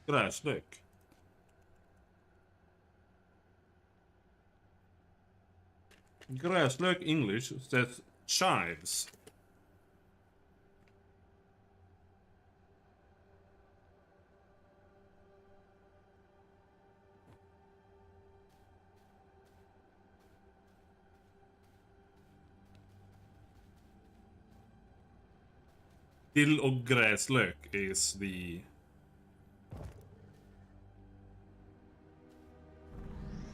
Gräslök. Gräslök English says chives. Dill och gräslök is the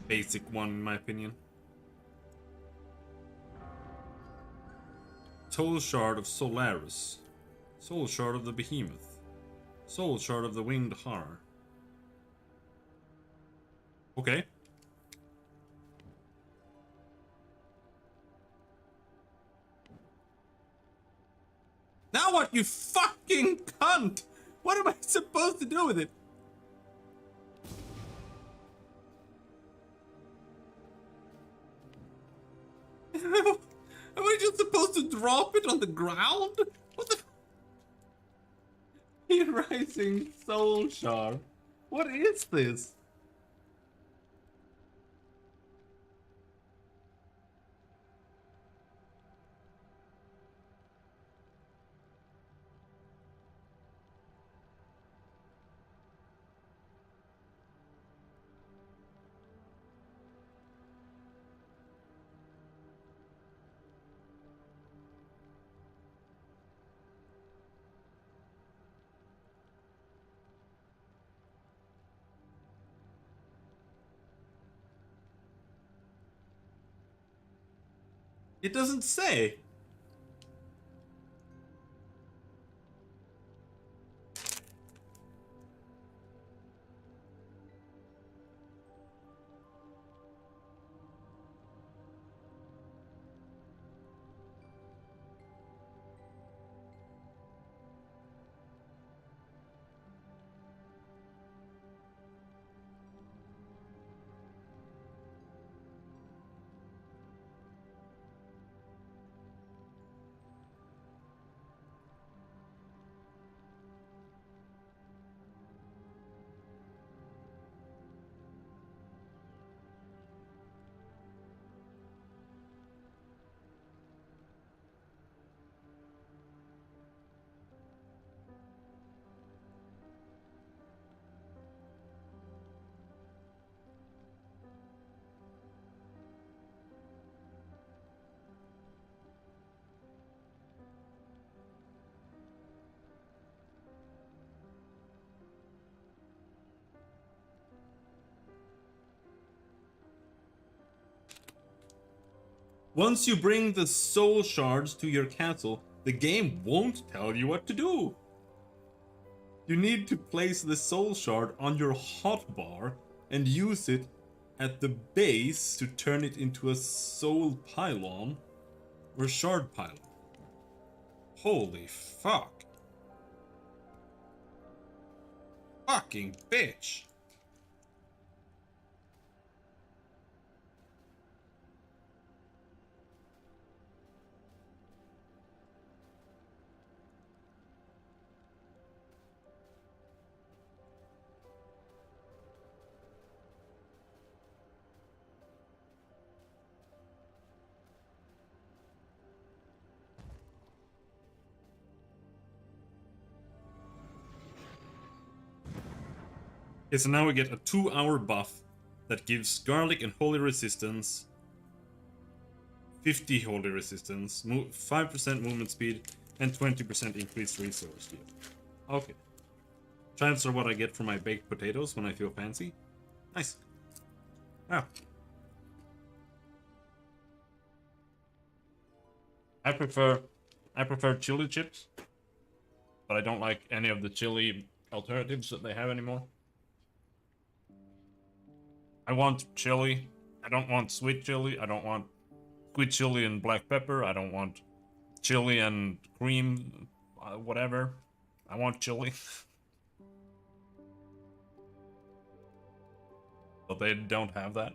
basic one in my opinion. Soul Shard of Solaris. Soul Shard of the Behemoth. Soul Shard of the Winged Har. Okay. Now what, you fucking cunt? What am I supposed to do with it? Am I just supposed to drop it on the ground? What the... Rising Soul Shard. What is this? It doesn't say. Once you bring the soul shards to your castle, the game won't tell you what to do. You need to place the soul shard on your hotbar and use it at the base to turn it into a soul pylon or shard pylon. Holy fuck. Fucking bitch. Okay, so now we get a 2-hour buff that gives garlic and holy resistance, 50 holy resistance, 5% movement speed, and 20% increased resource yield. Okay. Chives are what I get from my baked potatoes when I feel fancy. Nice. Ah. I prefer chili chips, but I don't like any of the chili alternatives that they have anymore. I want chili. I don't want sweet chili. I don't want sweet chili and black pepper. I don't want chili and cream, whatever. I want chili. But they don't have that.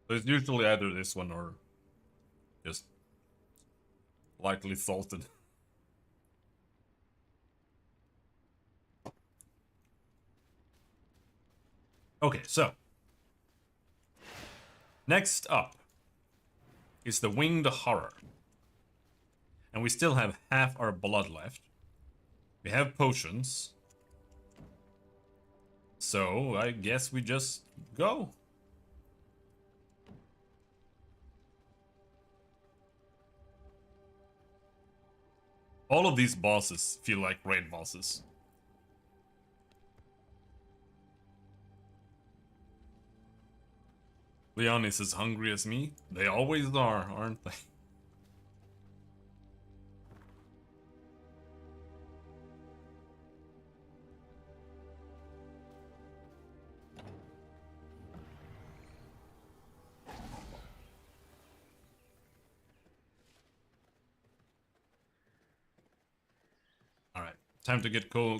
So it's usually either this one or just lightly salted. Okay, so next up is the Winged Horror. And we still have half our blood left. We have potions. So I guess we just go. All of these bosses feel like raid bosses. Leon is as hungry as me. They always are, aren't they? Alright, time to get go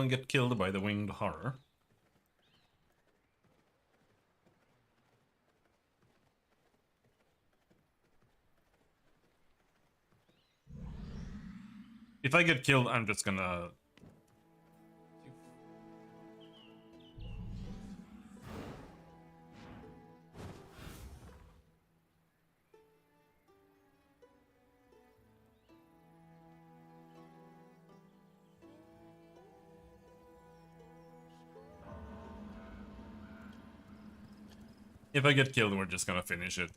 and get killed by the Winged Horror. If I get killed, I'm just gonna... If I get killed, we're just gonna finish it.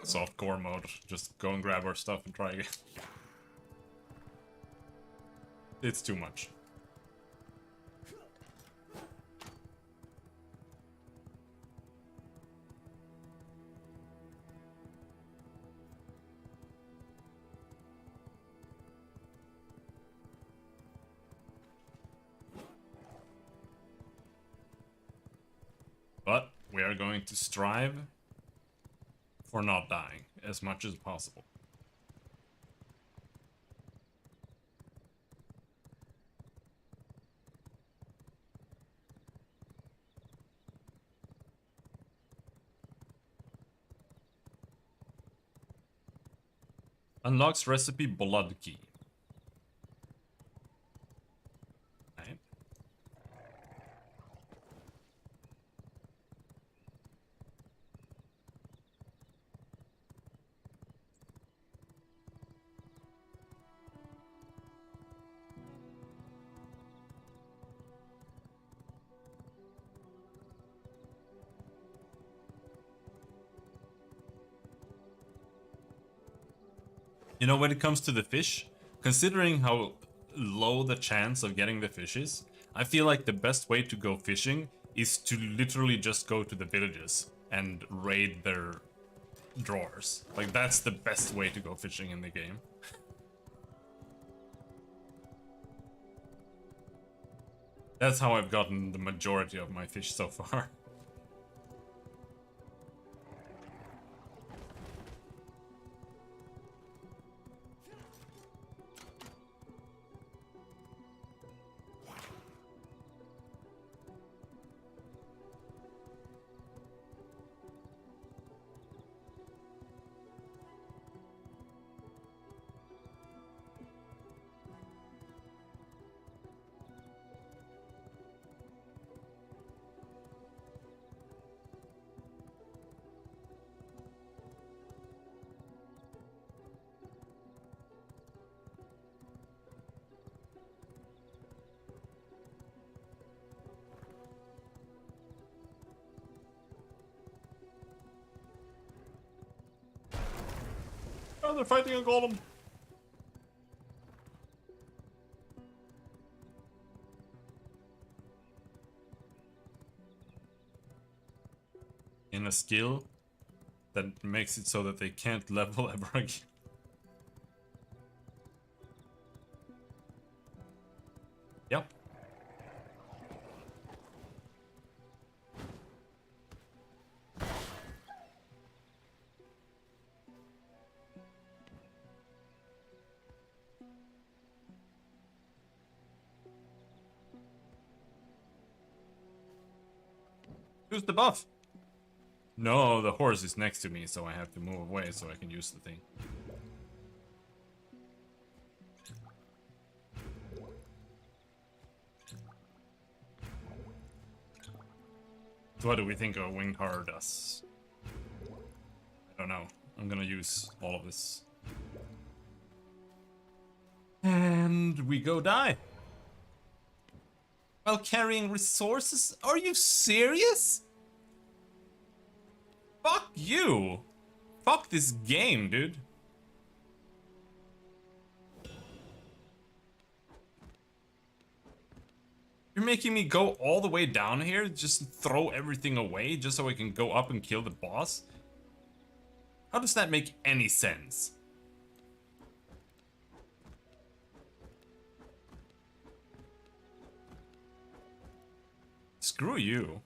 Softcore mode. Just go and grab our stuff and try again. It's too much. But we are going to strive for not dying as much as possible. Unlocks recipe blood key. Right. You know, when it comes to the fish, considering how low the chance of getting the fish is, I feel like the best way to go fishing is to literally just go to the villages and raid their drawers. Like, that's the best way to go fishing in the game. That's how I've gotten the majority of my fish so far. Oh, they're fighting a golem. in a skill that makes it so that they can't level ever again. Yep. Use the buff. No, the horse is next to me, so I have to move away so I can use the thing. So what do we think a winged horror does? I don't know. I'm gonna use all of this. And we go die. While carrying resources? Are you serious? Fuck you! Fuck this game, dude. You're making me go all the way down here, just throw everything away, just so I can go up and kill the boss? How does that make any sense? Screw you.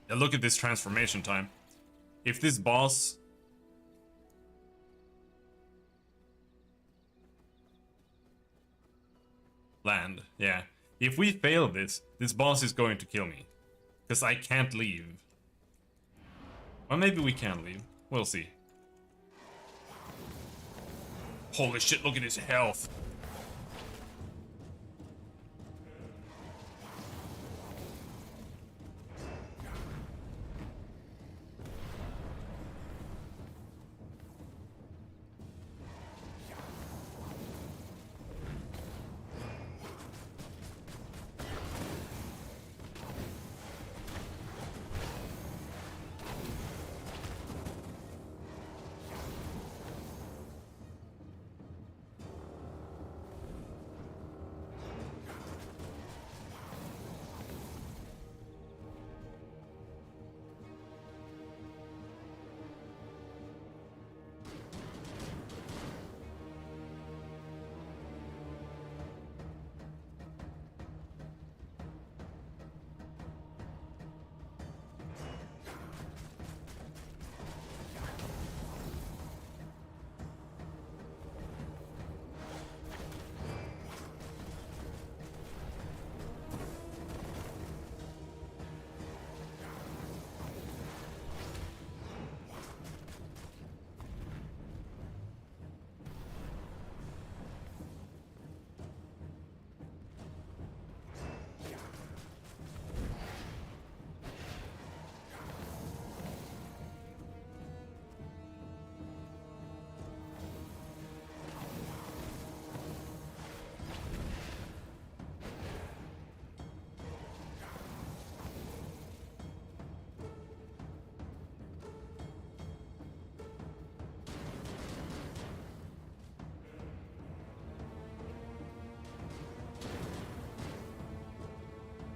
Yeah, look at this transformation time. If this boss... Land, yeah. If we fail this, this boss is going to kill me. Because I can't leave. Well, maybe we can leave. We'll see. Holy shit, look at his health.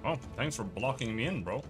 Oh, thanks for blocking me in, bro.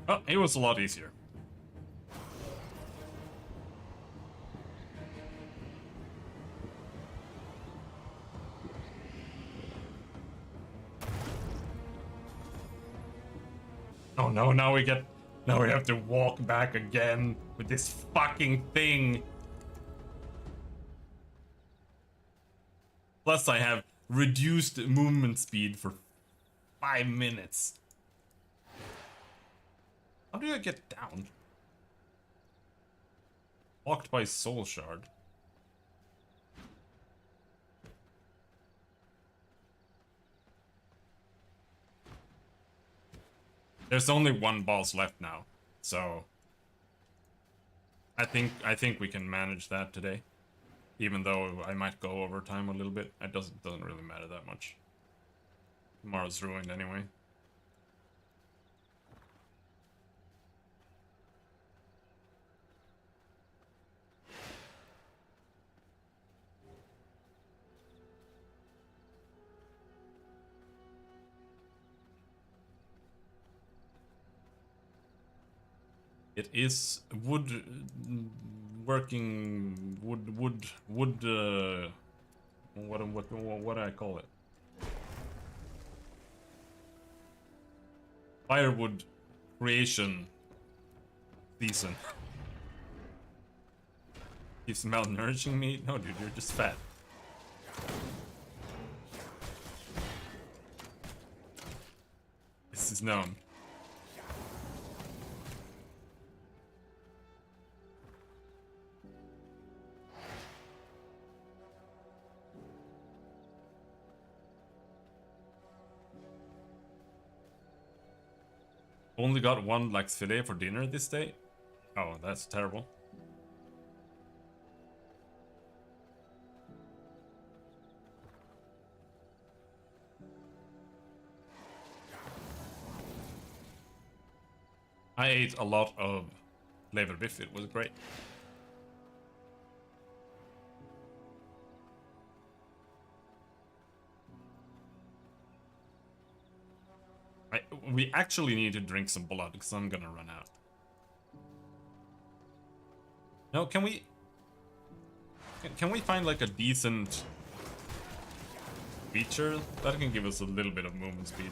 Oh, it was a lot easier. Oh no, now we have to walk back again with this fucking thing. Plus I have reduced movement speed for 5 minutes. How do I get down? Blocked by soul shard. There's only one boss left now, so I think we can manage that today. Even though I might go over time a little bit, it doesn't really matter that much. Tomorrow's ruined anyway. It is wood working wood what do I call it? Firewood creation season. Keeps malnourishing me? No dude, you're just fat. This is known. Only got one lax fillet for dinner this day? Oh, that's terrible. I ate a lot of leverbiff, it was great. We actually need to drink some blood because I'm gonna run out. No, can we find like a decent feature that can give us a little bit of movement speed?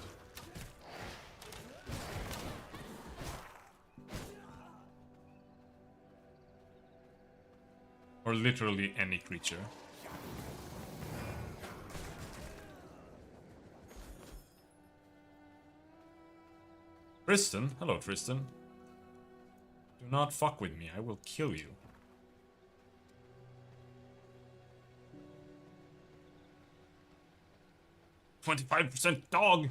Or literally any creature. Tristan? Hello, Tristan. Do not fuck with me, I will kill you. "25% dog!"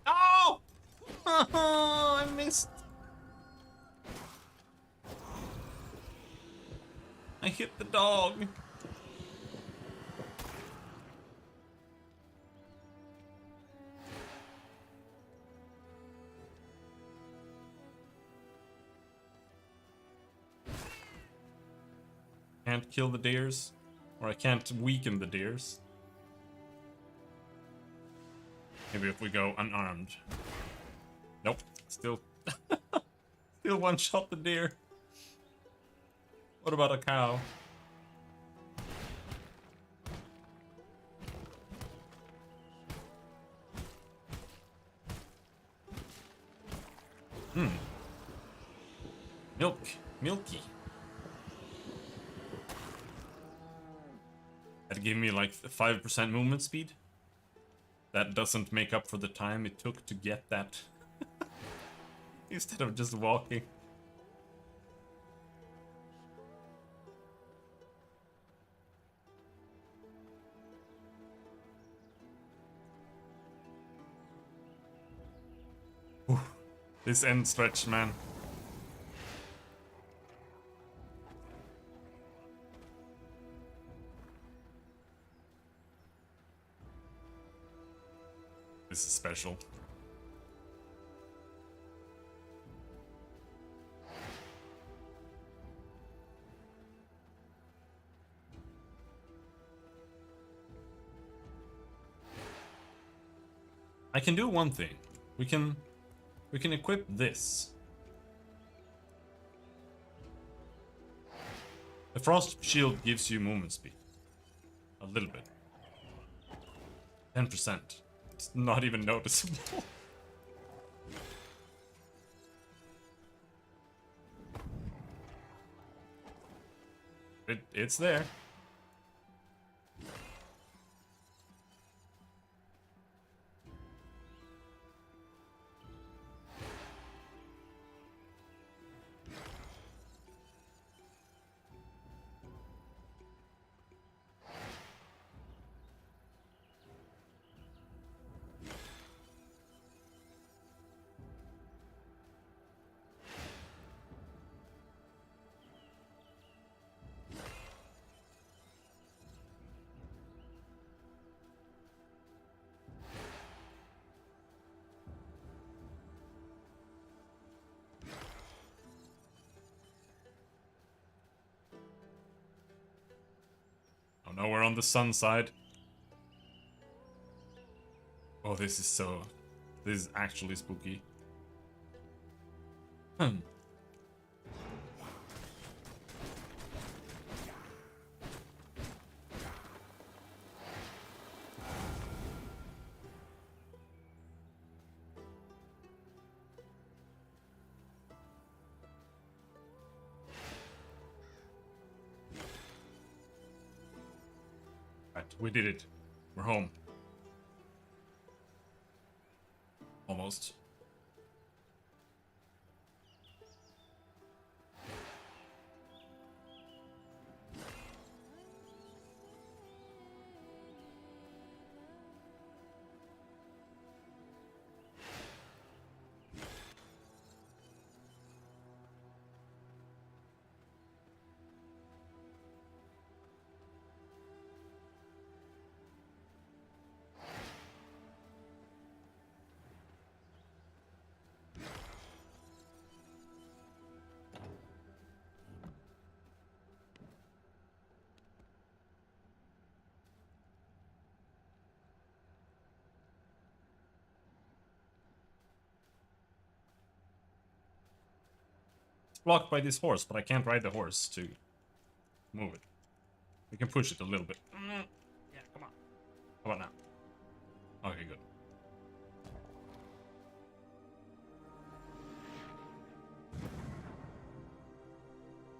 Oh! I missed. I hit the dog. Can't kill the deers. Or I can't weaken the deers. Maybe if we go unarmed. Nope. Still still one shot the deer. What about a cow? Milk. Milky. That'd give me like 5% movement speed. That doesn't make up for the time it took to get that. Instead of just walking. Whew. This end stretch, man. This is special. can do one thing. We can equip this. The frost shield gives you movement speed. A little bit. 10%. It's not even noticeable. It's there. Oh no, we're on the sun side. Oh, this is actually spooky. Right, we did it. We're home. Almost. Blocked by this horse, but I can't ride the horse to move it. We can push it a little bit. Yeah, come on. How about now? Okay, good.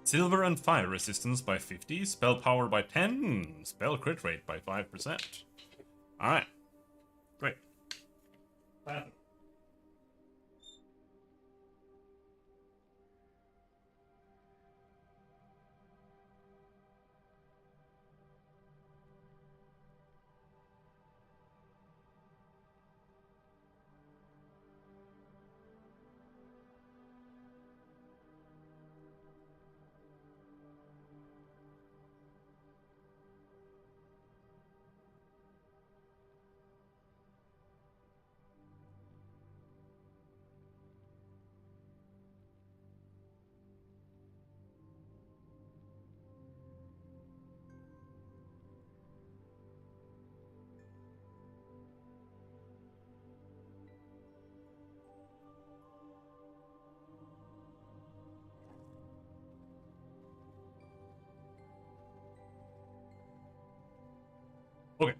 Silver and fire resistance by 50, spell power by 10, spell crit rate by 5%. Alright. Great. Bathroom. Okay.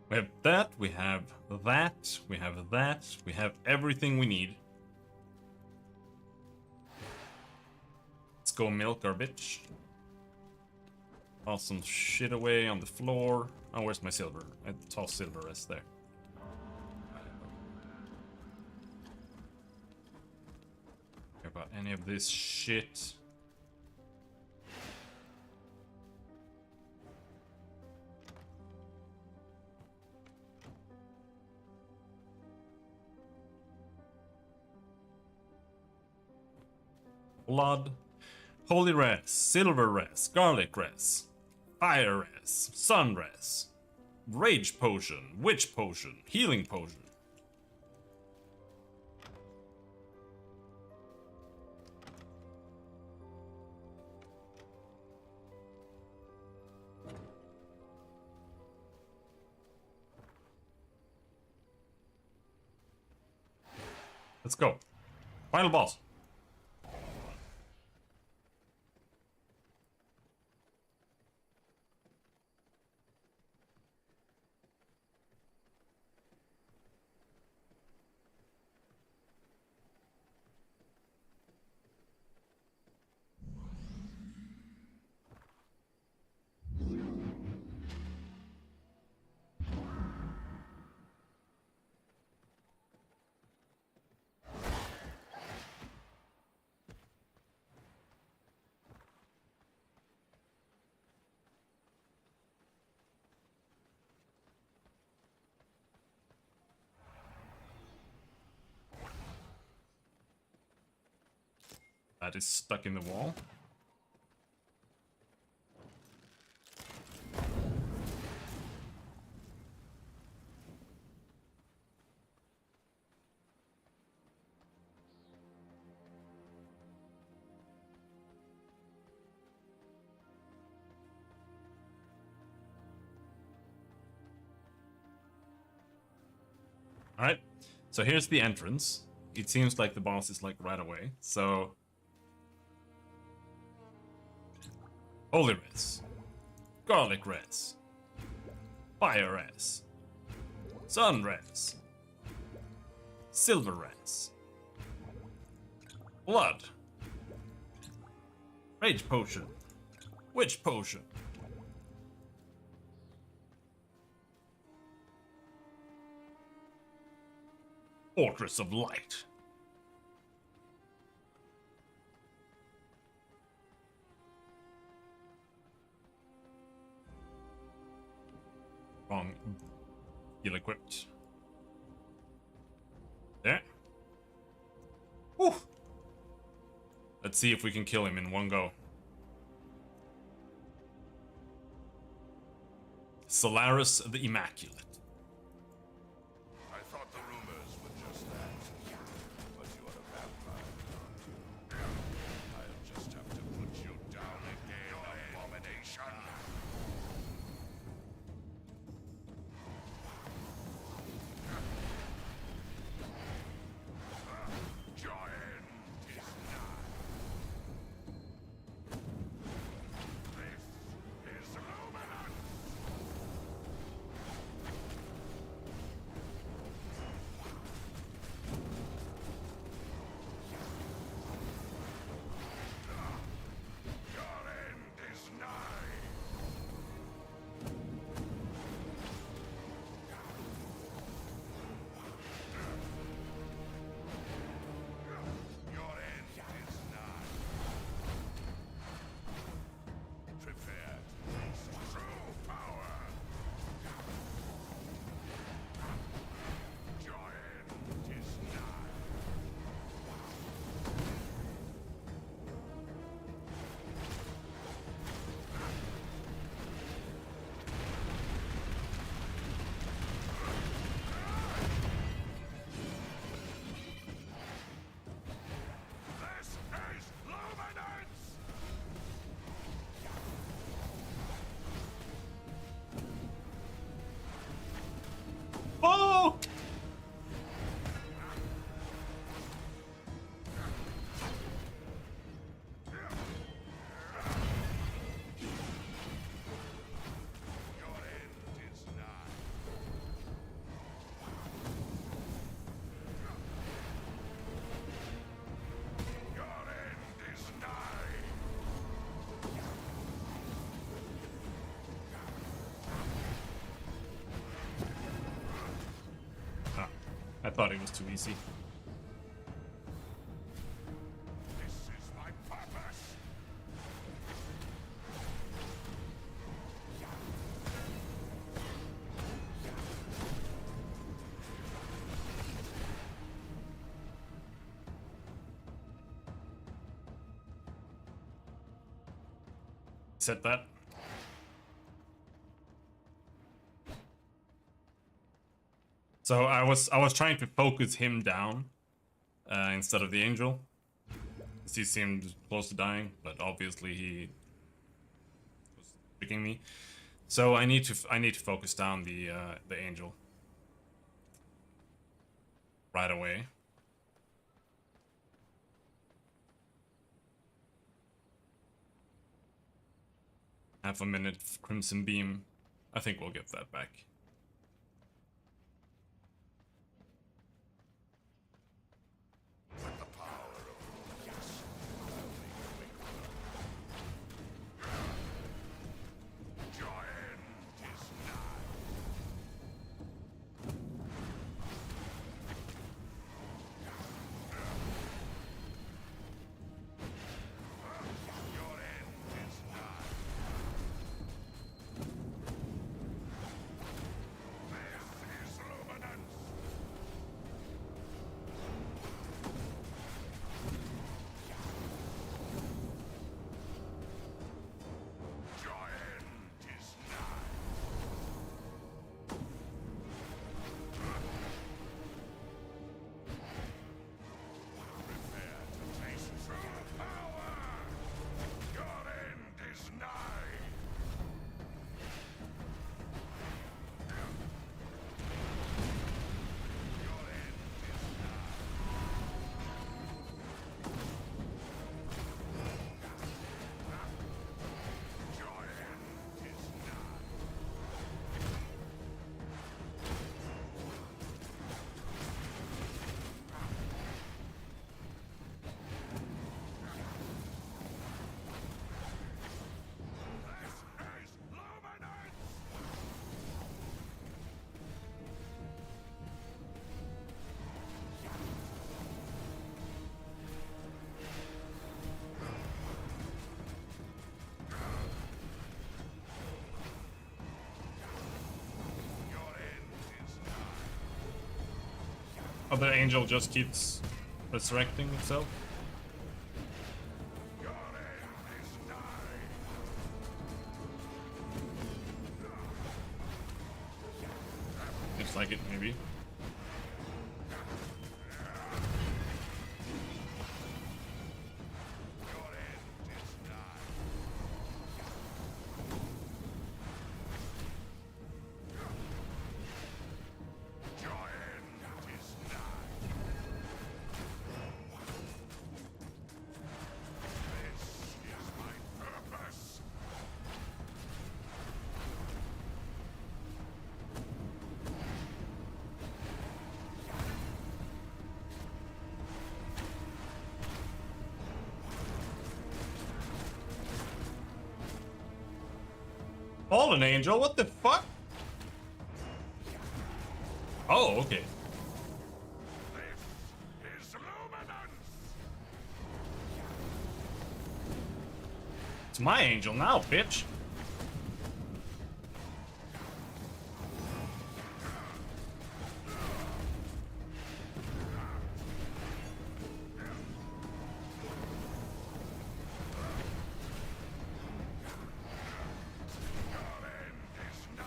We have that, we have that, we have that, we have everything we need. Let's go milk our bitch. Toss some shit away on the floor. Oh, where's my silver? I tossed silver rest there. Care about any of this shit. Blood, holy res, silver res, garlic res, fire res, sun res, rage potion, witch potion, healing potion. Let's go. Final boss. That is stuck in the wall. Alright, so here's the entrance. It seems like the boss is like right away, so... Holy res. Garlic res. Fire res. Sun res. Silver res. Blood. Rage potion. Witch potion. Fortress of Light. Wrong. Ill-equipped. There. Whew. Let's see if we can kill him in one go. Solaris the Immaculate. I thought the rumors were just that. But you are a vampire. I'll just have to put you down again, abomination. Your end is nigh. This is Luminance. Your end is nigh. Your end is nigh. Prepare to face true power. Your end is nigh. This is Luminance! Oh! Your end is nigh. Your end is nigh. Ah, I thought it was too easy. This is my purpose. Said that. So I was trying to focus him down instead of the angel. 'Cause he seemed close to dying, but obviously he was tricking me. So I need to focus down the angel right away. Half a minute Crimson Beam. I think we'll get that back. With the power of yes, your end is nigh. Your end is nigh. This is luminance. Your end is nigh. Prepare to taste true power. Your end is nigh. Your end is nigh. Your end is nigh. This is luminance. Your end is nigh. Oh, the angel just keeps resurrecting itself. Your end is nigh. Looks like it, maybe. Your end is nigh. Your end is nigh. This is my purpose. Fallen angel, what the fuck? Oh, okay. This is luminance. It's my angel now, bitch. Your end is nigh.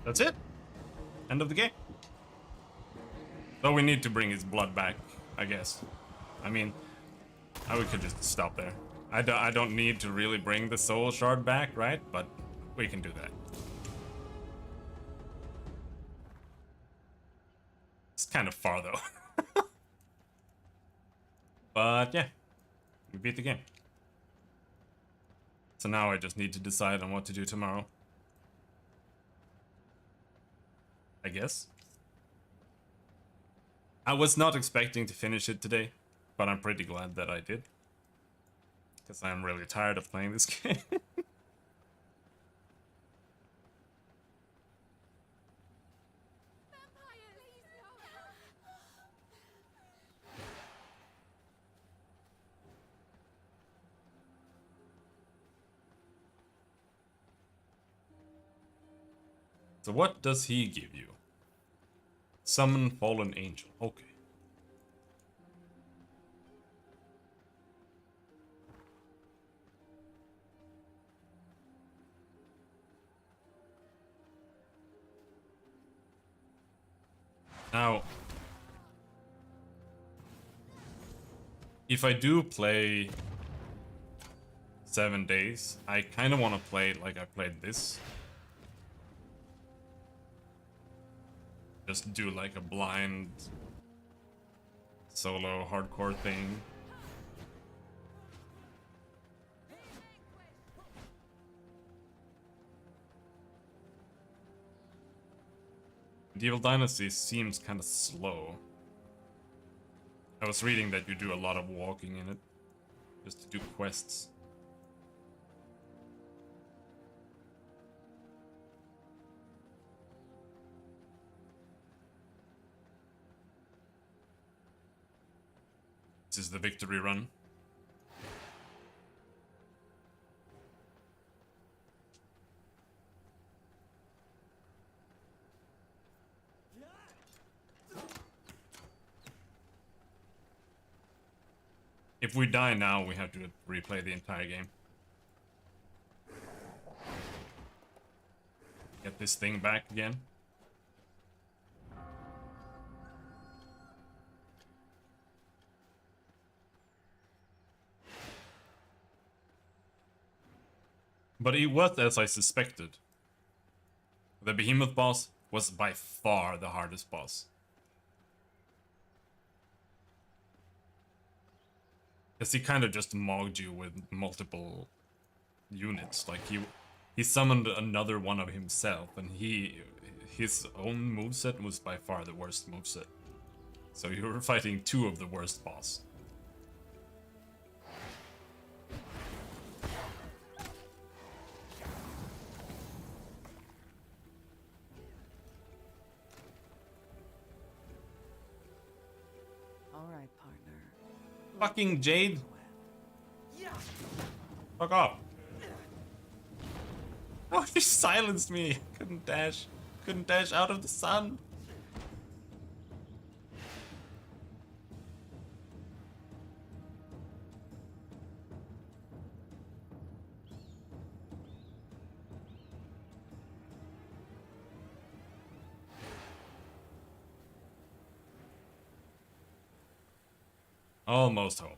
That's it. End of the game. Though we need to bring his blood back, I guess. I mean, we could just stop there. I don't need to really bring the soul shard back, right? But we can do that. It's kind of far though. But yeah, we beat the game. So now I just need to decide on what to do tomorrow. I guess. I was not expecting to finish it today, but I'm pretty glad that I did. Because I'm really tired of playing this game. So what does he give you? Summon fallen angel. Okay. Now, if I do play 7 days. I kind of want to play it like I played this. Just do like a blind solo hardcore thing. Medieval Dynasty seems kind of slow. I was reading that you do a lot of walking in it, just to do quests. This is the victory run. If we die now, we have to replay the entire game. Get this thing back again. But it was as I suspected. The Behemoth boss was by far the hardest boss. Because he kind of just mogged you with multiple units. Like he summoned another one of himself, and his own moveset was by far the worst moveset. So you were fighting two of the worst boss. All right, partner. Fucking Jade! Fuck off! Oh, she silenced me! Couldn't dash. Couldn't dash out of the sun! Almost home.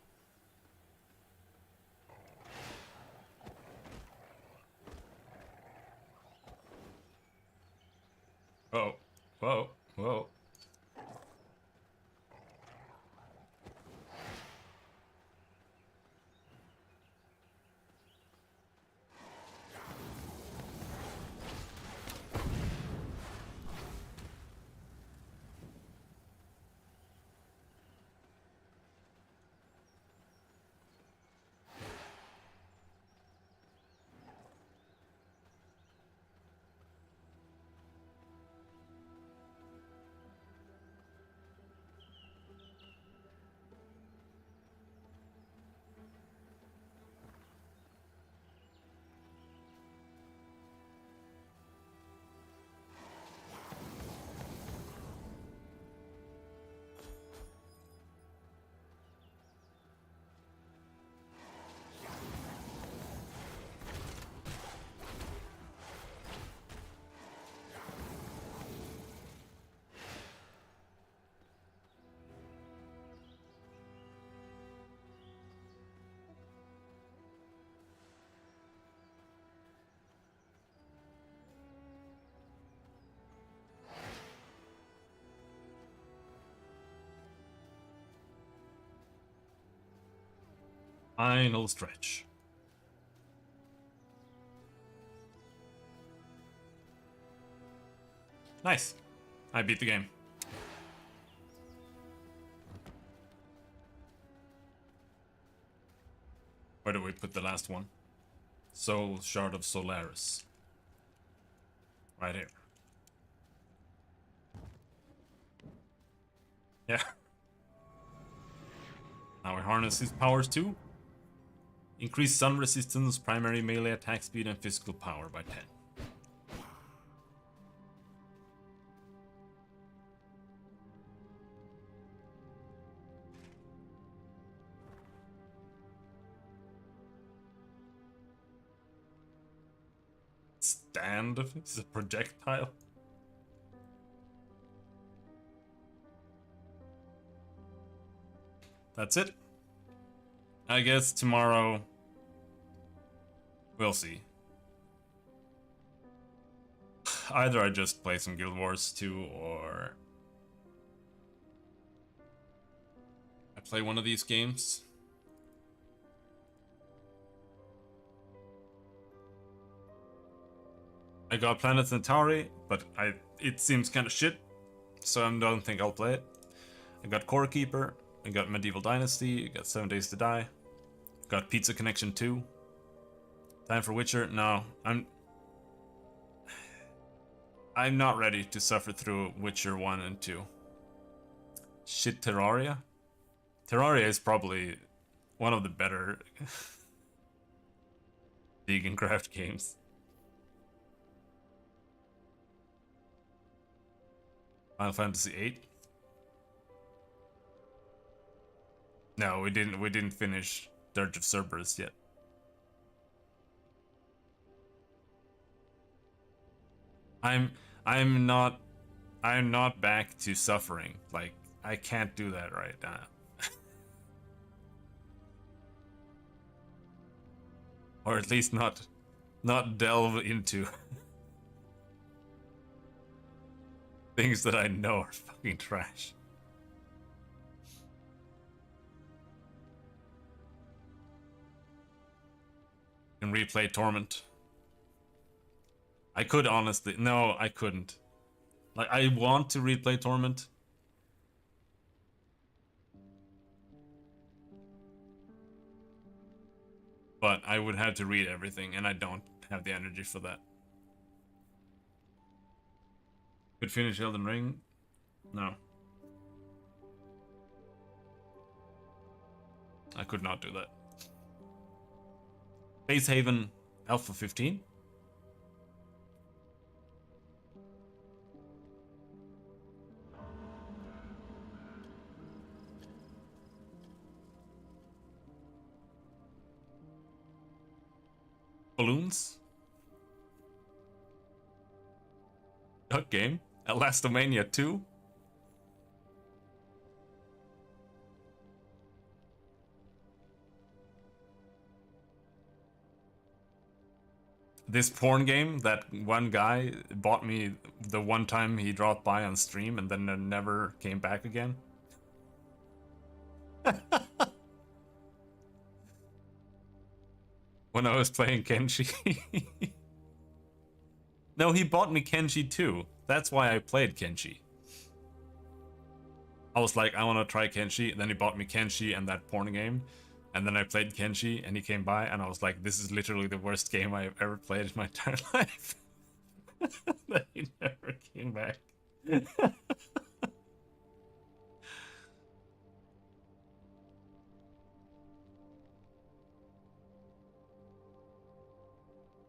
Whoa, whoa, whoa. Final stretch. Nice. I beat the game. Where do we put the last one? Soul Shard of Solaris. Right here. Yeah. Now we harness his powers too. Increase sun resistance, primary melee attack speed, and physical power by 10. Stand? This is a projectile. That's it. I guess tomorrow We'll see. Either I just play some Guild Wars 2 or I play one of these games. I got Planet Centauri, but it seems kind of shit, so I don't think I'll play it. I got Core Keeper, I got Medieval Dynasty, I got 7 Days to Die, got Pizza Connection 2. Time for Witcher? No, I'm not ready to suffer through Witcher 1 and 2. Shit, Terraria? Terraria is probably one of the better Dig and Craft games. Final Fantasy VIII? No, we didn't finish Dirge of Cerberus yet. I'm not back to suffering. Like, I can't do that right now. Or at least not delve into things that I know are fucking trash. And replay Torment. I could honestly... No, I couldn't. Like, I want to replay Torment. But I would have to read everything, and I don't have the energy for that. Could finish Elden Ring? No. I could not do that. Base Haven Alpha 15? Balloons? Duck Game? Elastomania 2? This porn game that one guy bought me the one time he dropped by on stream and then never came back again. When I was playing Kenshi. No, he bought me Kenshi too. That's why I played Kenshi. I was like, I want to try Kenshi. And then he bought me Kenshi and that porn game. And then I played Kenshi and he came by and I was like, this is literally the worst game I've ever played in my entire life. Then he never came back.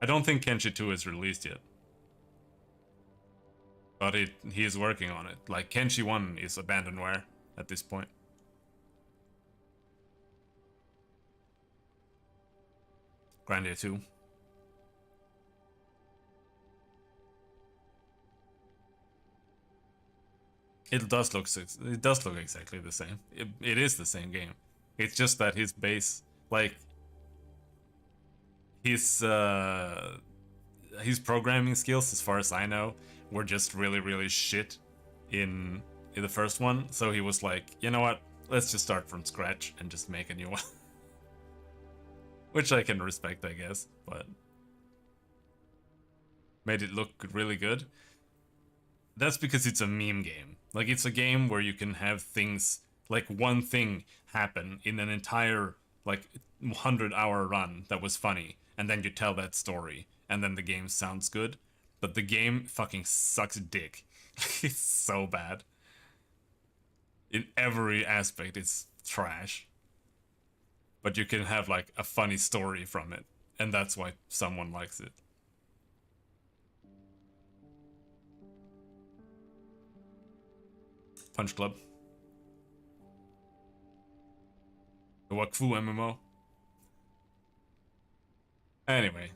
I don't think Kenshi 2 is released yet. But he is working on it. Like, Kenshi 1 is abandonware at this point. Grandia 2. It does look exactly the same. It is the same game. It's just that his base, like, his programming skills, as far as I know, were just really shit in the first one. So he was like, you know what? Let's just start from scratch and just make a new one. Which I can respect, I guess, but made it look really good. That's because it's a meme game. Like, it's a game where you can have things, like one thing happen in an entire, like, 100-hour run that was funny, and then you tell that story, and then the game sounds good. But the game fucking sucks dick. It's so bad. In every aspect, it's trash. But you can have, like, a funny story from it, and that's why someone likes it. Punch Club. The Wakfu MMO. Anyway.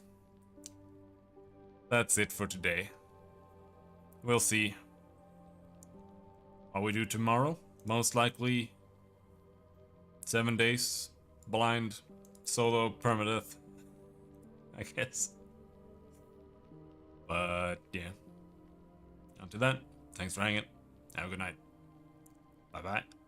That's it for today. We'll see what we do tomorrow. Most likely 7 days, blind, solo, permadeath. I guess. But yeah. Until then, thanks for hanging. Have a good night. Bye bye.